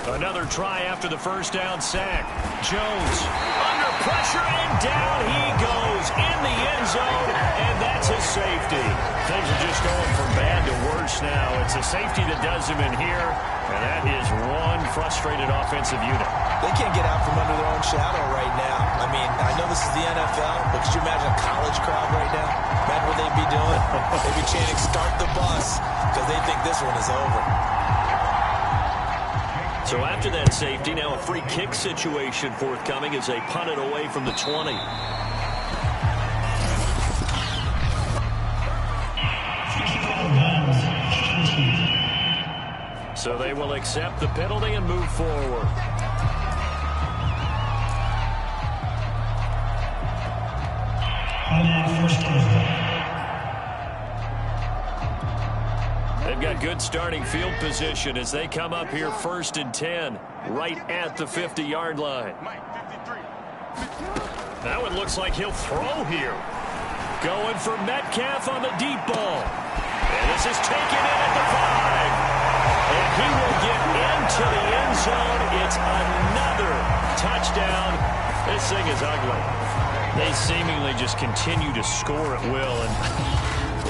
Another try after the 1st down sack. Jones under pressure and down he goes in the end zone, and that's a safety. Things are just going from bad to worse now. It's a safety that does him in here, and that is one frustrated offensive unit. They can't get out from under their own shadow right now. I mean, I know this is the NFL, but could you imagine a college crowd right now? Imagine what they'd be doing. They'd be chanting, "Start the bus," because they think this one is over. So after that safety, now a free kick situation forthcoming as they punt it away from the 20. So they will accept the penalty and move forward. They've got good starting field position as they come up here 1st and 10, right at the 50-yard line. That one looks like he'll throw here. Going for Metcalf on the deep ball. And this is taken in at the 5. And he will get into the end zone. It's another touchdown. This thing is ugly. They seemingly just continue to score at will. And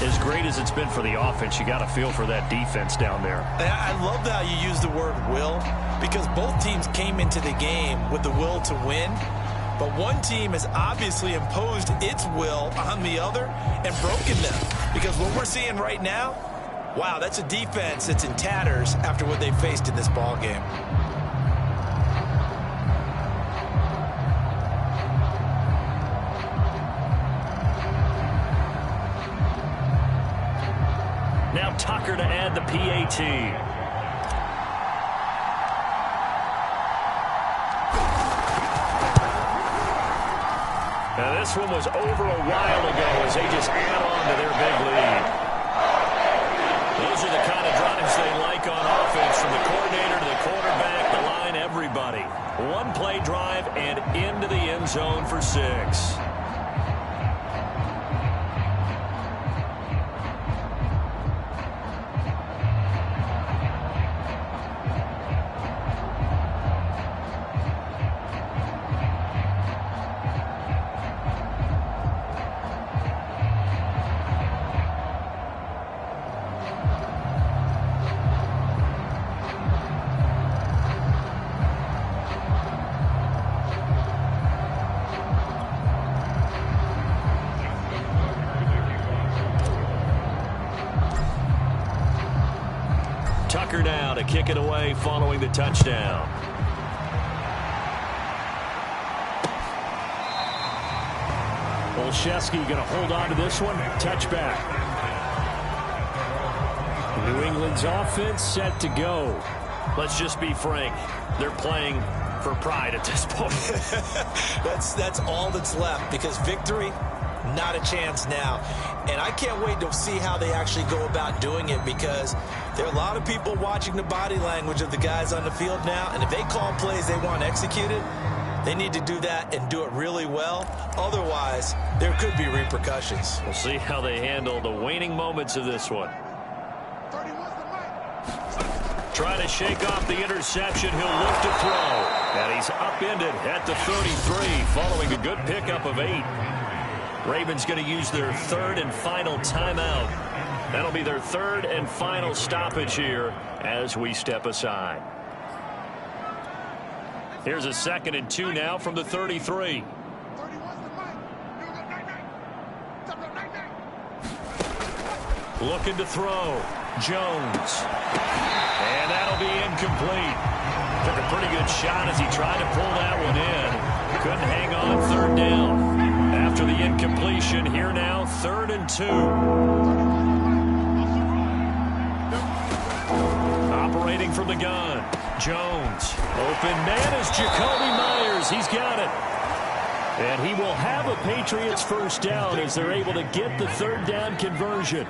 as great as it's been for the offense, you got to feel for that defense down there. I love how you use the word will, because both teams came into the game with the will to win. But one team has obviously imposed its will on the other and broken them. Because what we're seeing right now, wow, that's a defense that's in tatters after what they faced in this ball game. Now Tucker to add the PAT. Now this one was over a while ago as they just add on to their big lead. Those are the kind of drives they like on offense, from the coordinator to the quarterback, the line, everybody. One play drive and into the end zone for 6. Tucker now to kick it away following the touchdown. Olszewski going to hold on to this one. Touchback. New England's offense set to go. Let's just be frank. They're playing for pride at this point. That's all that's left, because victory, not a chance now. And I can't wait to see how they actually go about doing it, because there are a lot of people watching the body language of the guys on the field now, and if they call plays they want executed, they need to do that and do it really well. Otherwise, there could be repercussions. We'll see how they handle the waning moments of this one. Trying to shake off the interception. He'll look to throw. And he's upended at the 33 following a good pickup of 8. Ravens going to use their 3rd and final timeout. That'll be their 3rd and final stoppage here as we step aside. Here's a 2nd and 2 now from the 33. Looking to throw. Jones. And that'll be incomplete. Took a pretty good shot as he tried to pull that one in. Couldn't hang on third down. After the incompletion, here now, 3rd and 2. Operating from the gun. Jones. Open man is Jacoby Myers. He's got it. And he will have a Patriots first down as they're able to get the 3rd down conversion.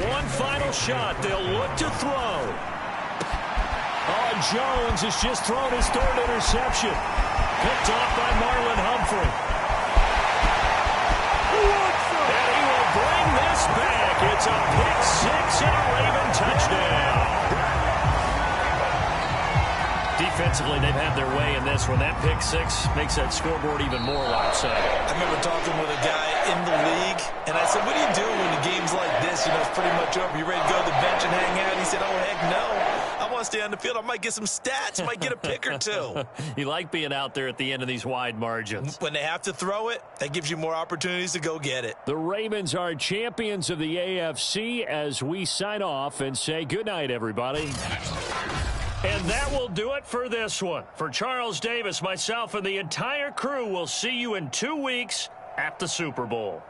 One final shot. They'll look to throw. Oh, Jones has just thrown his 3rd interception. Picked off by Marlon Humphrey. And he will bring this back. It's a pick 6 and a Raven touchdown. Defensively, they've had their way in this one. That pick 6 makes that scoreboard even more lopsided. I remember talking with a guy in the league, and I said, what do you do when the game's like this? You know, it's pretty much over. You ready to go to the bench and hang out? He said, oh, heck no. I want to stay on the field. I might get some stats. I might get a pick or two. You like being out there at the end of these wide margins. When they have to throw it, that gives you more opportunities to go get it. The Ravens are champions of the AFC as we sign off and say goodnight, everybody. And that will do it for this one. For Charles Davis, myself, and the entire crew, we'll see you in 2 weeks at the Super Bowl.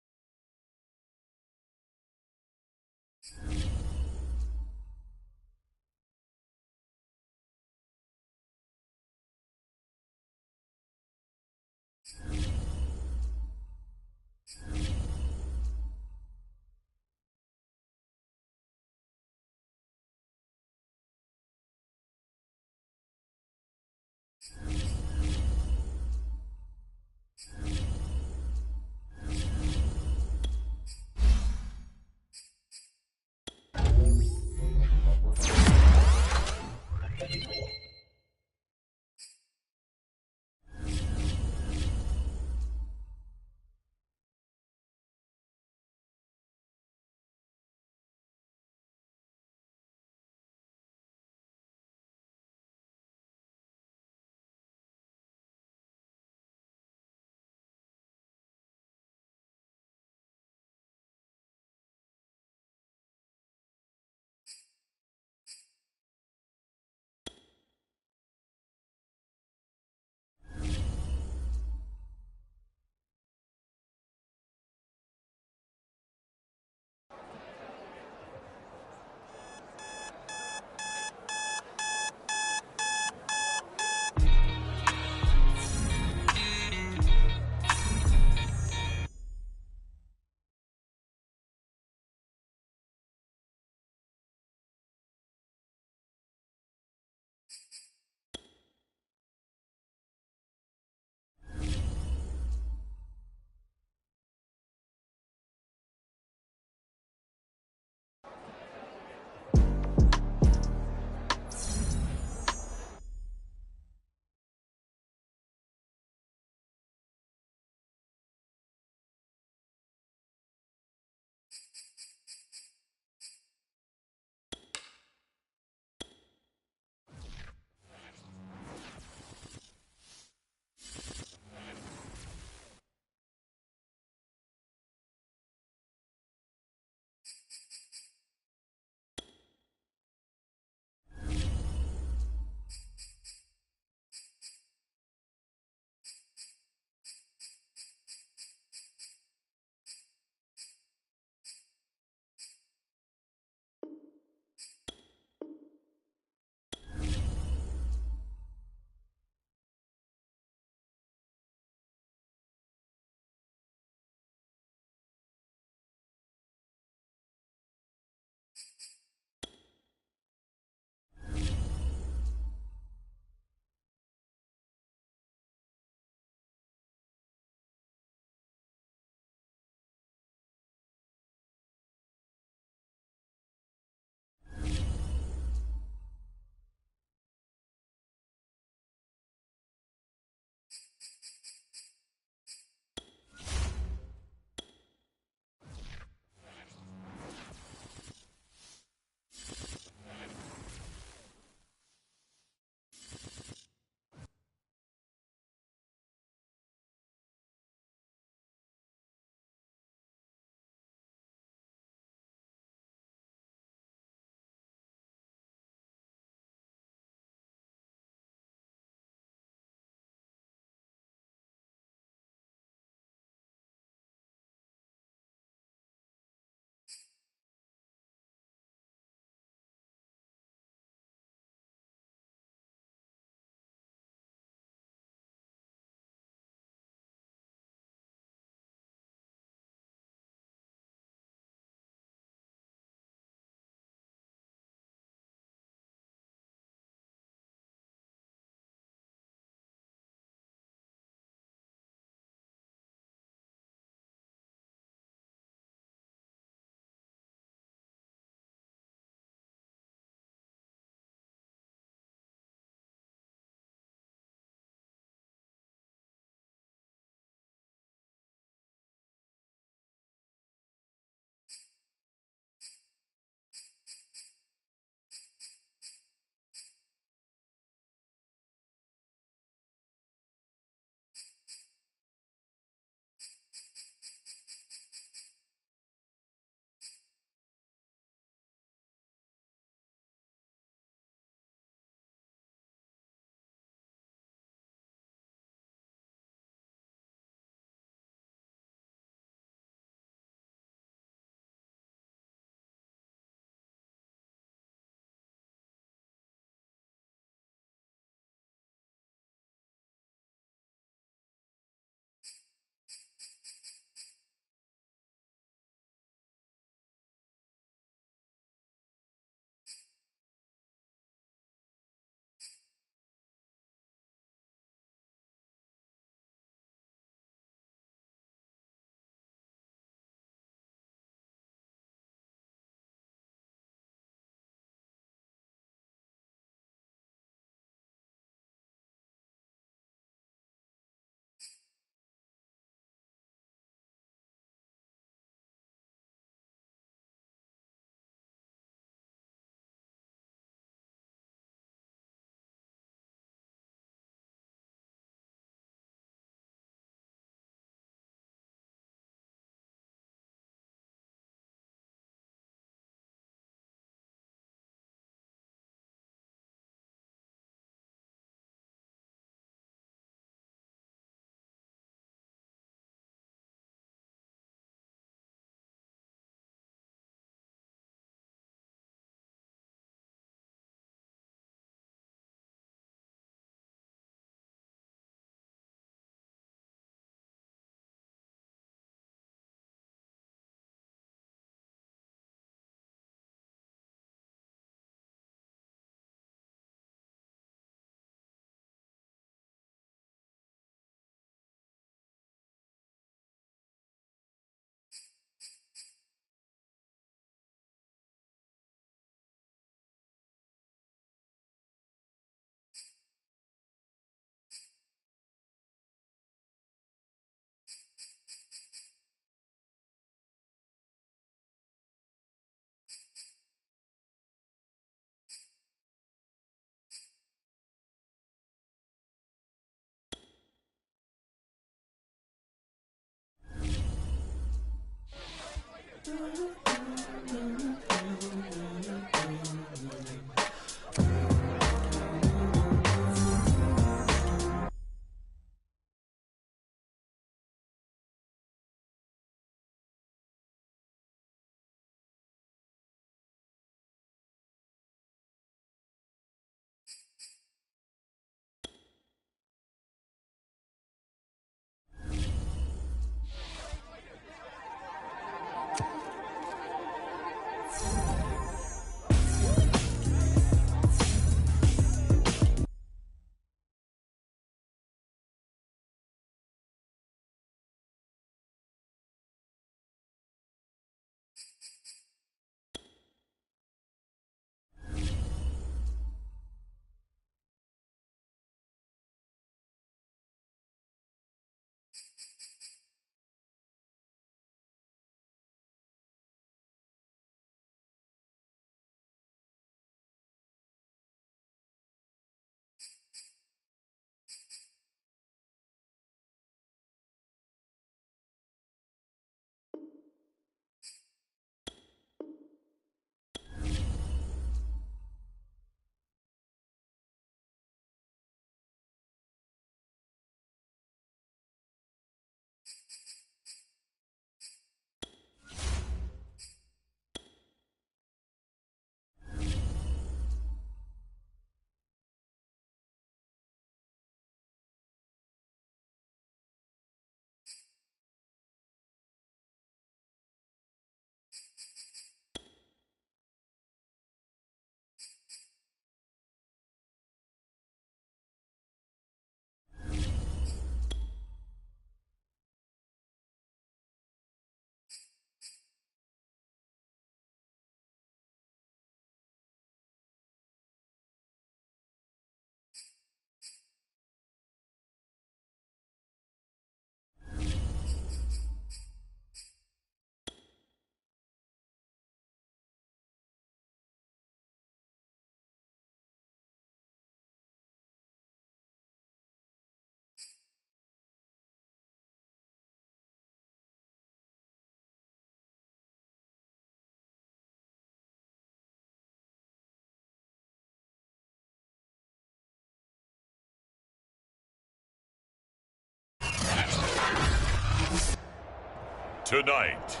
tonight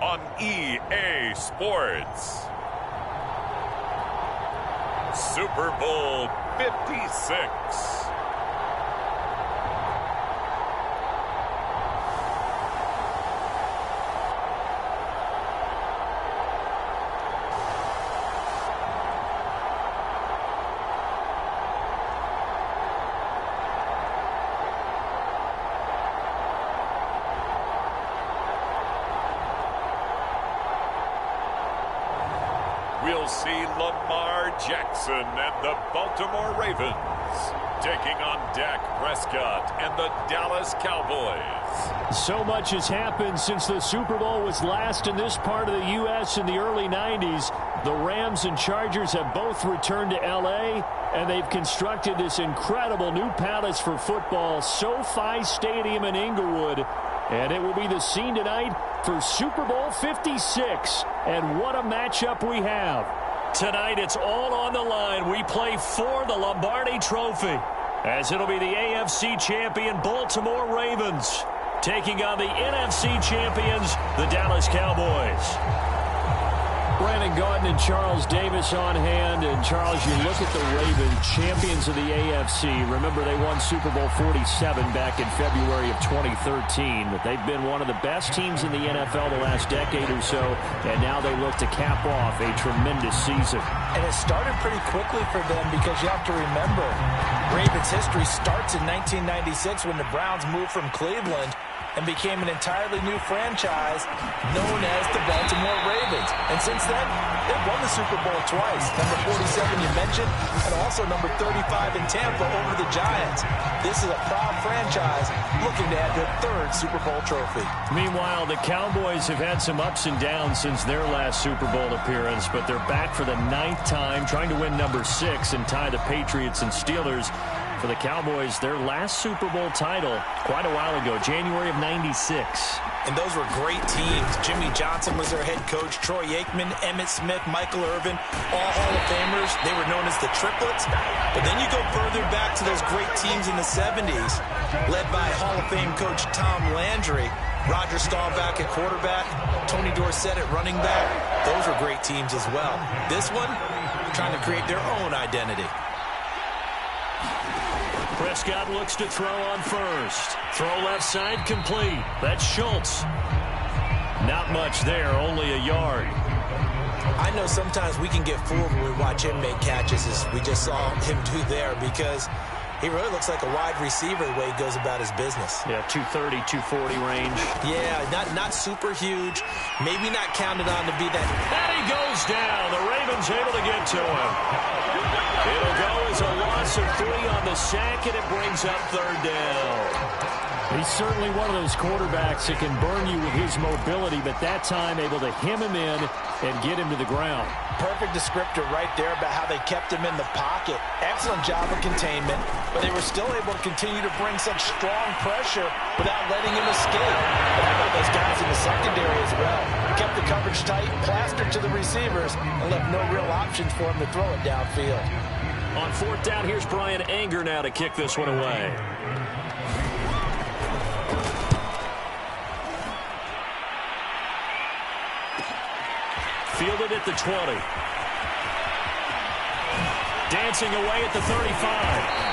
on EA Sports. Super Bowl 56. We'll see Lamar Jackson and the Baltimore Ravens taking on Dak Prescott and the Dallas Cowboys. So much has happened since the Super Bowl was last in this part of the U.S. in the early 90s. The Rams and Chargers have both returned to L.A., and they've constructed this incredible new palace for football, SoFi Stadium in Inglewood. And it will be the scene tonight for Super Bowl 56. And what a matchup we have. Tonight, it's all on the line. We play for the Lombardi Trophy, as it'll be the AFC champion Baltimore Ravens taking on the NFC champions, the Dallas Cowboys. Brandon Gaudin and Charles Davis on hand. And, Charles, you look at the Ravens, champions of the AFC. Remember, they won Super Bowl 47 back in February of 2013. But they've been one of the best teams in the NFL the last decade or so, and now they look to cap off a tremendous season. And it started pretty quickly for them because you have to remember, Ravens history starts in 1996 when the Browns moved from Cleveland and became an entirely new franchise known as the Baltimore Ravens. And since then, they've won the Super Bowl twice. Number 47 you mentioned, and also number 35 in Tampa over the Giants. This is a proud franchise looking to add their third Super Bowl trophy. Meanwhile, the Cowboys have had some ups and downs since their last Super Bowl appearance, but they're back for the 9th time, trying to win number 6 and tie the Patriots and Steelers. For the Cowboys, their last Super Bowl title quite a while ago, January of '96. And those were great teams. Jimmy Johnson was their head coach, Troy Aikman, Emmitt Smith, Michael Irvin, all Hall of Famers. They were known as the Triplets. But then you go further back to those great teams in the 70s, led by Hall of Fame coach Tom Landry, Roger Staubach at quarterback, Tony Dorsett at running back. Those were great teams as well. This one, trying to create their own identity. Prescott looks to throw on first. Throw left side complete. That's Schultz. Not much there, only a yard. I know sometimes we can get fooled when we watch him make catches, as we just saw him do there, because he really looks like a wide receiver the way he goes about his business. Yeah, 230, 240 range. Yeah, not super huge. Maybe not counted on to be that. And he goes down. The Ravens able to get to him. It'll go as a loss of 3 on the sack, and it brings up 3rd down. He's certainly one of those quarterbacks that can burn you with his mobility, but that time able to hem him in and get him to the ground. Perfect descriptor right there about how they kept him in the pocket. Excellent job of containment, but they were still able to continue to bring such strong pressure without letting him escape. But how about those guys in the secondary as well? Kept the coverage tight, plastered to the receivers, and left no real options for him to throw it downfield. On 4th down, here's Brian Anger now to kick this one away. Fielded at the 20. Dancing away at the 35.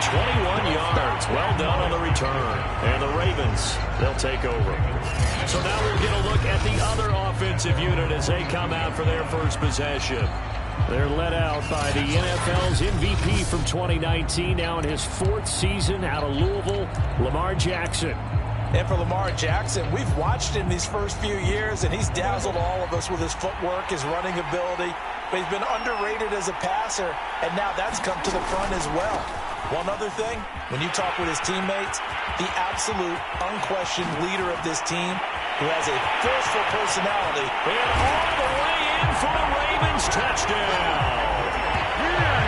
21 yards. Well done on the return. And the Ravens, they'll take over. So now we'll get a look at the other offensive unit as they come out for their first possession. They're led out by the NFL's MVP from 2019, now in his 4th season out of Louisville, Lamar Jackson. And for Lamar Jackson, we've watched him these first few years, and he's dazzled all of us with his footwork, his running ability. But he's been underrated as a passer, and now that's come to the front as well. One other thing, when you talk with his teammates, the absolute, unquestioned leader of this team, who has a forceful personality. And all the way in for a Ravens touchdown.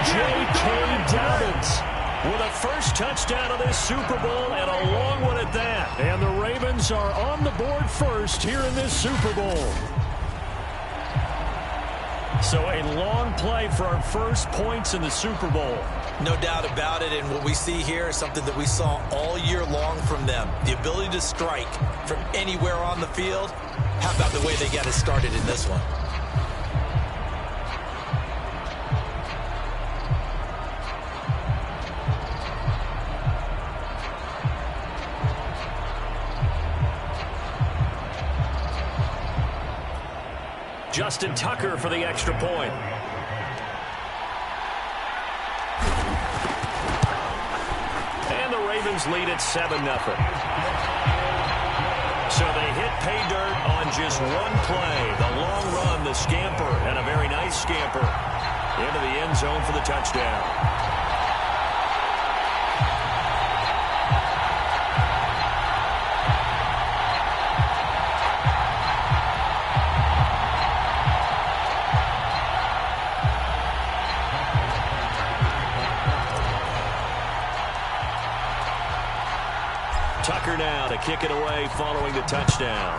J.K. Dobbins with a first touchdown of this Super Bowl, and a long one at that. And the Ravens are on the board first here in this Super Bowl. So a long play for our first points in the Super Bowl. No doubt about it, and what we see here is something that we saw all year long from them. The ability to strike from anywhere on the field. How about the way they got it started in this one? Justin Tucker for the extra point. And the Ravens lead at 7-0. So they hit pay dirt on just one play. The long run, the scamper, and a very nice scamper into the end zone for the touchdown. Tucker now to kick it away following the touchdown.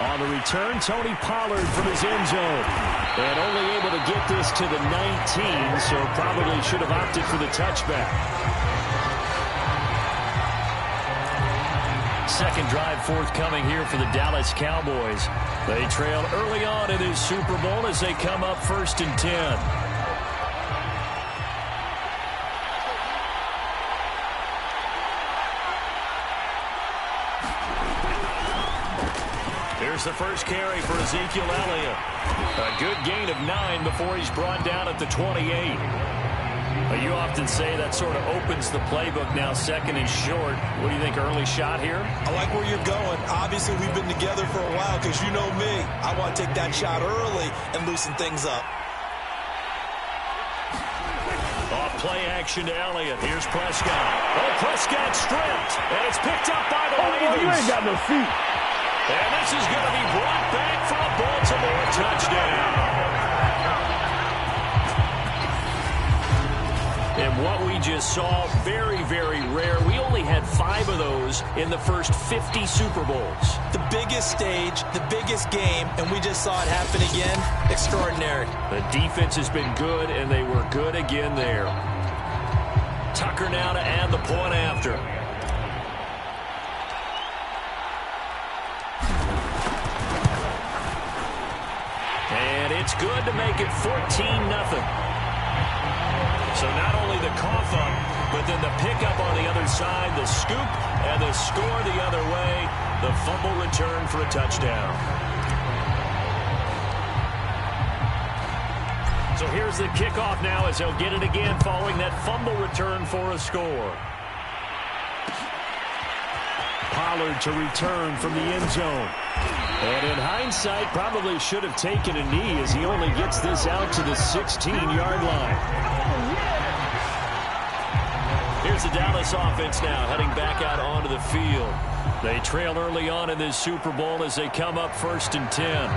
On the return, Tony Pollard from his end zone. And only able to get this to the 19, so probably should have opted for the touchback. Second drive forthcoming here for the Dallas Cowboys. They trail early on in this Super Bowl as they come up 1st and 10. Here's the first carry for Ezekiel Elliott. A good gain of 9 before he's brought down at the 28. You often say that sort of opens the playbook now, 2nd and short. What do you think, early shot here? I like where you're going. Obviously, we've been together for a while because you know me. I want to take that shot early and loosen things up. Off play action to Elliott. Here's Prescott. Oh, Prescott stripped, and it's picked up by the Ravens. You ain't got no feet. And this is going to be brought back for a Baltimore touchdown. And what we just saw, very, very rare. We only had 5 of those in the first 50 Super Bowls. The biggest stage, the biggest game, and we just saw it happen again. Extraordinary. The defense has been good, and they were good again there. Tucker now to add the point after. And it's good to make it 14-0. So not only the cough up, but then the pickup on the other side, the scoop, and the score the other way, the fumble return for a touchdown. So here's the kickoff now as he'll get it again following that fumble return for a score. Pollard to return from the end zone. And in hindsight, probably should have taken a knee as he only gets this out to the 16-yard line. Here's the Dallas offense now heading back out onto the field. They trail early on in this Super Bowl as they come up 1st and 10.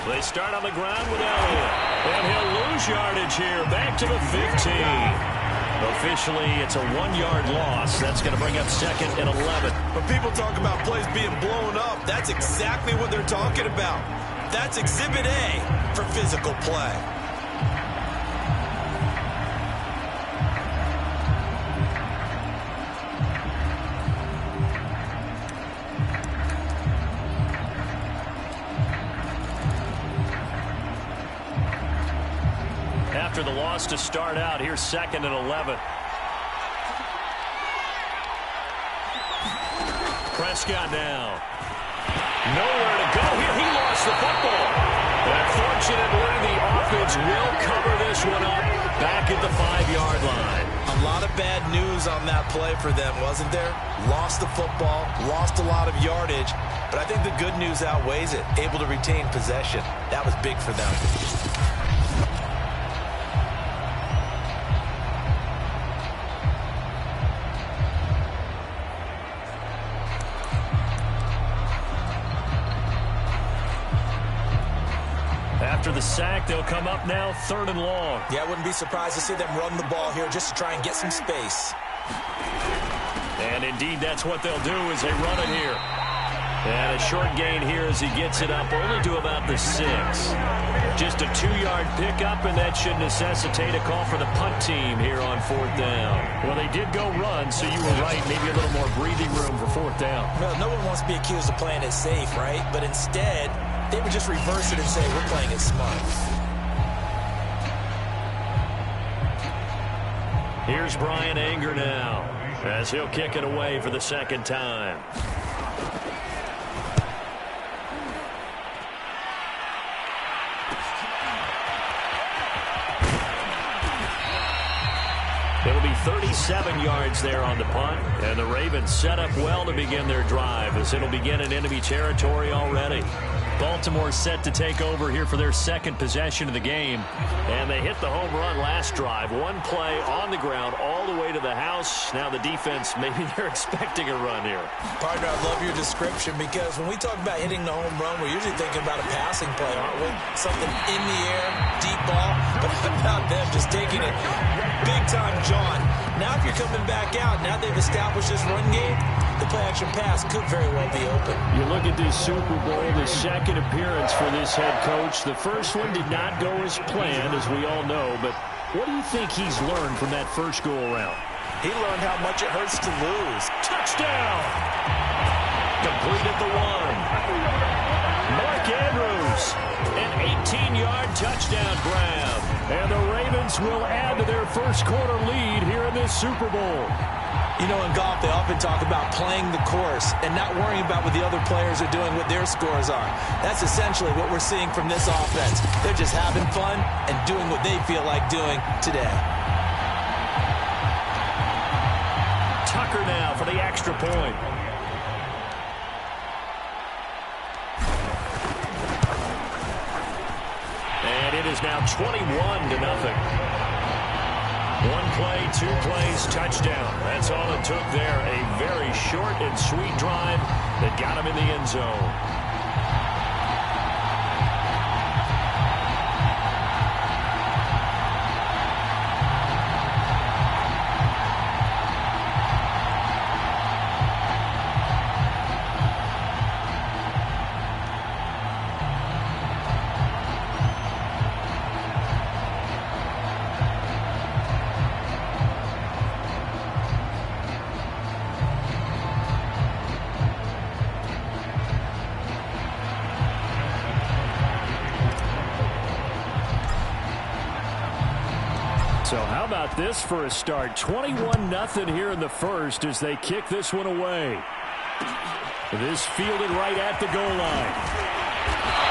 They start on the ground with Elliott. And he'll lose yardage here. Back to the 15. Officially, it's a 1-yard loss. That's going to bring up 2nd and 11. When people talk about plays being blown up, that's exactly what they're talking about. That's Exhibit A for physical play. After the loss to start out, here's 2nd and 11. Prescott now. Nowhere to go here. He lost the football. Unfortunately, the offense will cover this one up back at the 5-yard line. A lot of bad news on that play for them, wasn't there? Lost the football, lost a lot of yardage, but I think the good news outweighs it. Able to retain possession. That was big for them. After the sack, they'll come up now 3rd and long. Yeah, I wouldn't be surprised to see them run the ball here just to try and get some space. And indeed, that's what they'll do as they run it here. And a short gain here as he gets it up only to about the 6. Just a 2-yard pickup, and that should necessitate a call for the punt team here on 4th down. Well, they did go run, so you were right. Maybe a little more breathing room for 4th down. Well, no one wants to be accused of playing it safe, right? But instead, they would just reverse it and say, we're playing it smart. Here's Brian Anger now as he'll kick it away for the 2nd time. It'll be 37 yards there on the punt, and the Ravens set up well to begin their drive as it'll begin in enemy territory already. Baltimore set to take over here for their 2nd possession of the game, and they hit the home run last drive. One play on the ground all the way to the house. Now the defense, maybe they're expecting a run here. Partner, I love your description because when we talk about hitting the home run, we're usually thinking about a passing play, aren't we? Something in the air, deep ball, but how about them just taking it big time, John? Now if you're coming back out, now they've established this run game, the play-action pass could very well be open. You look at this Super Bowl, the 2nd appearance for this head coach. The first one did not go as planned, as we all know, but what do you think he's learned from that first go-around? He learned how much it hurts to lose. Touchdown! Complete at the 1. Mark Andrews, an 18-yard touchdown grab. And the Ravens will add to their first quarter lead here in this Super Bowl. You know, in golf, they often talk about playing the course and not worrying about what the other players are doing, what their scores are. That's essentially what we're seeing from this offense. They're just having fun and doing what they feel like doing today. Tucker now for the extra point. And it is now 21-0. 1 play, 2 plays, touchdown. That's all it took there. A very short and sweet drive that got him in the end zone. So how about this for a start? 21-0 here in the first as they kick this one away. This fielded right at the goal line.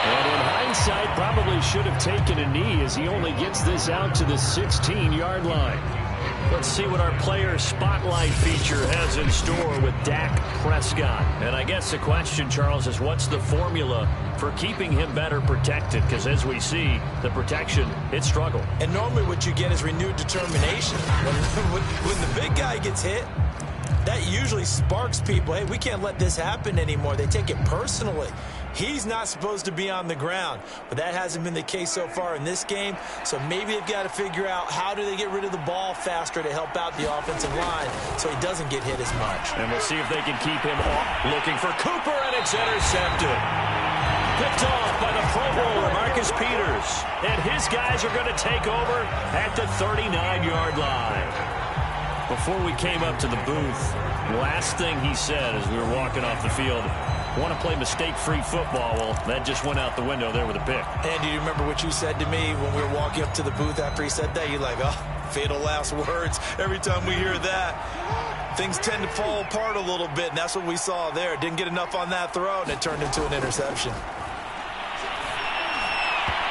And in hindsight, probably should have taken a knee as he only gets this out to the 16-yard line. Let's see what our player spotlight feature has in store with Dak Prescott. And I guess the question, Charles, is what's the formula for keeping him better protected? Because as we see, the protection, it struggled. And normally what you get is renewed determination. When the big guy gets hit, that usually sparks people. Hey, we can't let this happen anymore. They take it personally. He's not supposed to be on the ground, but that hasn't been the case so far in this game. So maybe they've got to figure out how do they get rid of the ball faster to help out the offensive line so he doesn't get hit as much. And we'll see if they can keep him off. Looking for Cooper, and it's intercepted. Picked off by the Pro Bowler, Marcus Peters. And his guys are going to take over at the 39-yard line. Before we came up to the booth, last thing he said as we were walking off the field, want to play mistake-free football. Well, that just went out the window there with a pick. And do you remember what you said to me when we were walking up to the booth after he said that? You're like, oh, fatal last words. Every time we hear that, things tend to fall apart a little bit, and that's what we saw there. Didn't get enough on that throw, and it turned into an interception.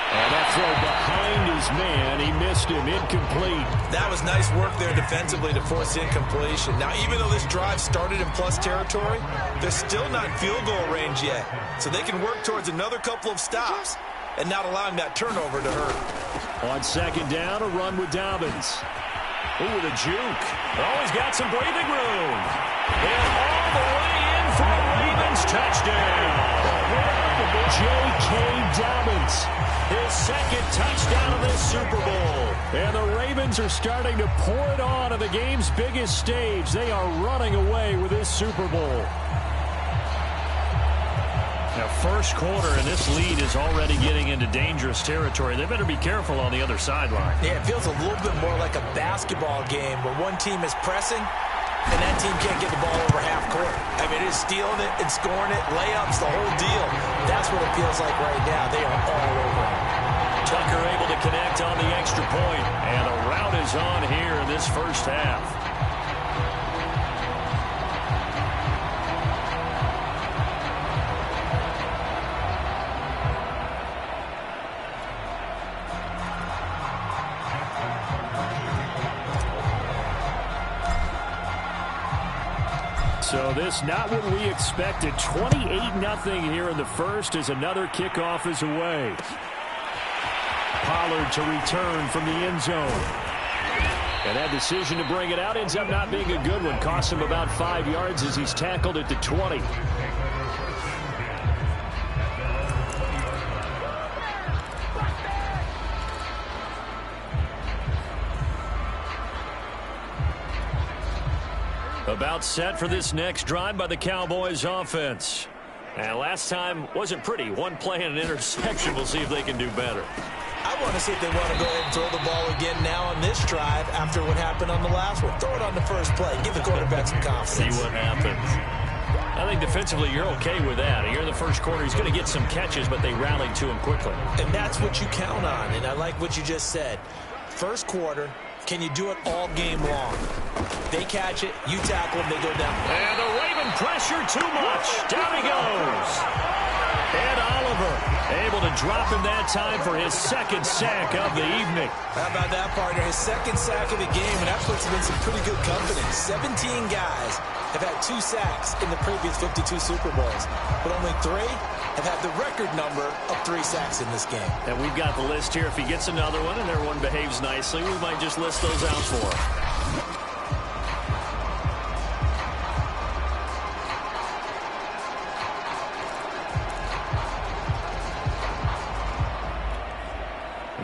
And that throw behind his man, he missed him, incomplete. That was nice work there defensively to force incompletion. Now, even though this drive started in plus territory, they're still not in field goal range yet. So they can work towards another couple of stops and not allowing that turnover to hurt. On second down, a run with Dobbins. Ooh, with a juke. Oh, he's got some breathing room. And all the way in for a Ravens touchdown. J.K. Dobbins. his second touchdown of this Super Bowl. And the Ravens are starting to pour it on the game's biggest stage. They are running away with this Super Bowl. Now, first quarter, and this lead is already getting into dangerous territory. They better be careful on the other sideline. Yeah, it feels a little bit more like a basketball game where one team is pressing and that team can't get the ball over half court. I mean, it's stealing it and scoring it, layups, the whole deal. That's what it feels like right now. They are all over it. Tucker able to connect on the extra point, and the rout is on here in this first half. So this not what we expected. 28-0 here in the first as another kickoff is away. Pollard to return from the end zone. And that decision to bring it out ends up not being a good one. Costs him about 5 yards as he's tackled at the 20. About set for this next drive by the Cowboys offense. And last time wasn't pretty. One play and an interception. We'll see if they can do better. I want to see if they want to go ahead and throw the ball again now on this drive after what happened on the last one. Throw it on the first play. Give the quarterback some confidence. See what happens. I think defensively you're okay with that. Here in the first quarter, he's going to get some catches, but they rallied to him quickly. And that's what you count on, and I like what you just said. First quarter, can you do it all game long? They catch it, you tackle them, they go down. And the Raven pressure too much. Down he goes. And Oliver able to drop him that time for his second sack of the evening. How about that, partner? His second sack of the game, and that puts him in some pretty good company. 17 guys have had 2 sacks in the previous 52 Super Bowls, but only 3 have had the record number of 3 sacks in this game. And we've got the list here. If he gets another one and everyone behaves nicely, we might just list those out for him.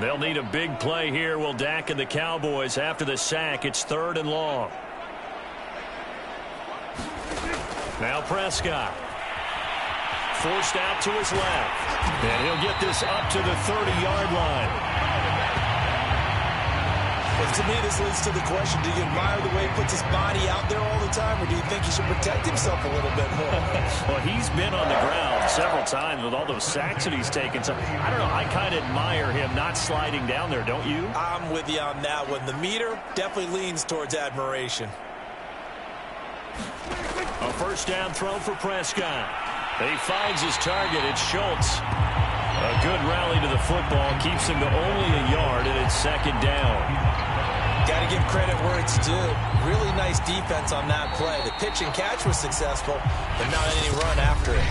They'll need a big play here. Will Dak and the Cowboys after the sack. It's 3rd and long. Now Prescott. Forced out to his left. And he'll get this up to the 30-yard line. Well, to me, this leads to the question, do you admire the way he puts his body out there all the time, or do you think he should protect himself a little bit more? Well, he's been on the ground several times with all those sacks that he's taken. So, I don't know, I kind of admire him not sliding down there, don't you? I'm with you on that one. The meter definitely leans towards admiration. A first down throw for Prescott. He finds his target. It's Schultz. A good rally to the football. Keeps him to only a yard, and it's 2nd down. Got to give credit where it's due. Really nice defense on that play. The pitch and catch was successful, but not any run after it.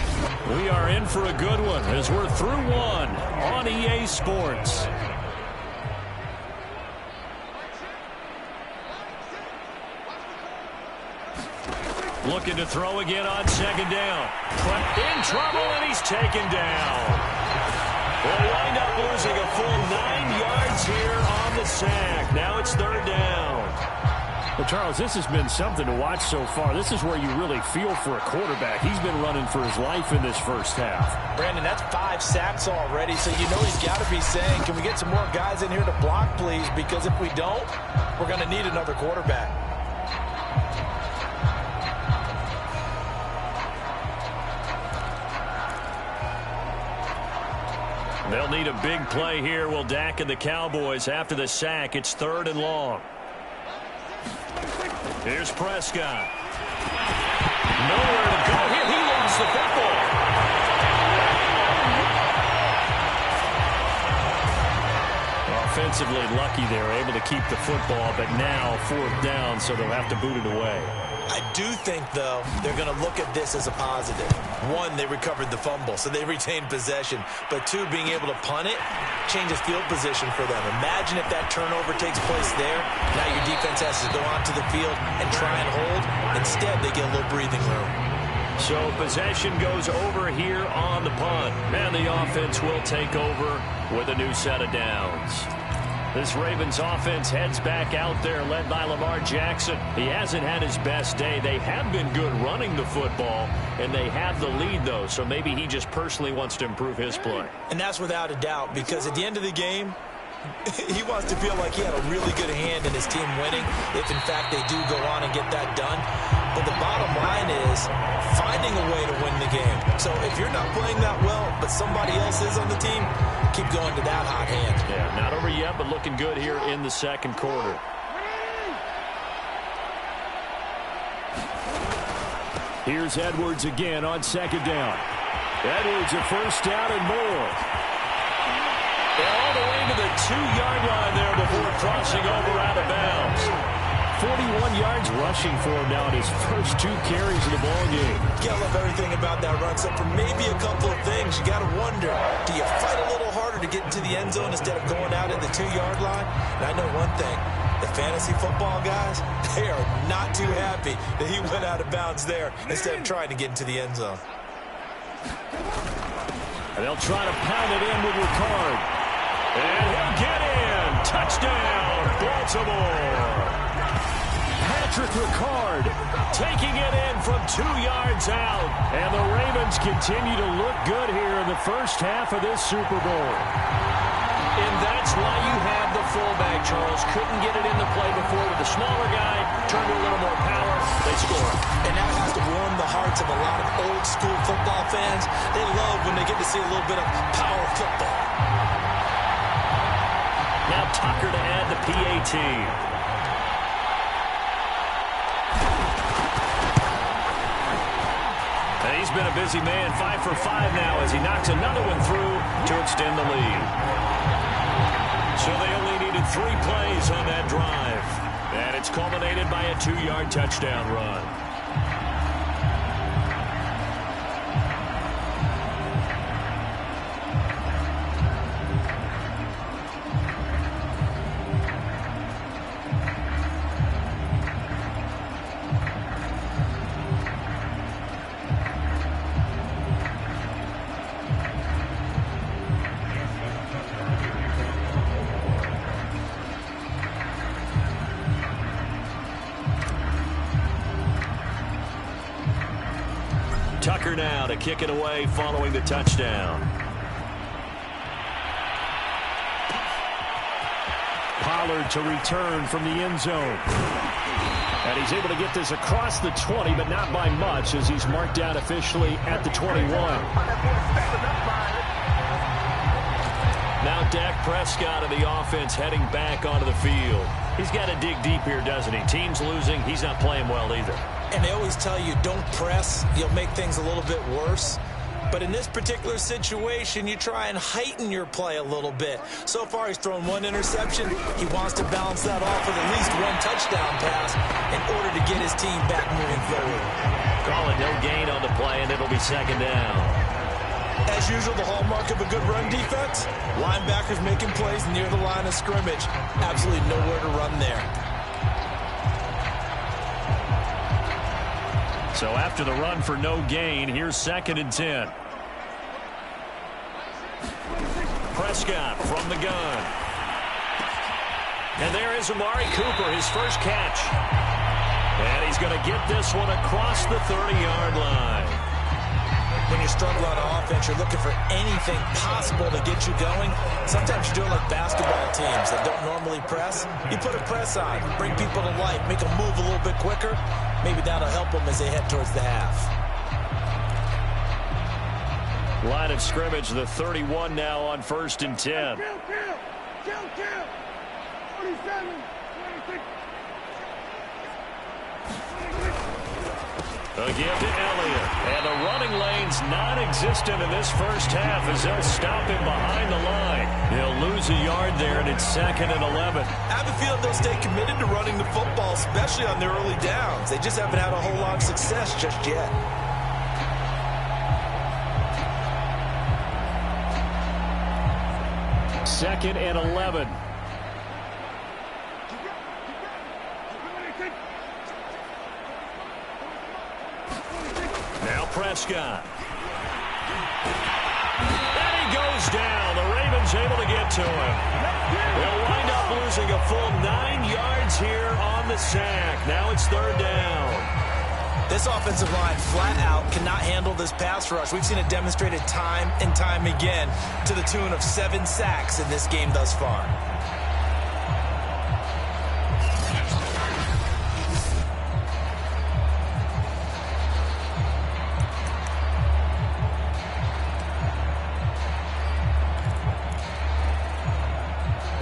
We are in for a good one as we're through one on EA Sports. Looking to throw again on 2nd down. In trouble, and he's taken down. We'll wind up losing a full 9 yards here on the sack. Now it's 3rd down. Well, Charles, this has been something to watch so far. This is where you really feel for a quarterback. He's been running for his life in this first half. Brandon, that's 5 sacks already, so you know he's got to be saying, can we get some more guys in here to block, please? Because if we don't, we're going to need another quarterback. They'll need a big play here. Will Dak and the Cowboys after the sack. It's 3rd and long. Here's Prescott. Nowhere to go here. He lost the football. Offensively lucky they were able to keep the football, but now 4th down, so they'll have to boot it away. I do think, though, they're going to look at this as a positive. 1, they recovered the fumble, so they retained possession. But 2, being able to punt it changes field position for them. Imagine if that turnover takes place there. Now your defense has to go onto the field and try and hold. Instead, they get a little breathing room. So possession goes over here on the punt. And the offense will take over with a new set of downs. This Ravens offense heads back out there, led by Lamar Jackson. He hasn't had his best day. They have been good running the football, and they have the lead, though. So maybe he just personally wants to improve his play. And that's without a doubt, because at the end of the game, he wants to feel like he had a really good hand in his team winning, if in fact they do go on and get that done. But the bottom line is finding a way to win the game. So if you're not playing that well, but somebody else is on the team, keep going to that hot hand. Yeah, not over yet, but looking good here in the second quarter. Here's Edwards again on second down. Edwards at first down and more. All the way to the 2-yard line there before crossing over out of bounds. 41 yards rushing for him now in his first 2 carries of the ball game. You gotta love everything about that run, except for maybe a couple of things. You gotta wonder, do you fight a little harder to get into the end zone instead of going out at the 2-yard line? And I know one thing, the fantasy football guys, they are not too happy that he went out of bounds there instead of trying to get into the end zone. And they'll try to pound it in with Ricard. And he'll get in. Touchdown, Baltimore. Patrick Ricard taking it in from 2 yards out. And the Ravens continue to look good here in the first half of this Super Bowl. And that's why you have the fullback, Charles. Couldn't get it into play before with the smaller guy. Turned to a little more power. They score. And that has to warm the hearts of a lot of old-school football fans. They love when they get to see a little bit of power football. Now Tucker to add the PAT. And he's been a busy man, 5 for 5 now as he knocks another one through to extend the lead. So they only needed 3 plays on that drive. And it's culminated by a 2-yard touchdown run. Tucker now to kick it away following the touchdown. Pollard to return from the end zone. And he's able to get this across the 20, but not by much as he's marked out officially at the 21. Now Dak Prescott of the offense heading back onto the field. He's got to dig deep here, doesn't he? Team's losing. He's not playing well either. And they always tell you, don't press. You'll make things a little bit worse. But in this particular situation, you try and heighten your play a little bit. So far, he's thrown 1 interception. He wants to balance that off with at least 1 touchdown pass in order to get his team back moving forward. Call it no gain on the play, and it'll be second down. As usual, the hallmark of a good run defense, linebackers making plays near the line of scrimmage. Absolutely nowhere to run there. So after the run for no gain, here's 2nd and 10. Prescott from the gun. And there is Amari Cooper, his first catch. And he's going to get this one across the 30-yard line. When you struggle on offense, you're looking for anything possible to get you going. Sometimes you do it like basketball teams that don't normally press. You put a press on, bring people to life, make them move a little bit quicker. Maybe that'll help them as they head towards the half. Line of scrimmage, the 31 now on 1st and 10. Kill. 47. 26. A give to Elliott. And the running lane's non-existent in this first half as they'll stop him behind the line. He'll lose a yard there, and it's 2nd and 11. I have a feeling they'll stay committed to running the football, especially on their early downs. They just haven't had a whole lot of success just yet. Second and 11. Now Prescott. And he goes down. The Ravens able to get to him. They'll wind up losing a full 9 yards here on the sack. Now it's third down. This offensive line flat out cannot handle this pass rush. We've seen it demonstrated time and time again to the tune of 7 sacks in this game thus far.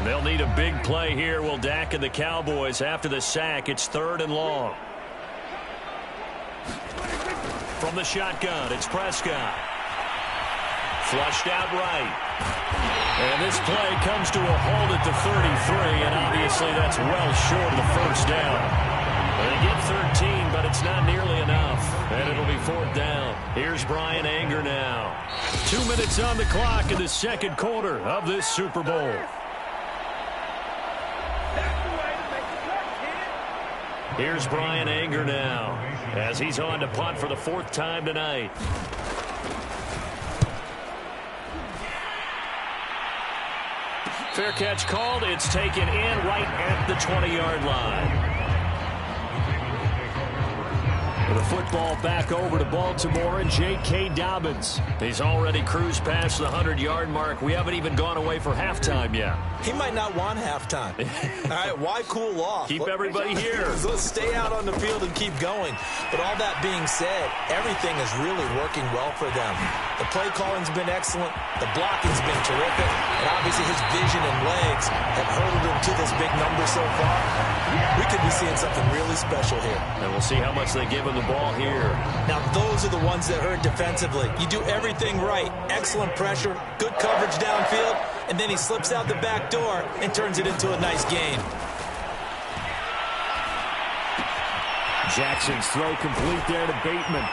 They'll need a big play here. Will Dak and the Cowboys after the sack. It's 3rd and long. From the shotgun, it's Prescott. Flushed out right. And this play comes to a halt at the 33, and obviously that's well short of the first down. They get 13, but it's not nearly enough. And it'll be 4th down. Here's Brian Anger now. 2 minutes on the clock in the second quarter of this Super Bowl. Here's Brian Anger now as he's on to punt for the 4th time tonight. Fair catch called. It's taken in right at the 20-yard line. The football back over to Baltimore and J.K. Dobbins. He's already cruised past the 100-yard mark. We haven't even gone away for halftime yet. He might not want halftime. All right, why cool off? Keep everybody here. Let's stay out on the field and keep going. But all that being said, everything is really working well for them. The play calling's been excellent. The blocking's been terrific. And obviously his vision and legs have hurdled him to this big number so far. We could be seeing something really special here. And we'll see how much they give him the ball here. Now, those are the ones that hurt defensively. You do everything right. Excellent pressure, good coverage downfield, and then he slips out the back door and turns it into a nice gain. Jackson's throw complete there to Bateman.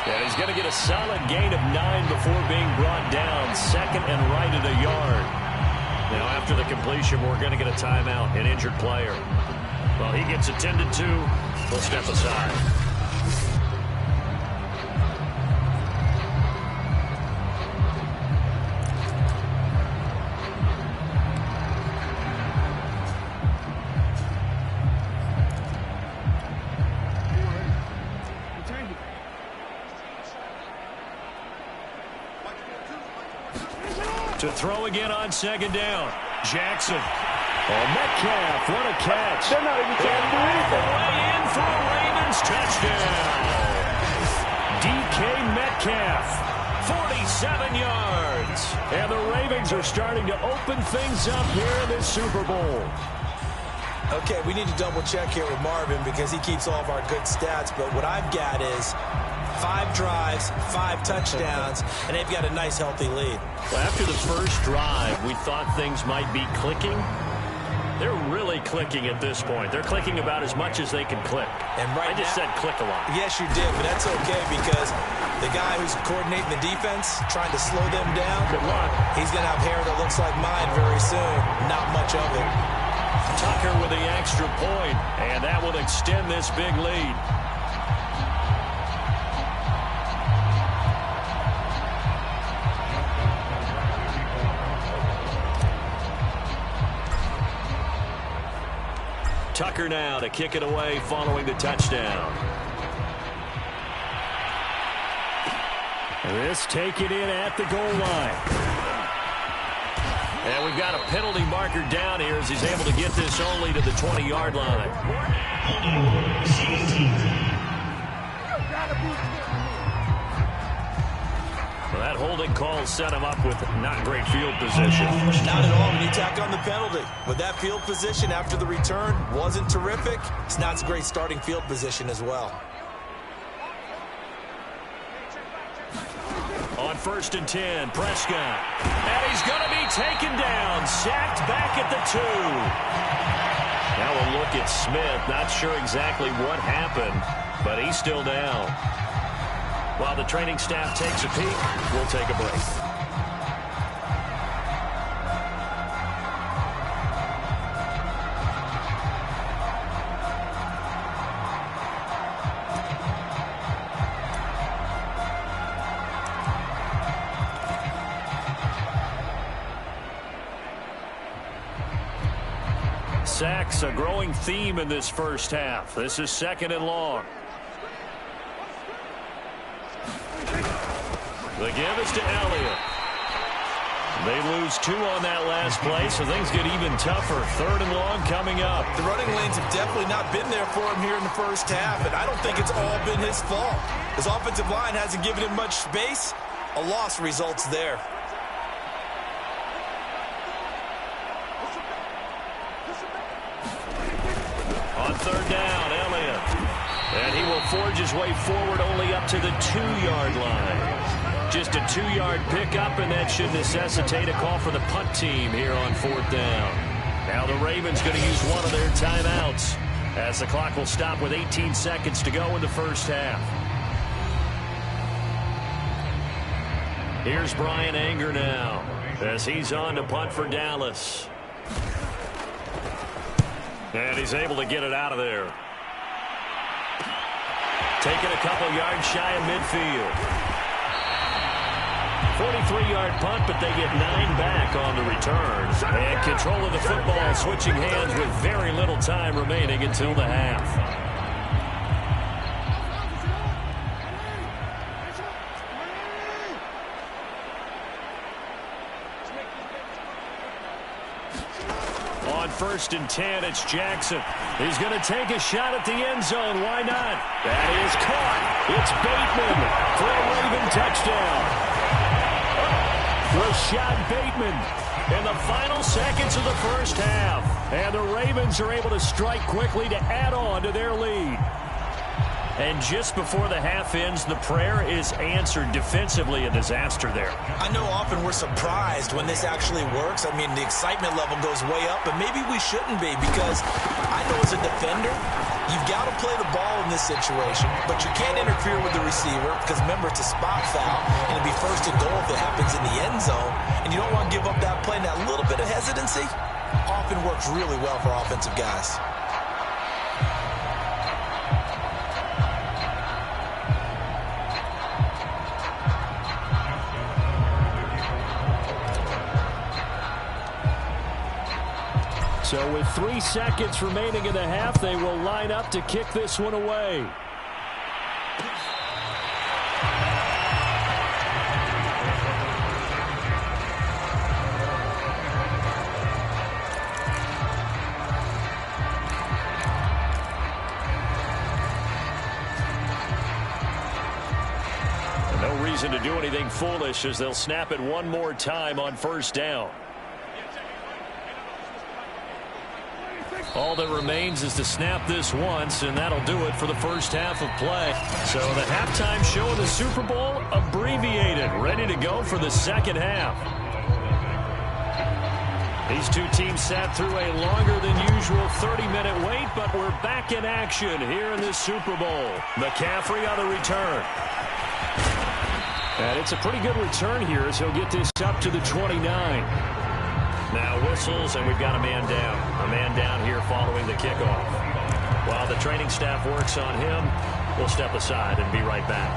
And he's going to get a solid gain of 9 before being brought down. 2nd and right at a yard. Now, after the completion, we're going to get a timeout, an injured player. Well, he gets attended to. We'll step aside. To throw again on 2nd down. Jackson. Oh, Metcalf, what a catch. They're not even trying to do anything. Way in for a Ravens touchdown. DK Metcalf, 47 yards. And the Ravens are starting to open things up here in this Super Bowl. Okay, we need to double check here with Marvin because he keeps all of our good stats, but what I've got is 5 drives, 5 touchdowns, and they've got a nice, healthy lead. Well, after the first drive, we thought things might be clicking. They're really clicking at this point. They're clicking about as much as they can click. And right I just said click a lot. Yes, you did, but that's okay because the guy who's coordinating the defense, trying to slow them down, good luck. He's going to have hair that looks like mine very soon. Not much of it. Tucker with the extra point, and that will extend this big lead. Tucker now to kick it away following the touchdown. This taken in at the goal line. And we've got a penalty marker down here as he's able to get this only to the 20-yard line. Well, that holding call set him up with not great field position. Not at all when you tack on the penalty. With that field position after the return wasn't terrific. It's not a great starting field position as well. On 1st and 10, Prescott. And he's going to be taken down. Sacked back at the 2. Now a look at Smith. Not sure exactly what happened, but he's still down. While the training staff takes a peek, we'll take a break. Sacks a growing theme in this first half. This is 2nd and long. The give is to Elliott. They lose 2 on that last play, so things get even tougher. 3rd and long coming up. The running lanes have definitely not been there for him here in the first half, and I don't think it's all been his fault. His offensive line hasn't given him much space. A loss results there. On 3rd down, Elliott. And he will forge his way forward only up to the 2-yard line. Just a 2-yard pickup, and that should necessitate a call for the punt team here on 4th down. Now the Ravens going to use one of their timeouts as the clock will stop with 18 seconds to go in the first half. Here's Brian Anger now as he's on to punt for Dallas. And he's able to get it out of there. Taking a couple yards shy of midfield. 43-yard punt, but they get 9 back on the return. And control of the football switching hands with very little time remaining until the half. On 1st and 10, it's Jackson. He's going to take a shot at the end zone. Why not? That is caught. It's Bateman for a Raven touchdown. Rashad Bateman in the final seconds of the first half. And the Ravens are able to strike quickly to add on to their lead. And just before the half ends, the prayer is answered. Defensively, a disaster there. I know often we're surprised when this actually works. I mean, the excitement level goes way up, but maybe we shouldn't be, because I know as a defender, you've got to play the ball in this situation, but you can't interfere with the receiver because, remember, it's a spot foul, and it'd be 1st and goal if it happens in the end zone, and you don't want to give up that play. And that little bit of hesitancy often works really well for offensive guys. So with 3 seconds remaining in the half, they will line up to kick this one away. And no reason to do anything foolish as they'll snap it one more time on 1st down. All that remains is to snap this once, and that'll do it for the first half of play. So the halftime show of the Super Bowl abbreviated, ready to go for the second half. These two teams sat through a longer than usual 30-minute wait, but we're back in action here in this Super Bowl. McCaffrey on the return. And it's a pretty good return here as he'll get this up to the 29. Now whistles, and we've got a man down. A man down here following the kickoff. While the training staff works on him, we'll step aside and be right back.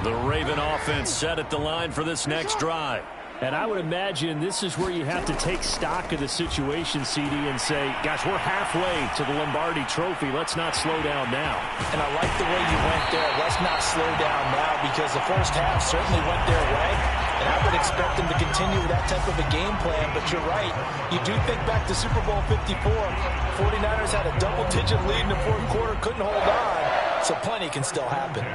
The Raven offense set at the line for this next drive. And I would imagine this is where you have to take stock of the situation, CD, and say, gosh, we're halfway to the Lombardi Trophy. Let's not slow down now. And I like the way you went there. Let's not slow down now, because the first half certainly went their way. And I would expect them to continue with that type of a game plan. But you're right. You do think back to Super Bowl 54. 49ers had a double-digit lead in the fourth quarter, couldn't hold on. So plenty can still happen.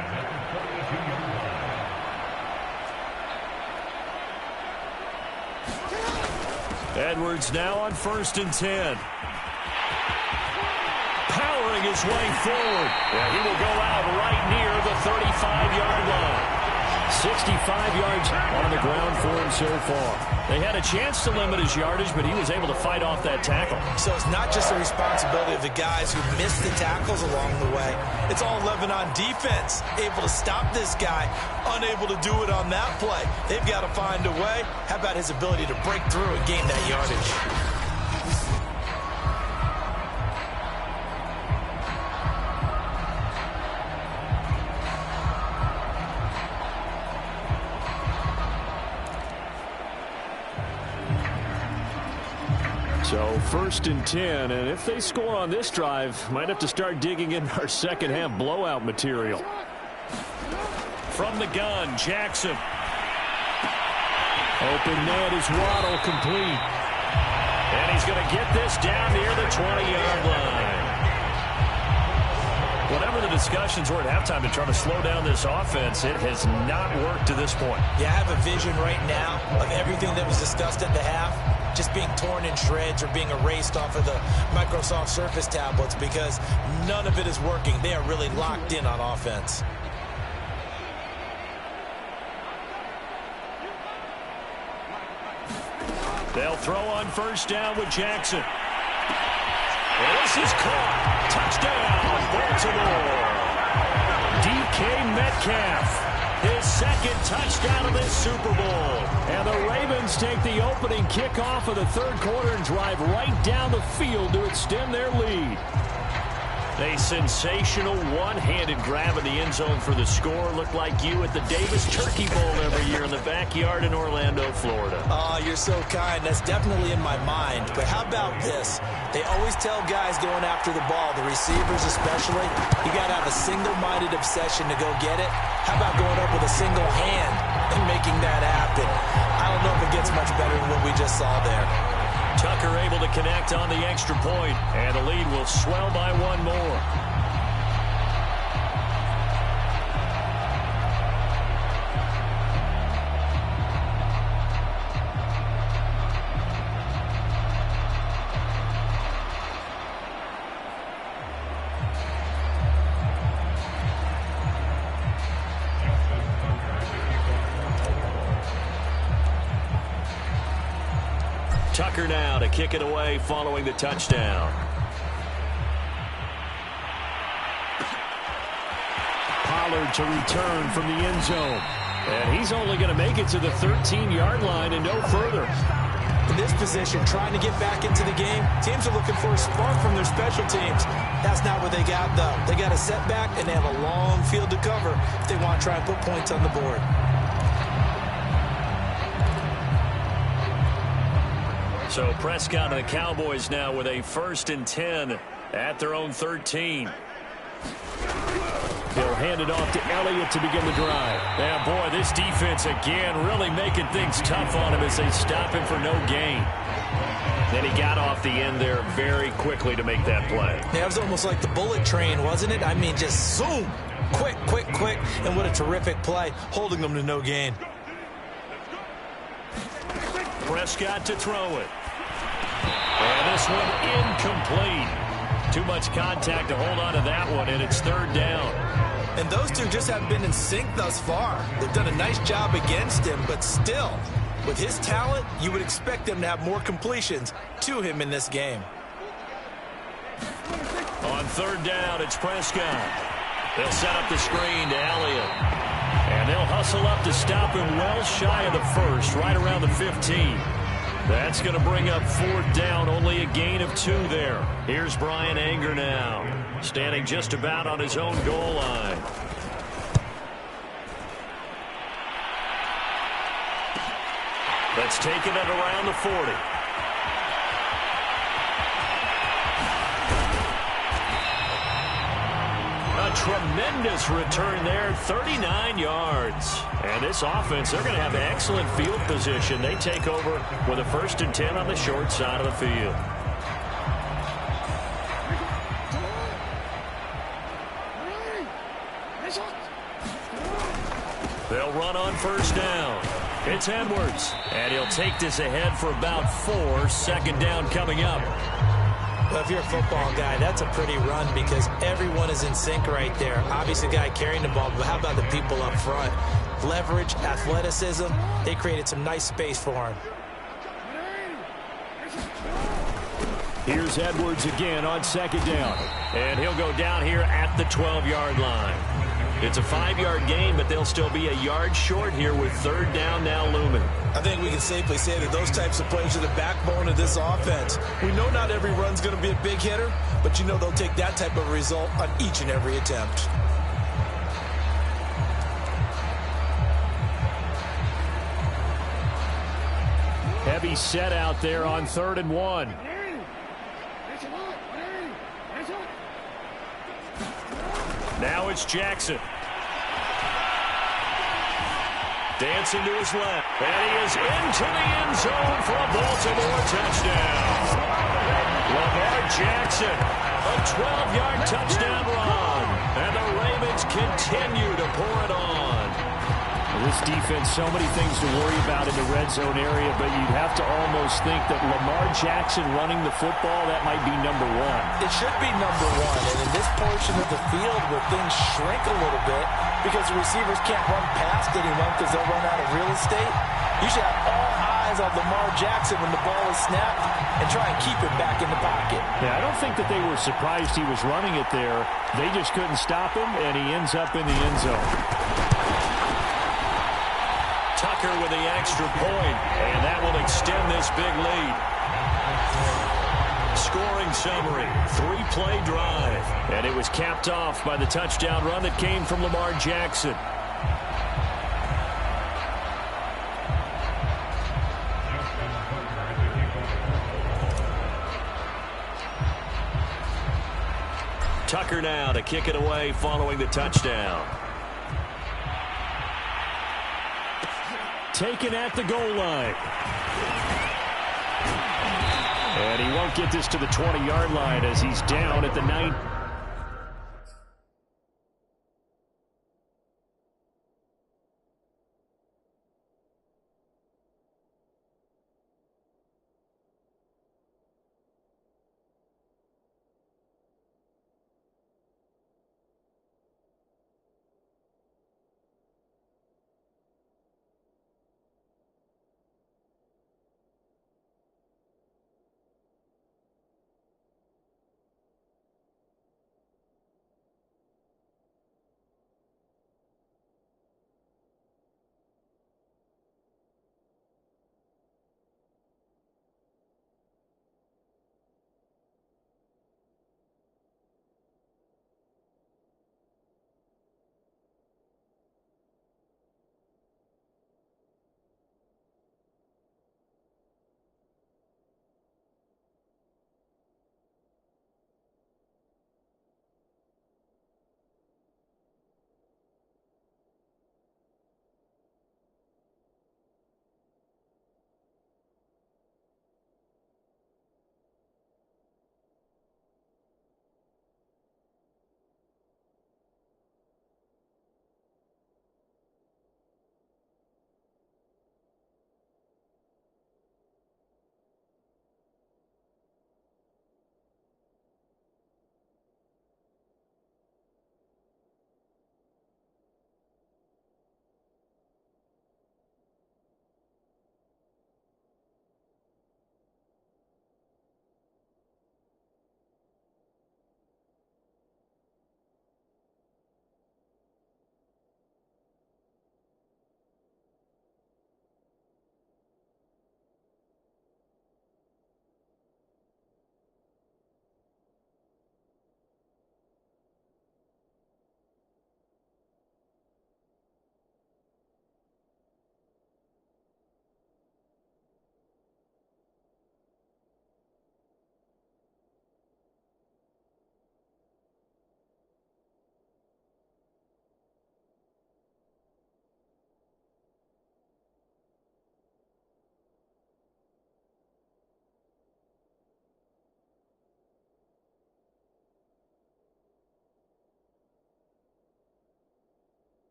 Edwards now on 1st and 10. Powering his way forward. Yeah, he will go out right near the 35-yard line. 65 yards on the ground for him so far. They had a chance to limit his yardage, but he was able to fight off that tackle. So it's not just the responsibility of the guys who missed the tackles along the way. It's all 11 on defense, able to stop this guy, unable to do it on that play. They've got to find a way. How about his ability to break through and gain that yardage? So 1st and 10, and if they score on this drive, might have to start digging in our second half blowout material. From the gun, Jackson. Open net is Waddle, complete. And he's going to get this down near the 20-yard line. Whatever the discussions were at halftime to try to slow down this offense, it has not worked to this point. Yeah, I have a vision right now of everything that was discussed at the half just being torn in shreds or being erased off of the Microsoft Surface tablets because none of it is working. They are really locked in on offense. They'll throw on 1st down with Jackson. This is caught. Touchdown, Baltimore. DK Metcalf. His 2nd touchdown of this Super Bowl. And the Ravens take the opening kickoff of the 3rd quarter and drive right down the field to extend their lead. A sensational one-handed grab in the end zone for the score. Looked like you at the Davis Turkey Bowl every year in the backyard in Orlando, Florida. Oh, you're so kind. That's definitely in my mind. But how about this? They always tell guys going after the ball, the receivers especially, you got to have a single-minded obsession to go get it. How about going up with a single hand and making that happen? I don't know if it gets much better than what we just saw there. Tucker able to connect on the extra point, and the lead will swell by 1 more. Tucker now to kick it away following the touchdown. Pollard to return from the end zone. And he's only going to make it to the 13-yard line and no further. In this position, trying to get back into the game, teams are looking for a spark from their special teams. That's not what they got, though. They got a setback, and they have a long field to cover if they want to try and put points on the board. So Prescott and the Cowboys now with a 1st and 10 at their own 13. He'll hand it off to Elliott to begin the drive. Yeah, boy, this defense again really making things tough on him as they stop him for no gain. Then he got off the end there very quickly to make that play. Yeah, it was almost like the bullet train, wasn't it? I mean, just zoom. Quick, quick, quick. And what a terrific play, holding them to no gain. Prescott to throw it. And this one incomplete. Too much contact to hold on to that one, and it's 3rd down. And those two just haven't been in sync thus far. They've done a nice job against him, but still, with his talent, you would expect them to have more completions to him in this game. On 3rd down, it's Prescott. They'll set up the screen to Elliott. And they'll hustle up to stop him well shy of the 1st, right around the 15. That's going to bring up 4th down, only a gain of 2 there. Here's Brian Anger now, standing just about on his own goal line. That's taken it around the 40. A tremendous return there, 39 yards. And this offense, they're going to have excellent field position. They take over with a 1st and 10 on the short side of the field. They'll run on 1st down. It's Edwards, and he'll take this ahead for about 4. 2nd down coming up. Well, if you're a football guy, that's a pretty run because everyone is in sync right there. Obviously, the guy carrying the ball, but how about the people up front? Leverage, athleticism, they created some nice space for him. Here's Edwards again on 2nd down. And he'll go down here at the 12-yard line. It's a 5-yard gain, but they'll still be a yard short here with 3rd down now looming. I think we can safely say that those types of plays are the backbone of this offense. We know not every run's going to be a big hitter, but you know they'll take that type of result on each and every attempt. Heavy set out there on 3rd and 1. Now it's Jackson. Dancing to his left. And he is into the end zone for a Baltimore touchdown. Lamar Jackson, a 12-yard touchdown run. And the Ravens continue to pour it on. This defense, so many things to worry about in the red zone area, but you'd have to almost think that Lamar Jackson running the football, that might be number one. It should be number one, and in this portion of the field where things shrink a little bit because the receivers can't run past anyone because they'll run out of real estate, you should have all eyes on Lamar Jackson when the ball is snapped and try and keep it back in the pocket. Yeah, I don't think that they were surprised he was running it there. They just couldn't stop him, and he ends up in the end zone. Tucker with the extra point, and that will extend this big lead. Scoring summary, 3-play drive. And it was capped off by the touchdown run that came from Lamar Jackson. Tucker now to kick it away following the touchdown. Taken at the goal line. And he won't get this to the 20-yard line as he's down at the 9.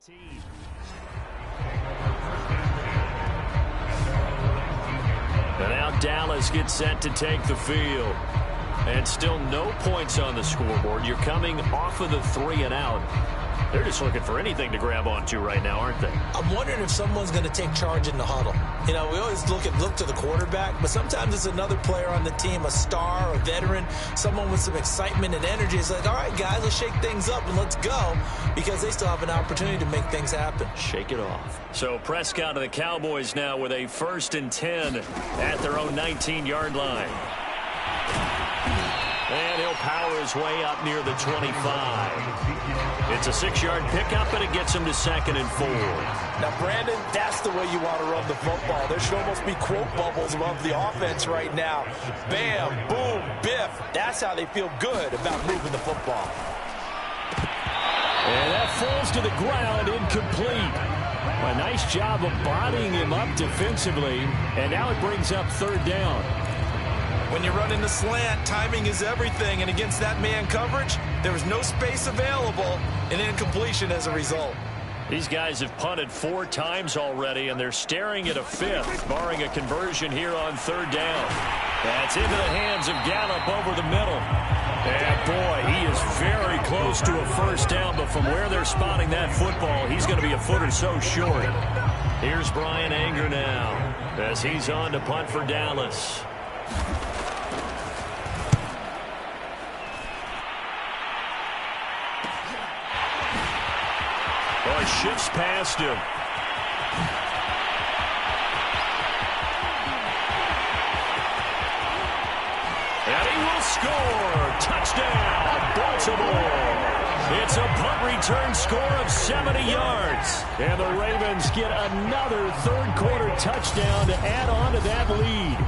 And now Dallas gets set to take the field. And still no points on the scoreboard. You're coming off of the 3 and out. They're just looking for anything to grab onto right now, aren't they? I'm wondering if someone's going to take charge in the huddle. You know, we always look to the quarterback, but sometimes it's another player on the team, a star, a veteran, someone with some excitement and energy. It's like, all right, guys, let's shake things up and let's go, because they still have an opportunity to make things happen. Shake it off. So Prescott of the Cowboys now with a 1st and 10 at their own 19-yard line. And he'll power his way up near the 25. It's a 6-yard pickup, and it gets him to 2nd and 4. Now, Brandon, that's the way you want to run the football. There should almost be quote bubbles above the offense right now. Bam, boom, biff. That's how they feel good about moving the football. And that falls to the ground, incomplete. A nice job of bodying him up defensively, and now it brings up 3rd down. When you're running the slant, timing is everything, and against that man coverage, there was no space available, and incompletion as a result. These guys have punted 4 times already, and they're staring at a 5th, barring a conversion here on 3rd down. That's into the hands of Gallup over the middle. And boy, he is very close to a 1st down, but from where they're spotting that football, he's going to be a foot or so short. Here's Brian Anger now, as he's on to punt for Dallas. Shifts past him. And he will score. Touchdown, Baltimore. It's a punt return score of 70 yards. And the Ravens get another 3rd quarter touchdown to add on to that lead.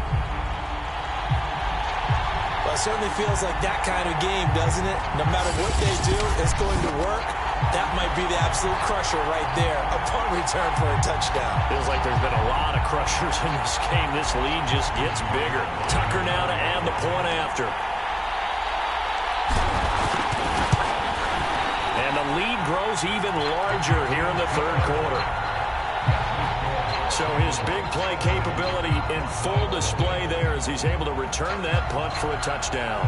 Well, it certainly feels like that kind of game, doesn't it? No matter what they do, it's going to work. That might be the absolute crusher right there. A punt return for a touchdown. Feels like there's been a lot of crushers in this game. This lead just gets bigger. Tucker now to add the point after. And the lead grows even larger here in the 3rd quarter. So his big play capability in full display there as he's able to return that punt for a touchdown.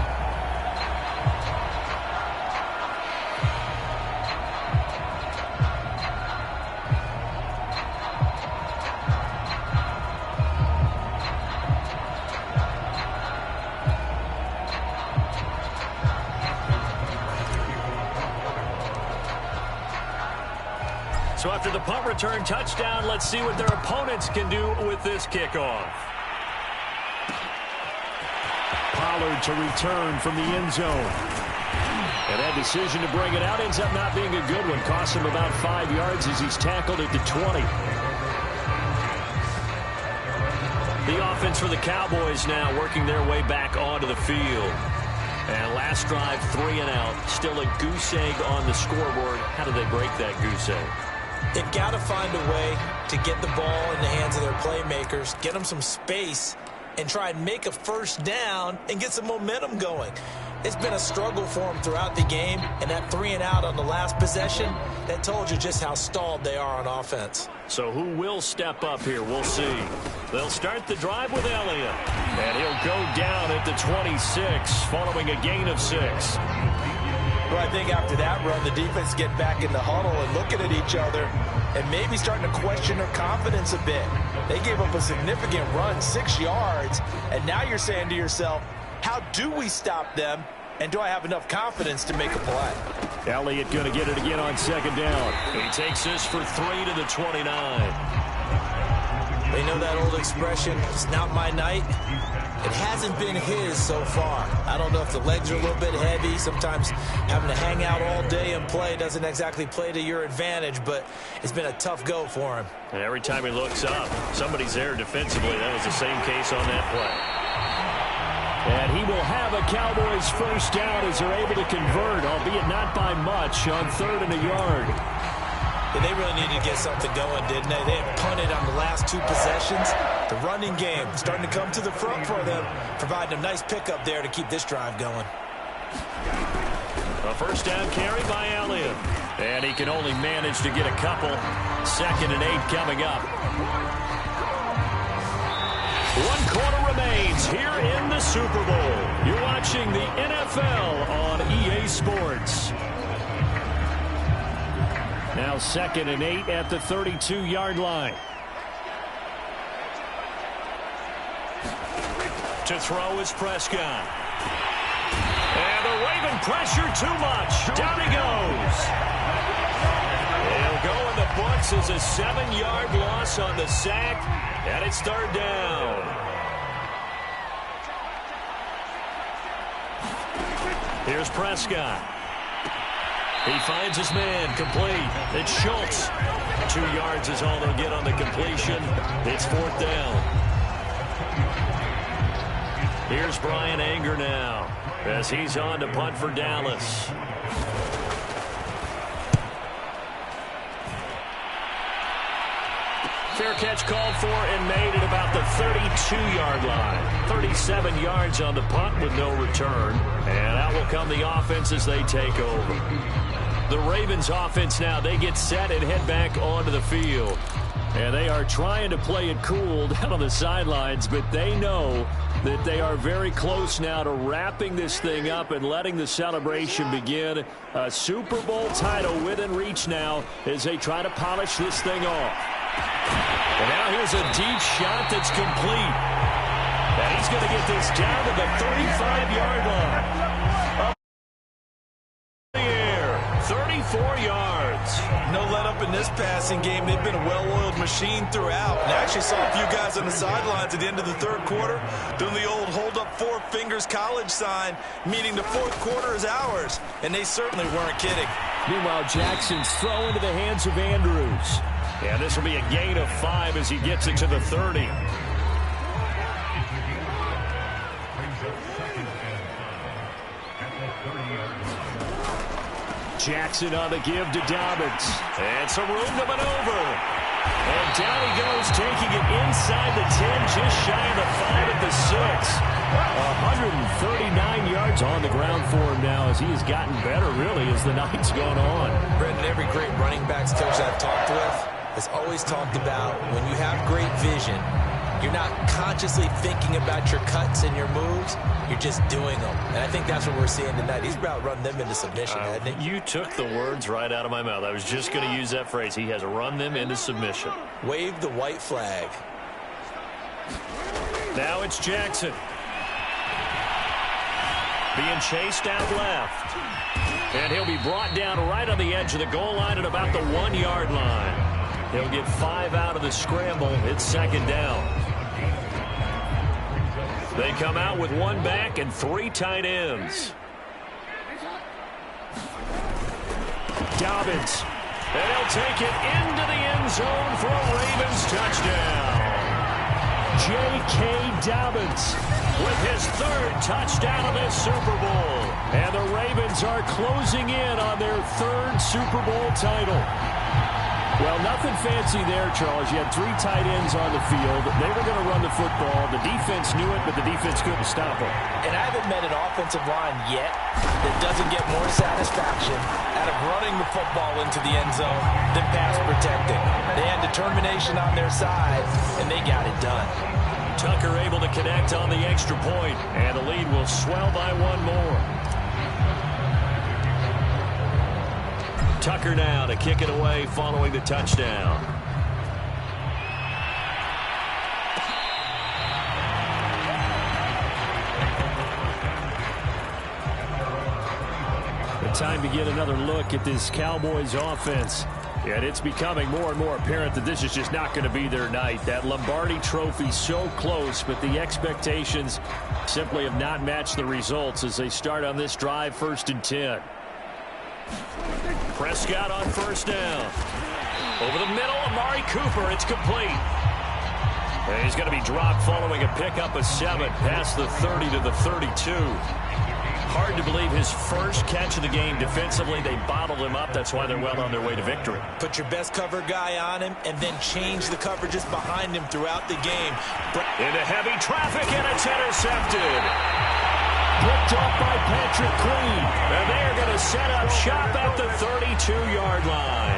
So after the punt return touchdown, let's see what their opponents can do with this kickoff. Pollard to return from the end zone. And that decision to bring it out ends up not being a good one. Cost him about 5 yards as he's tackled at the 20. The offense for the Cowboys now working their way back onto the field. And last drive, 3 and out. Still a goose egg on the scoreboard. How do they break that goose egg? They've got to find a way to get the ball in the hands of their playmakers, get them some space, and try and make a 1st down and get some momentum going. It's been a struggle for them throughout the game, and that 3 and out on the last possession, that told you just how stalled they are on offense. So who will step up here? We'll see. They'll start the drive with Elliott, and he'll go down at the 26 following a gain of 6. Well, I think after that run, the defense get back in the huddle and looking at each other and maybe starting to question their confidence a bit. They gave up a significant run, 6 yards, and now you're saying to yourself, how do we stop them, and do I have enough confidence to make a play? Elliott going to get it again on 2nd down. He takes this for 3 to the 29. They know that old expression, it's not my night. It hasn't been his so far. I don't know if the legs are a little bit heavy. Sometimes having to hang out all day and play doesn't exactly play to your advantage, but it's been a tough go for him. And every time he looks up, somebody's there defensively. That was the same case on that play. And he will have a Cowboys 1st down as they're able to convert, albeit not by much, on 3rd and a yard. And they really needed to get something going, didn't they? They had punted on the last 2 possessions. The running game starting to come to the front for them, providing a nice pickup there to keep this drive going. A first down carry by Elliott. And he can only manage to get a couple. 2nd and 8 coming up. 1 quarter remains here in the Super Bowl. You're watching the NFL on EA Sports. Now 2nd and 8 at the 32-yard line. To throw is Prescott. And the Raven pressure too much. Down he goes. He'll go in the books as a 7-yard loss on the sack. And it's 3rd down. Here's Prescott. He finds his man, complete. It's Schultz. 2 yards is all they'll get on the completion. It's 4th down. Here's Brian Anger now as he's on to punt for Dallas. Fair catch called for and made at about the 32-yard line. 37 yards on the punt with no return. And out will come the offense as they take over. The Ravens offense now, they get set and head back onto the field. And they are trying to play it cool down on the sidelines, but they know that they are very close now to wrapping this thing up and letting the celebration begin. A Super Bowl title within reach now as they try to polish this thing off. And now here's a deep shot that's complete. And he's going to get this down to the 35-yard line. Up in the air, 34 yards. No let up in this passing game. They've been a well-oiled machine throughout. And I actually saw a few guys on the sidelines at the end of the 3rd quarter doing the old hold up 4 fingers college sign, meaning the 4th quarter is ours. And they certainly weren't kidding. Meanwhile, Jackson's throw into the hands of Andrews. Yeah, this will be a gain of 5 as he gets it to the 30. Jackson on the give to Dobbins. And some room to maneuver. And down he goes, taking it inside the 10, just shy of the 5 at the 6. 139 yards on the ground for him now as he has gotten better, really, as the night's gone on. Brendan, every great running backs coach I've talked with has always talked about when you have great vision, you're not consciously thinking about your cuts and your moves. You're just doing them. And I think that's what we're seeing tonight. He's about run them into submission, hasn't he? You took the words right out of my mouth. I was just going to use that phrase. He has run them into submission. Wave the white flag. Now it's Jackson. Being chased out left. And he'll be brought down right on the edge of the goal line at about the 1-yard line. He'll get 5 out of the scramble. It's 2nd down. They come out with 1 back and 3 tight ends. Dobbins. And he'll take it into the end zone for a Ravens touchdown. J.K. Dobbins with his 3rd touchdown of this Super Bowl. And the Ravens are closing in on their 3rd Super Bowl title. Well, nothing fancy there, Charles. You had 3 tight ends on the field. They were going to run the football. The defense knew it, but the defense couldn't stop them. And I haven't met an offensive line yet that doesn't get more satisfaction out of running the football into the end zone than pass protecting. They had determination on their side, and they got it done. Tucker able to connect on the extra point, and the lead will swell by 1 more. Tucker now to kick it away following the touchdown. The time to get another look at this Cowboys offense. And it's becoming more and more apparent that this is just not going to be their night. That Lombardi trophy so close, but the expectations simply have not matched the results as they start on this drive, 1st and 10. Prescott on 1st down. Over the middle, Amari Cooper. It's complete. And he's going to be dropped following a pickup of 7 past the 30 to the 32. Hard to believe his first catch of the game defensively. They bottled him up. That's why they're well on their way to victory. Put your best cover guy on him and then change the coverages behind him throughout the game. Into heavy traffic, and it's intercepted. Picked off by Patrick Queen. And they are going to set up shop at the 32-yard line.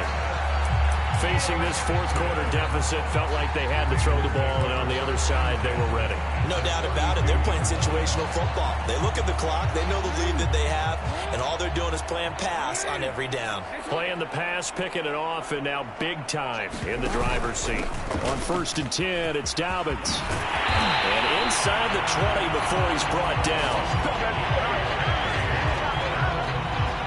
Facing this fourth quarter deficit, felt like they had to throw the ball, and on the other side, they were ready. No doubt about it. They're playing situational football. They look at the clock, they know the lead that they have, and all they're doing is playing pass on every down. Playing the pass, picking it off, and now big time in the driver's seat. On 1st and 10, it's Dobbins. And inside the 20 before he's brought down.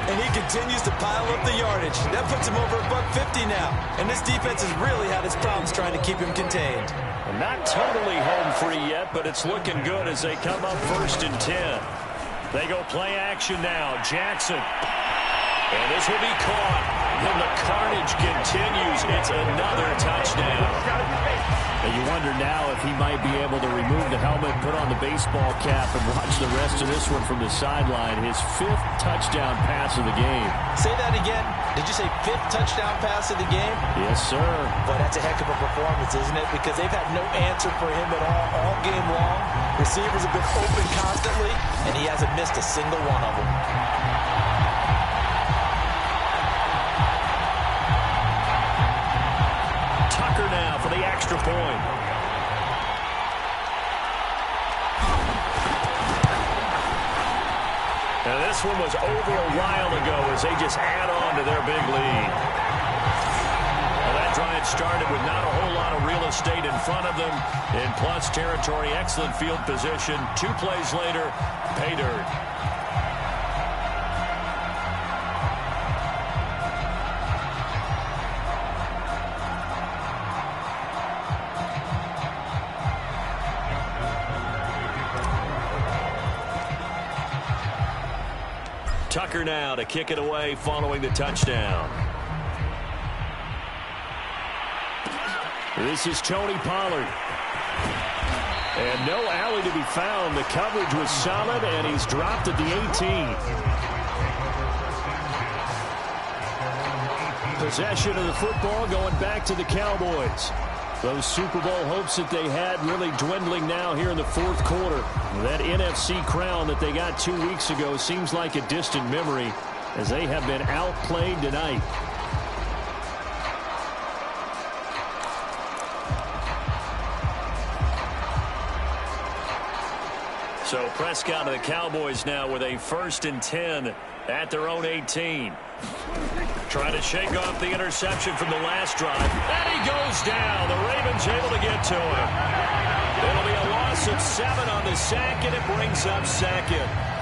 And he continues to pile up the yardage. That puts him over $150 now. And this defense has really had its problems trying to keep him contained. Not totally home free yet, but it's looking good as they come up 1st and 10. They go play action now. Jackson. And this will be caught. And the carnage continues. It's another touchdown. And you wonder now if he might be able to remove the helmet, put on the baseball cap, and watch the rest of this one from the sideline. His 5th touchdown pass of the game. Say that again. Did you say 5th touchdown pass of the game? Yes, sir. Boy, that's a heck of a performance, isn't it? Because they've had no answer for him at all game long. Receivers have been open constantly, and he hasn't missed a single one of them. Tucker now for the extra point. Now this one was over a while ago as they just add on to their big lead. Well, that drive started with not a whole lot of real estate in front of them. In plus territory, excellent field position. 2 plays later, pay dirt. Tucker now to kick it away following the touchdown. This is Tony Pollard. And no alley to be found. The coverage was solid, and he's dropped at the 18. Possession of the football going back to the Cowboys. Those Super Bowl hopes that they had really dwindling now here in the fourth quarter. That NFC crown that they got 2 weeks ago seems like a distant memory as they have been outplayed tonight. So Prescott and the Cowboys now with a 1st and 10 at their own 18. Trying to shake off the interception from the last drive. And he goes down. The Ravens able to get to him. It'll be a loss of 7 on the sack, and it brings up 2nd.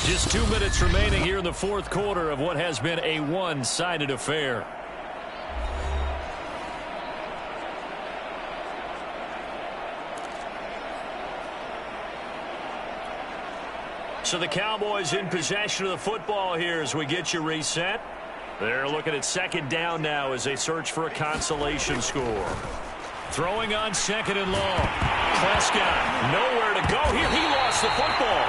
Just 2 minutes remaining here in the fourth quarter of what has been a one-sided affair. So the Cowboys in possession of the football here as we get you reset. They're looking at 2nd down now as they search for a consolation score. Throwing on 2nd and long. Prescott nowhere to go here. He lost the football.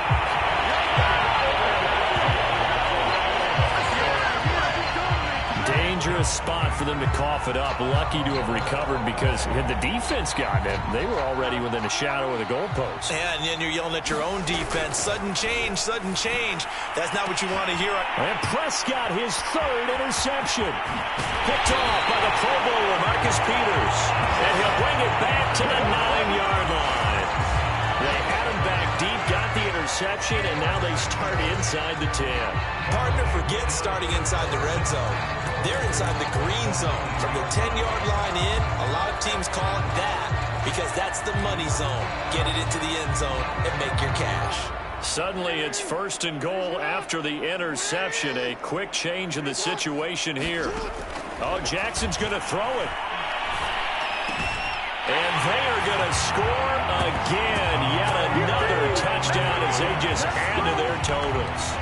Dangerous spot for them to cough it up. Lucky to have recovered because had the defense gotten it, they were already within a shadow of the goalpost. Yeah, and then you're yelling at your own defense. Sudden change, sudden change. That's not what you want to hear. And Prescott, his 3rd interception. Picked off by the Pro Bowler, Marcus Peters. And he'll bring it back to the 9-yard line. They had him back deep, got the interception, and now they start inside the 10. Partner, forget starting inside the red zone. They're inside the green zone. From the 10-yard line in, a lot of teams call it that because that's the money zone. Get it into the end zone and make your cash. Suddenly it's 1st and goal after the interception. A quick change in the situation here. Oh, Jackson's going to throw it. And they are going to score again. Yet another touchdown as they just add to their totals.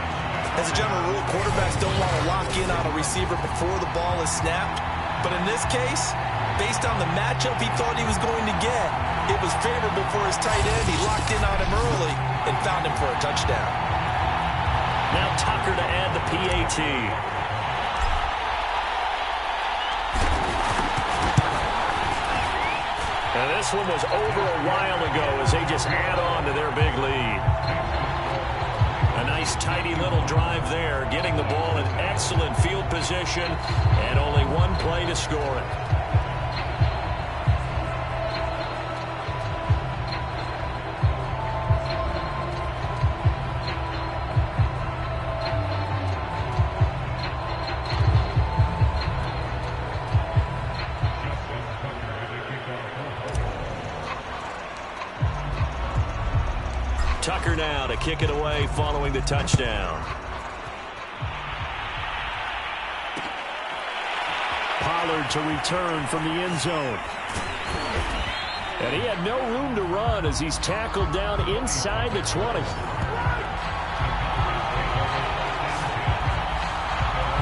As a general rule, quarterbacks don't want to lock in on a receiver before the ball is snapped. But in this case, based on the matchup he thought he was going to get, it was favorable for his tight end. He locked in on him early and found him for a touchdown. Now Tucker to add the PAT. And this one was over a while ago as they just add on to their big lead. A nice tidy little drive there, getting the ball in excellent field position, and only one play to score it. Tucker now to kick it away following the touchdown. Pollard to return from the end zone. And he had no room to run as he's tackled down inside the 20.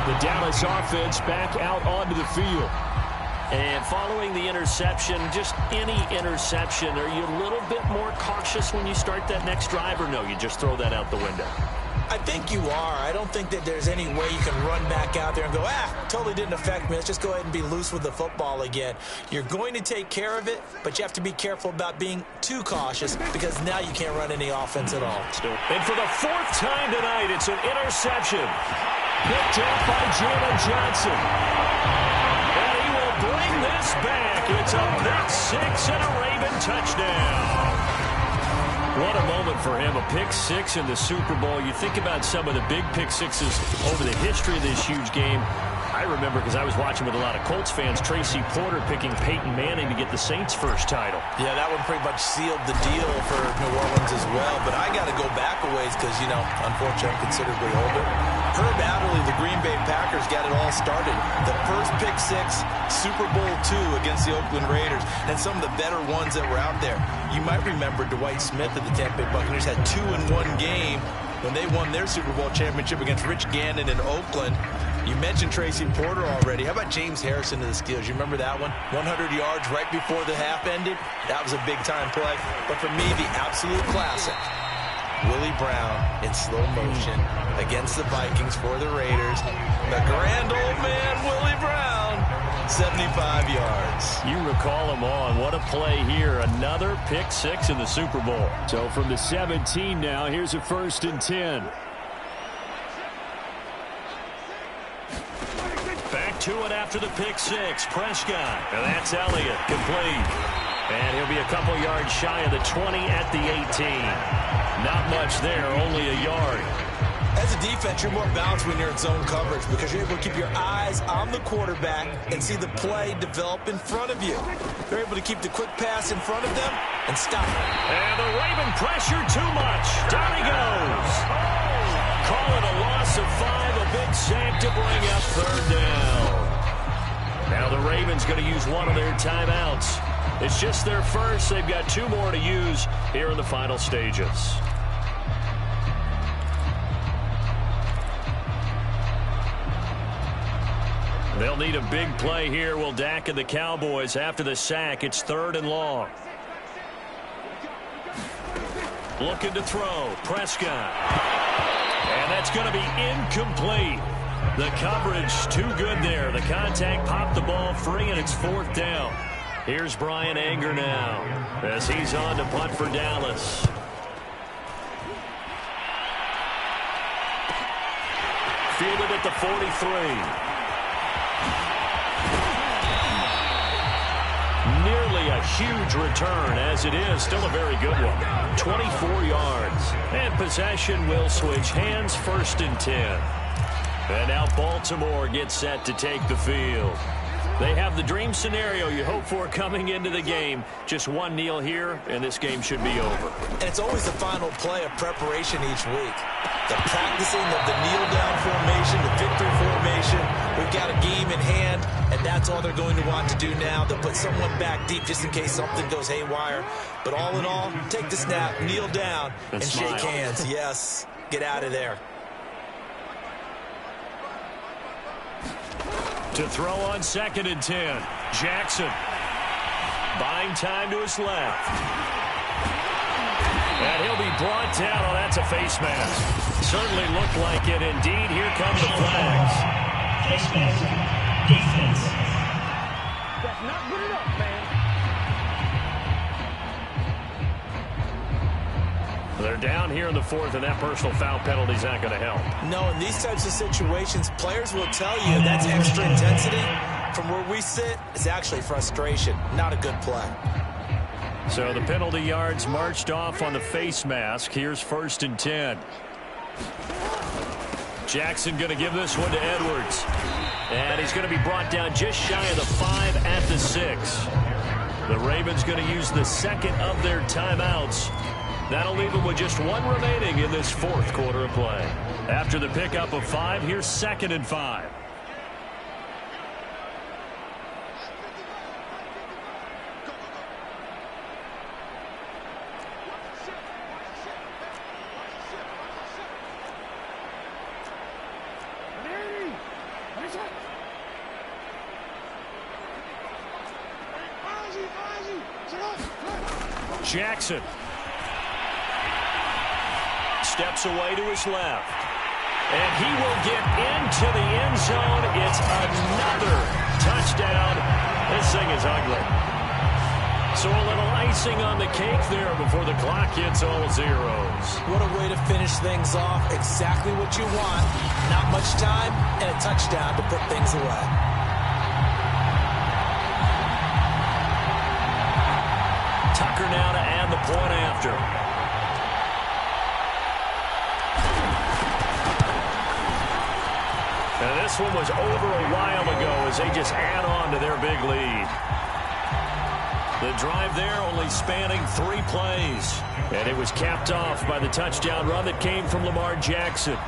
The Dallas offense back out onto the field. And following the interception, just any interception, are you a little bit more cautious when you start that next drive, or no, you just throw that out the window? I think you are. I don't think that there's any way you can run back out there and go, totally didn't affect me. Let's just go ahead and be loose with the football again. You're going to take care of it, but you have to be careful about being too cautious because now you can't run any offense at all. And for the fourth time tonight, it's an interception. Picked up by Jalen Johnson. And he will bring this back. It's a pick six and a Raven touchdown. What a moment for him, a pick six in the Super Bowl. You think about some of the big pick sixes over the history of this huge game. I remember, because I was watching with a lot of Colts fans, Tracy Porter picking Peyton Manning to get the Saints' first title. Yeah, that one pretty much sealed the deal for New Orleans as well. But I got to go back a ways because, you know, unfortunately, I'm considerably older. Herb Adderley, the Green Bay Packers, got it all started. The first pick six, Super Bowl II against the Oakland Raiders, and some of the better ones that were out there. You might remember Dwight Smith of the Tampa Bay Buccaneers had 2 in one game when they won their Super Bowl championship against Rich Gannon in Oakland. You mentioned Tracy Porter already. How about James Harrison to the Steelers? You remember that one? 100 yards right before the half ended. That was a big-time play. But for me, the absolute classic, Willie Brown in slow motion against the Vikings for the Raiders. The grand old man, Willie Brown, 75 yards. You recall him on. What a play here. Another pick six in the Super Bowl. So from the 17 now, here's a 1st and 10. Back to it after the pick six. Prescott. And that's Elliott. Complete. And he'll be a couple yards shy of the 20 at the 18. Not much there, only a yard. As a defense, you're more balanced when you're in zone coverage because you're able to keep your eyes on the quarterback and see the play develop in front of you. They're able to keep the quick pass in front of them and stop it. And the Raven pressure too much. Down he goes. Call it a loss of 5, a big sack to bring up 3rd down. Now the Ravens going to use one of their timeouts. It's just their first. They've got 2 more to use here in the final stages. They'll need a big play here. Will Dak and the Cowboys after the sack. It's 3rd and long. Looking to throw. Prescott. And that's going to be incomplete. The coverage too good there. The contact popped the ball free, and it's 4th down. Here's Brian Anger now as he's on to punt for Dallas. Fielded at the 43. Nearly a huge return, as it is still a very good one. 24 yards. And possession will switch hands, 1st and 10. And now Baltimore gets set to take the field. They have the dream scenario you hope for coming into the game. Just one kneel here, and this game should be over. And it's always the final play of preparation each week. The practicing of the kneel-down formation, the victory formation. We've got a game in hand, and that's all they're going to want to do now. They'll put someone back deep just in case something goes haywire. But all in all, take the snap, kneel down, and shake hands. Yes, get out of there. To throw on 2nd and 10. Jackson buying time to his left. And he'll be brought down. Oh, that's a face mask. Certainly looked like it. Indeed, here come the flags. Face mask. Defense. That's not good enough, man. They're down here in the 4th, and that personal foul penalty is not going to help. No, in these types of situations, players will tell you that's extra intensity. From where we sit, it's actually frustration. Not a good play. So the penalty yards marched off on the face mask. Here's 1st and 10. Jackson going to give this one to Edwards. And he's going to be brought down just shy of the 5 at the 6. The Ravens going to use the 2nd of their timeouts. That'll leave them with just 1 remaining in this 4th quarter of play. After the pickup of 5, here's 2nd and 5. Jackson steps away to his left. And he will get into the end zone. It's another touchdown. This thing is ugly. So a little icing on the cake there before the clock hits all zeros. What a way to finish things off. Exactly what you want. Not much time and a touchdown to put things away. Tucker now to add the point after. And this one was over a while ago as they just add on to their big lead. The drive there only spanning 3 plays. And it was capped off by the touchdown run that came from Lamar Jackson.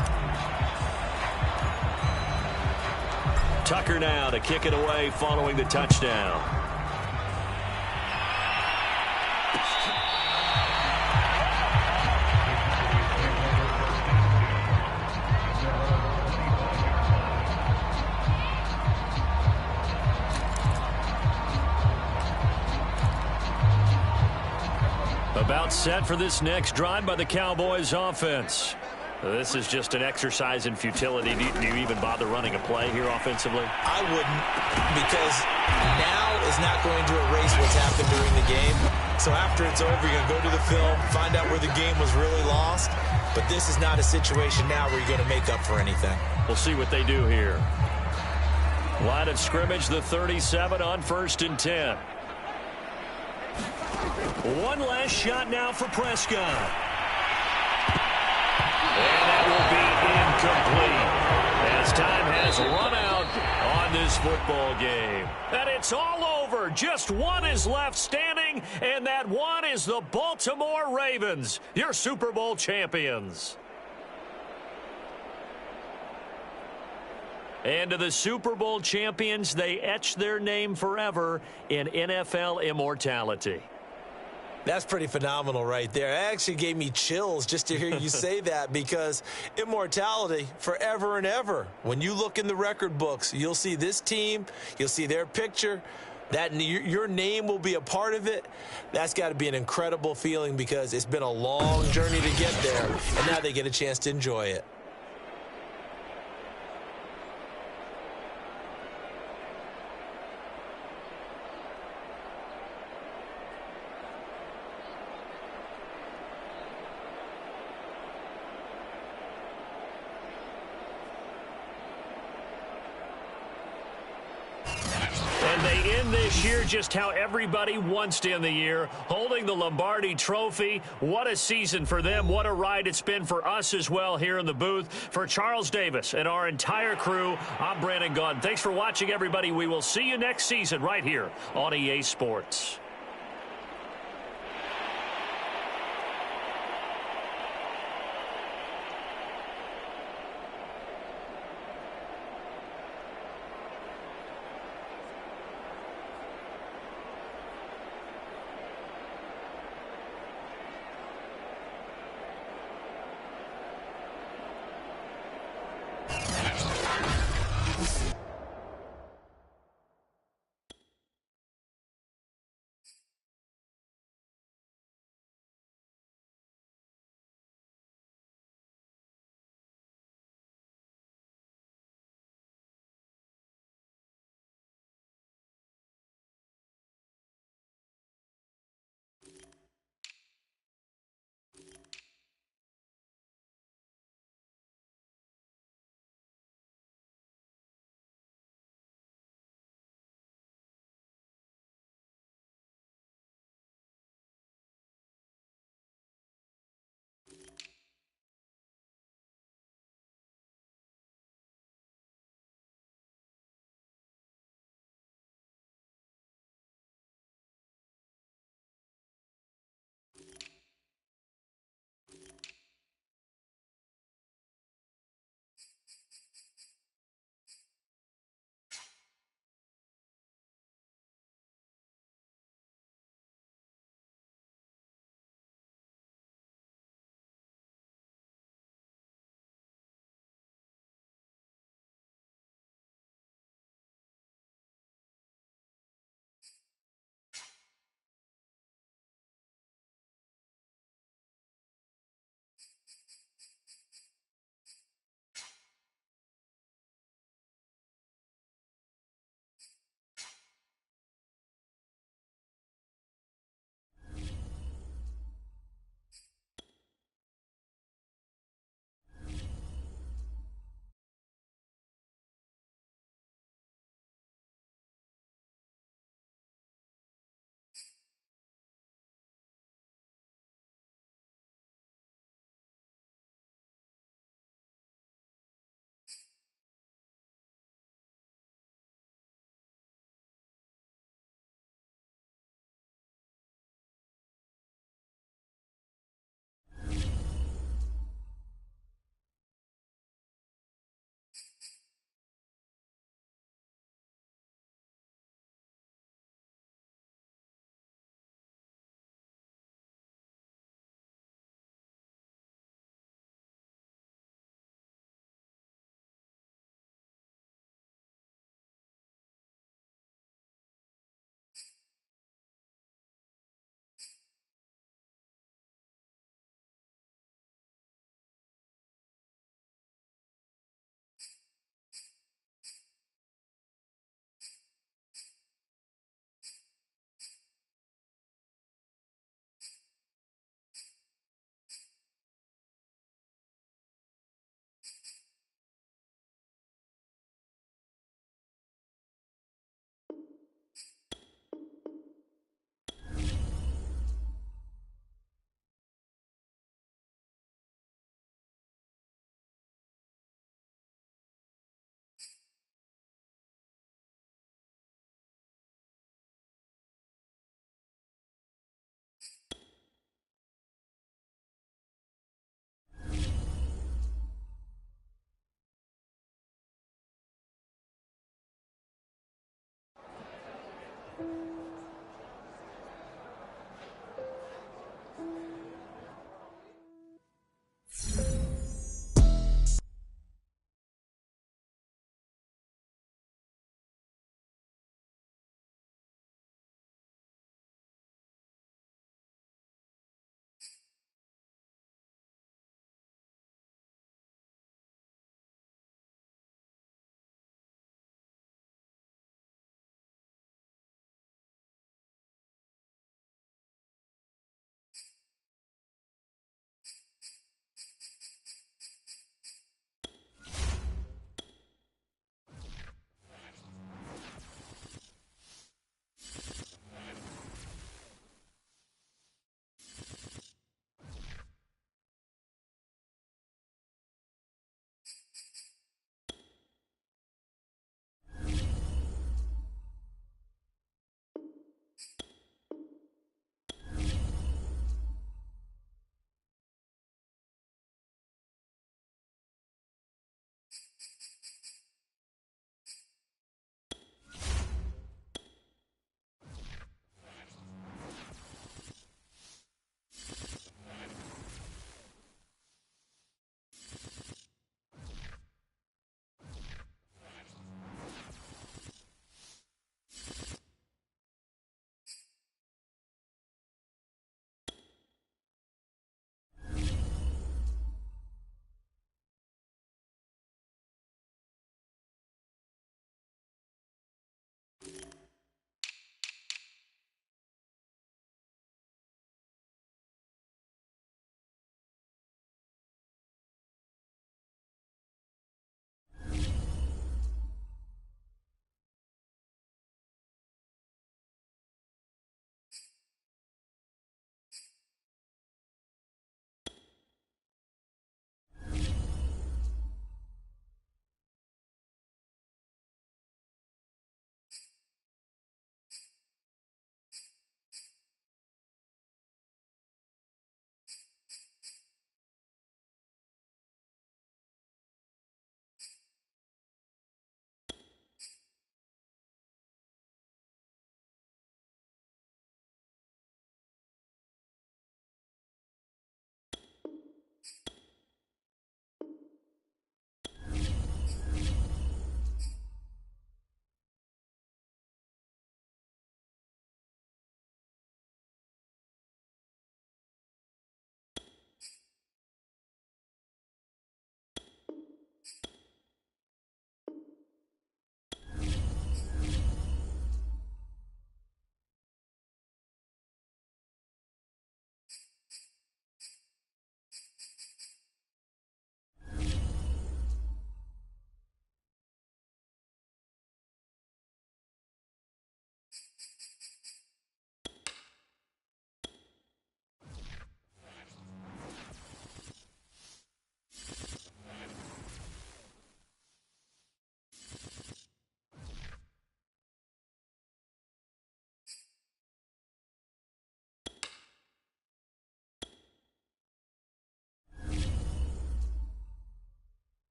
Tucker now to kick it away following the touchdown. About set for this next drive by the Cowboys offense. This is just an exercise in futility. Do you even bother running a play here offensively? I wouldn't, because now is not going to erase what's happened during the game. So after it's over, you're going to go to the film, find out where the game was really lost. But this is not a situation now where you're going to make up for anything. We'll see what they do here. Line of scrimmage, the 37 on 1st and 10. One last shot now for Prescott. And that will be incomplete as time has run out on this football game. And it's all over. Just one is left standing, and that one is the Baltimore Ravens, your Super Bowl champions. And to the Super Bowl champions, they etch their name forever in NFL immortality. That's pretty phenomenal right there. It actually gave me chills just to hear you say that, because immortality forever and ever. When you look in the record books, you'll see this team, you'll see their picture, that your name will be a part of it. That's got to be an incredible feeling, because it's been a long journey to get there, and now they get a chance to enjoy it. This year, just how everybody wants to end the year, holding the Lombardi Trophy. What a season for them. What a ride it's been for us as well here in the booth. For Charles Davis and our entire crew, I'm Brandon Gaudin. Thanks for watching, everybody. We will see you next season right here on EA Sports.